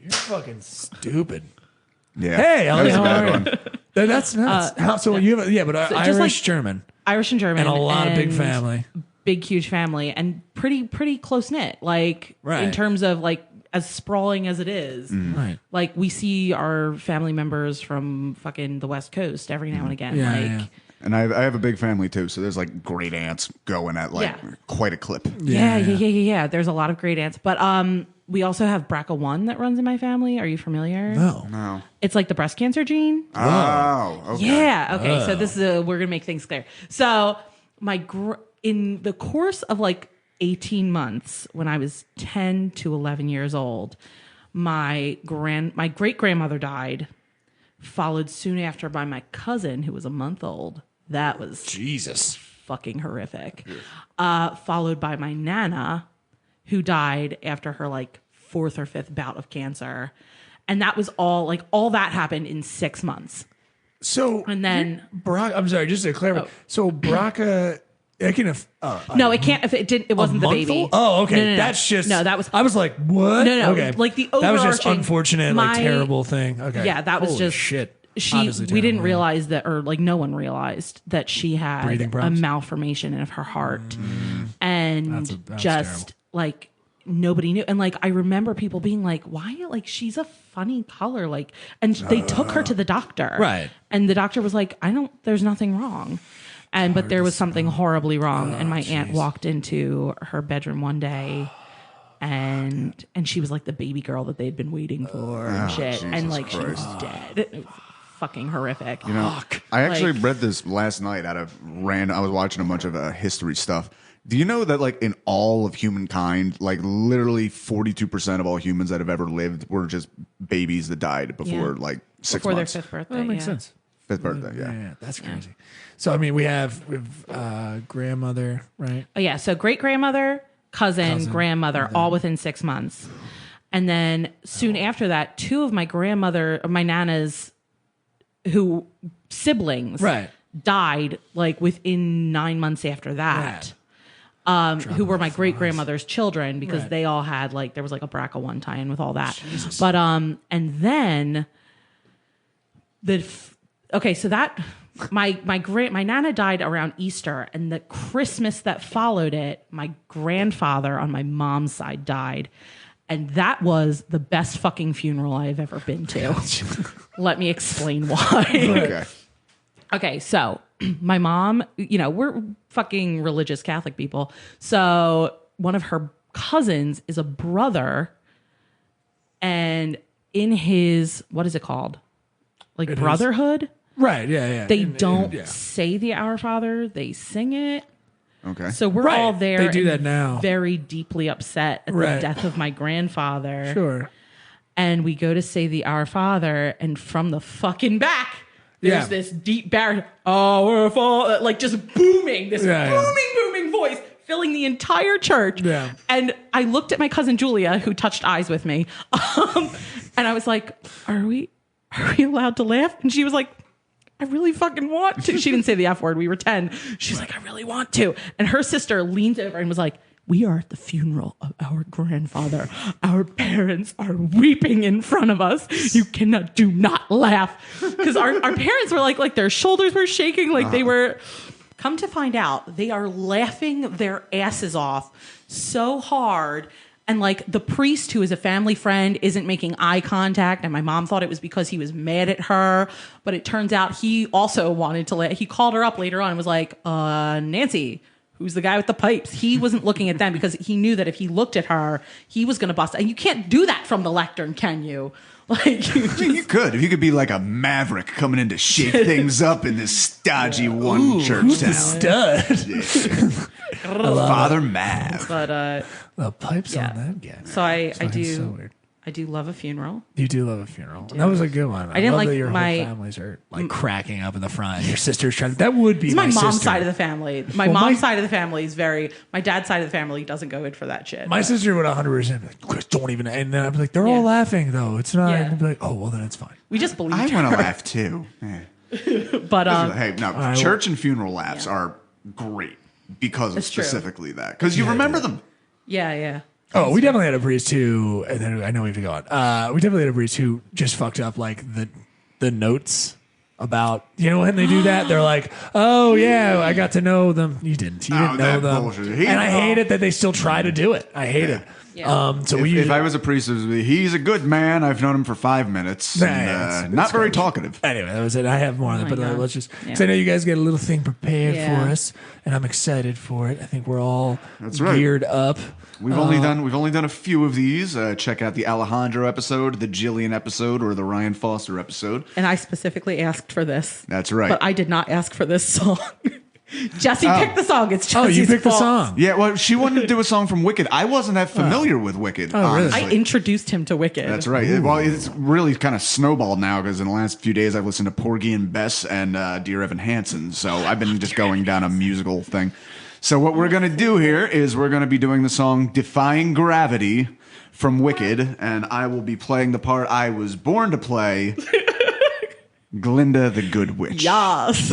You're fucking stupid. Yeah. Hey, that was a how bad are one. you? That's nuts. So you have, but just Irish, like- German, Irish and German, and a lot of big and family. big huge family, and pretty close knit. Like Right. in terms of like as sprawling as it is. Right. Like we see our family members from fucking the West Coast every now and again. Yeah, like yeah. And I have a big family too, so there's like great aunts going at like Yeah. quite a clip. Yeah. There's a lot of great aunts, but we also have BRCA1 that runs in my family. Are you familiar? No. It's like the breast cancer gene. Oh, okay. Yeah. Okay. So this is we're gonna make things clear. So in the course of like 18 months, when I was 10 to 11 years old, my great grandmother died, followed soon after by my cousin who was a month old. That was Jesus. fucking horrific. Followed by my nana, who died after her like 4th or 5th bout of cancer. And that was all that happened in 6 months. So And then I'm sorry, just to clarify. So BRCA, it can have. no, it can't. If it didn't, it wasn't the baby. Oh, okay. No. That's just. No, that was. I was like, what? No. Okay. Like the That was just overarching- unfortunate, like my- terrible thing. Okay. Yeah, that was Holy just shit. She. Obviously We didn't terrible. realize that, or like no one realized that she had Breathing a problems? malformation of her heart, and That's just terrible. like nobody knew. And like I remember people being like, "Why? Like she's a funny color." Like, and they took her to the doctor, Right. And the doctor was like, There's nothing wrong." But there was something horribly wrong, and my aunt walked into her bedroom one day, and she was like the baby girl that they'd been waiting for and shit, Jesus and like she was Christ. dead. It was fucking horrific. You know, I actually Like- read this last night out of random. I was watching a bunch of history stuff. Do you know that, like, in all of humankind, like, literally 42% of all humans that have ever lived were just babies that died before, Yeah. like, 6 Before months. their 5th birthday. That makes yeah. sense. 5th birthday, Yeah, yeah. that's crazy. So I mean, we have grandmother, right? Oh yeah, so great grandmother, cousin, grandmother, all within 6 months, and then soon after that, 2 of my nana's siblings, Right. died like within 9 months after that. Who were my great grandmother's children because Right. they all had like there was like a BRCA1 tie-in with all that. But and then so that my nana died around Easter, and the Christmas that followed it, my grandfather on my mom's side died. And that was the best fucking funeral I've ever been to. Let me explain why. Okay. Okay, so my mom, we're fucking religious Catholic people. So one of her cousins is a brother, and in his, what is it called? Like It is. brotherhood? Right. Yeah. They don't say the Our Father, they sing it. Okay. So we're Right, all there. they do and that now. Very deeply upset at Right. the death of my grandfather. Sure. And we go to say the Our Father, and from the fucking back, there's Yeah. this deep baritone, Our Father, like just booming, this Yeah. booming voice, filling the entire church. Yeah. And I looked at my cousin Julia, who touched eyes with me, and I was like, "Are we allowed to laugh?" And she was like, I really fucking want to. She didn't say the F word. We were 10. She's like, I really want to. And her sister leaned over and was like, we are at the funeral of our grandfather. Our parents are weeping in front of us. You do not laugh. Because our parents were like their shoulders were shaking. Like they were, come to find out, they are laughing their asses off so hard. And like the priest, who is a family friend, isn't making eye contact. And my mom thought it was because he was mad at her. But it turns out he also wanted to he called her up later on and was like, Nancy, who's the guy with the pipes? He wasn't looking at them because he knew that if he looked at her, he was going to bust. And you can't do that from the lectern, can you? Like you could. If you could be like a maverick coming in to shake things up in this stodgy church town. Stud. Father Mav. But The pipes on that guy. so I do. So weird. I do love a funeral. You do love a funeral. That was a good one. I didn't love like that your my- whole families are like cracking up in the front. Your sister's trying. That would be It's my mom's sister. side of the family. My mom's side of the family is very. My dad's side of the family doesn't go in for that shit. My sister would 100% be like, Chris, don't even. And then I'd be like, they're all laughing though. It's not. Yeah. And they'd be like, oh well, then it's fine. We just believe. I want to laugh too. But Hey, no, church and funeral laughs are great because of It's true. specifically that. Because you remember them. yeah. Oh, we definitely had a priest who, and then I know we have to go on. We definitely had a priest who just fucked up like the notes about, when they do that, they're like, oh yeah, I got to know them. You didn't. You didn't know that them. bullshit. And I hate it that they still try to do it. I hate it. Yeah. So If I was a priest, it would be, he's a good man. I've known him for 5 minutes. Yeah, and, not very talkative. Anyway, that was it. I have more on it, but God. let's just, because I know you guys get a little thing prepared Yeah. for us, and I'm excited for it. I think we're all right. geared up. We've only done a few of these. Check out the Alejandro episode, the Jillian episode, or the Ryan Foster episode. And I specifically asked for this. That's right. But I did not ask for this song. Jesse picked the song. It's Jesse's you picked fault. the song. Yeah, well, she wanted to do a song from Wicked. I wasn't that familiar with Wicked, really? honestly. I introduced him to Wicked. That's right. Well, it's really kind of snowballed now because in the last few days I've listened to Porgy and Bess and Dear Evan Hansen. So I've been just going down a musical thing. So what we're going to do here is we're going to be doing the song Defying Gravity from Wicked, and I will be playing the part I was born to play, Glinda the Good Witch. Yes.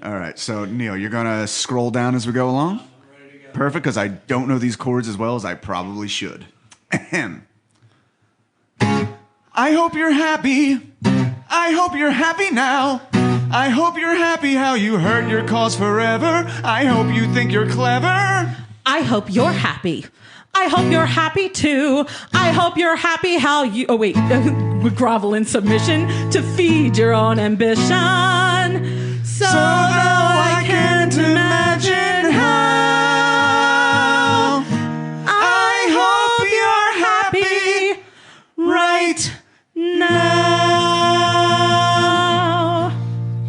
All right, so Neil, you're going to scroll down as we go along? Perfect, because I don't know these chords as well as I probably should. Ahem. I hope you're happy. I hope you're happy now. I hope you're happy how you hurt your cause forever. I hope you think you're clever. I hope you're happy. I hope you're happy too. I hope you're happy how you... Oh, wait. Grovel in submission to feed your own ambition. So though I can't imagine how, I hope you're happy right now.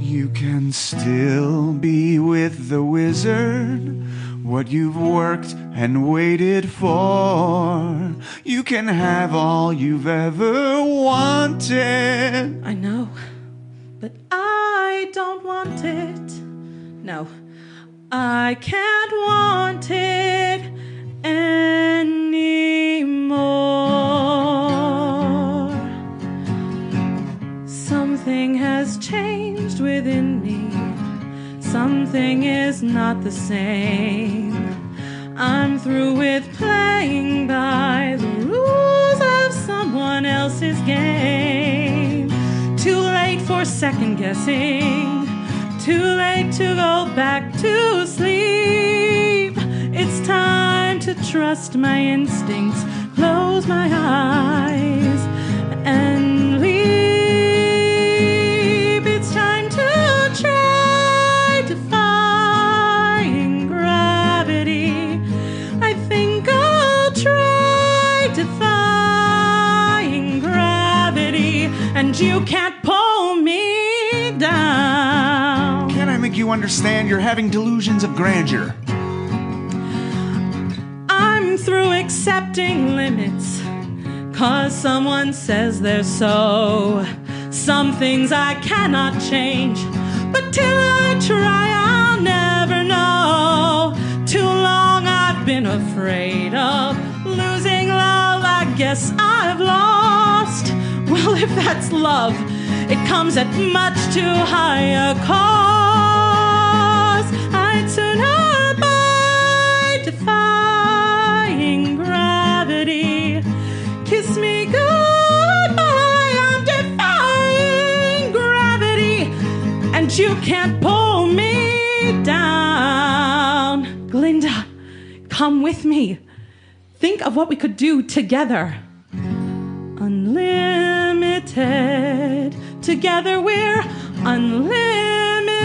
You can still be with the wizard. What you've worked and waited for. You can have all you've ever wanted. I know, but I don't want it. No, I can't want it anymore. Something has changed within me. Something is not the same. I'm through with playing by the rules of someone else's game. Too late for second guessing. Too late to go back to sleep. It's time to trust my instincts, close my eyes, and leap. It's time to try defying gravity. I think I'll try defying gravity, and you can't pull me down. Can I make you understand you're having delusions of grandeur? I'm through accepting limits, 'cause someone says they're so. Some things I cannot change, but till I try, I'll never know. Too long I've been afraid of losing love. I guess I've lost. Well, if that's love, It comes at much too high a cost. I'd sooner buy defying gravity. Kiss me goodbye, I'm defying gravity, and you can't pull me down. Glinda, come with me. Think of what we could do together. Unlimited. Together we're unlimited.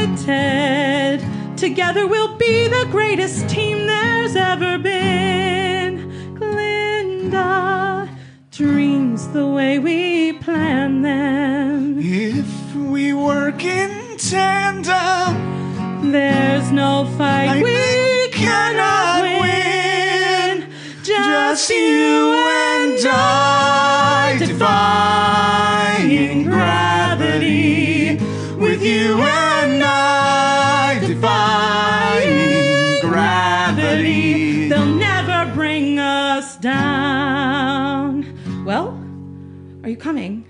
Together we'll be the greatest team there's ever been. Glinda, dreams the way we plan them. If we work in tandem, There's no fight we cannot win. Just you and I, defying gravity. With you and I, defying gravity. They'll never bring us down. Well, are you coming?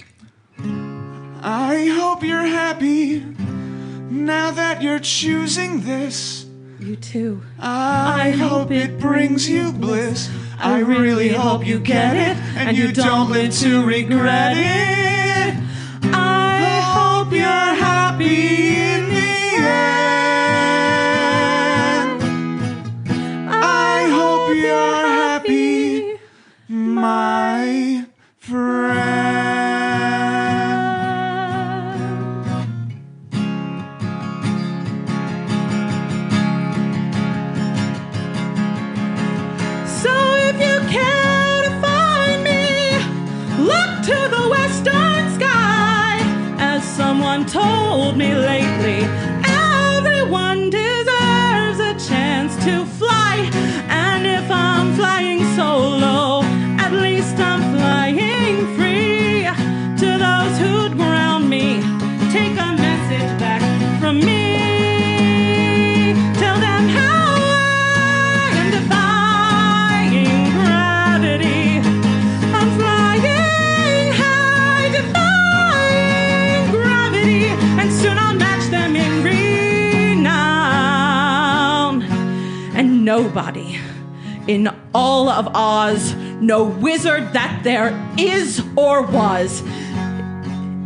I hope you're happy now that you're choosing this. You too. I hope it brings you bliss. I really hope you get it and you don't live to regret it. I hope you're happy in the end. I hope you're happy, my friend. So if you care to find me, look to the western sky. As someone told me lately, everyone deserves a chance to fly. And if I'm flying solo, at least I'm flying free. To those who'd ground me, take a message back from me. Tell them how I am defying gravity. I'm flying high, defying gravity, and soon I'll match them in renown. And nobody in all of Oz, no wizard that there is or was,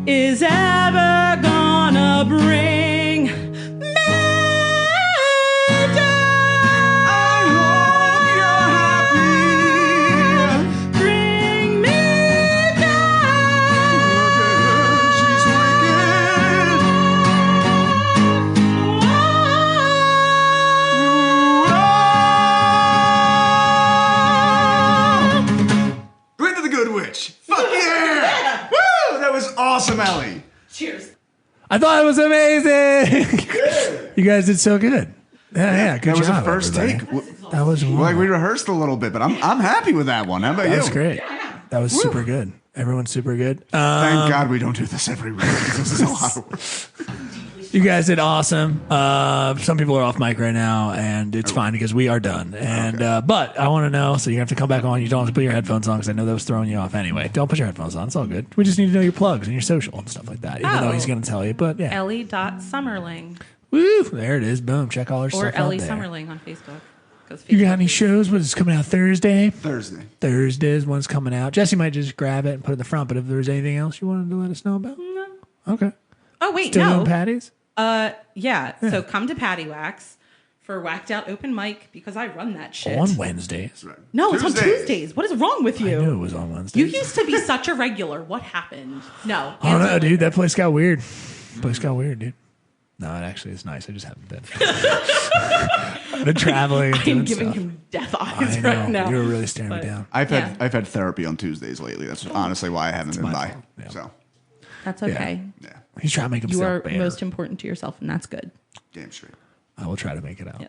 is ever gonna bring me down. I hope you're happy. Bring me down. She's wicked. Glinda the Good Witch. Fuck yeah! Woo! That was awesome, Ellie. Cheers. I thought it was amazing. You guys did so good. Yeah, good That was job, a first everybody. take. That was Like we rehearsed a little bit, but I'm happy with that one. How about you? That was great. That was super good. Everyone's super good. Thank God we don't do this every week. This is a lot of work. You guys did awesome. Some people are off mic right now, and it's fine because we are done. And but I want to know, so you have to come back on. You don't have to put your headphones on because I know that was throwing you off anyway. Don't put your headphones on. It's all good. We just need to know your plugs and your social and stuff like that. Even though he's going to tell you, but yeah. Ellie.Summerling. Woo! There it is. Boom. Check all her stuff Or out Ellie there. Summerling on Facebook. You got any shows? What is coming out Thursday? Thursday. Thursdays, one's coming out. Jesse might just grab it and put it in the front, but if there's anything else you wanted to let us know about? No. Okay. Oh, wait, Still no. doing patties? Yeah. So come to PaddyWhacks for Whacked Out Open Mic because I run that shit. On Wednesdays. Right. No, it's on Tuesdays. Tuesdays. What is wrong with you? I knew it was on Wednesdays. You used to be such a regular. What happened? No. I don't know, answer dude. later. That place got weird. Place got weird, dude. No, it actually is nice. I just haven't been. I've been traveling. And I'm doing giving stuff. him death eyes I know. right now. You were really staring But- me down. I've Yeah. had therapy on Tuesdays lately. That's honestly why I haven't been my by. fault. Yeah. So That's okay. yeah, He's trying to make You himself are better. most important to yourself, and that's good. damn straight. I will try to make it out. Yeah.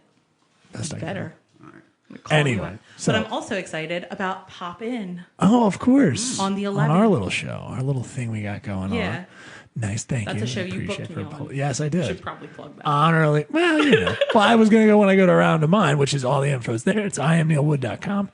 Best I can. Better. All right. I'm gonna call you Anyway, up. so- But I'm also excited about Pop In. Oh, of course. On the On 11th. our little show, our little thing we got going Yeah. on. Nice, thank you. That's a show I you appreciate booked me for on. Yes, I Should did. probably plug that. Honorably. Well, you know. Well, I was going to go when I go around to mine, which is all the info's there. It's IamNeilWood.com.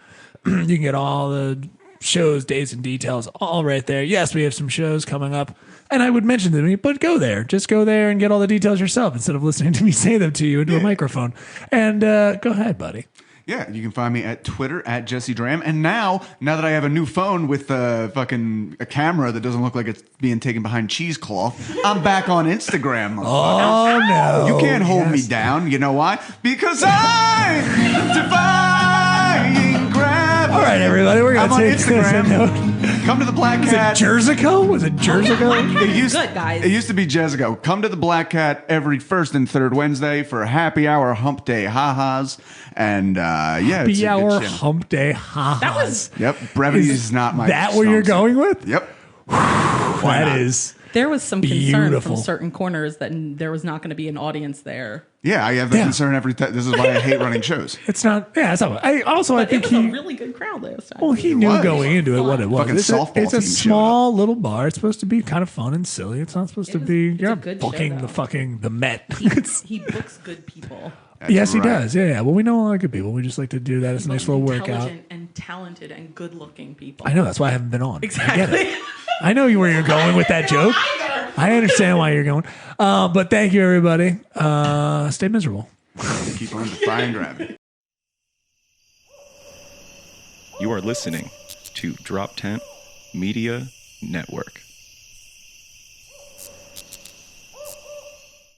You can get all the shows, dates, and details all right there. Yes, we have some shows coming up, and I would mention them to me, but go there. Just go there and get all the details yourself instead of listening to me say them to you into a microphone. And go ahead, buddy. Yeah, you can find me at Twitter at Jesse Dram. And now that I have a new phone with a camera that doesn't look like it's being taken behind cheesecloth, I'm back on Instagram. Oh, no. You can't hold me down. You know why? Because I'm defying gravity. All right, everybody, we're going to take Instagram. Come to the Black Cat. Is it Jersico? Was it Jersico? Good, guys. It used to be Jessico. Come to the Black Cat every first and third Wednesday for happy hour hump day ha-has. And happy hour hump day ha-has. That was... Yep, brevity is not my that what you're going with? Yep. That is... There was some concern beautiful. from certain corners that there was not going to be an audience there. Yeah, I have that concern every time. This is why I hate running shows. It's not. Yeah, it's not. I think it was a really good crowd last time. Well, he knew going into it what it was. Fucking softball It's a team small little bar. It's supposed to be kind of fun and silly. It's not supposed to be. It's You're a not good booking show, though. the Met. He books good people. Yes, he right. does. Yeah. Well, we know a lot of good people. We just like to do that as a nice little workout. Intelligent and talented and good-looking people. I know. That's why I haven't been on. Exactly. I get it. I know where you're going with that joke. I understand why you're going. But thank you, everybody. Stay miserable. Keep on defying gravity. You are listening to DropTent Media Network.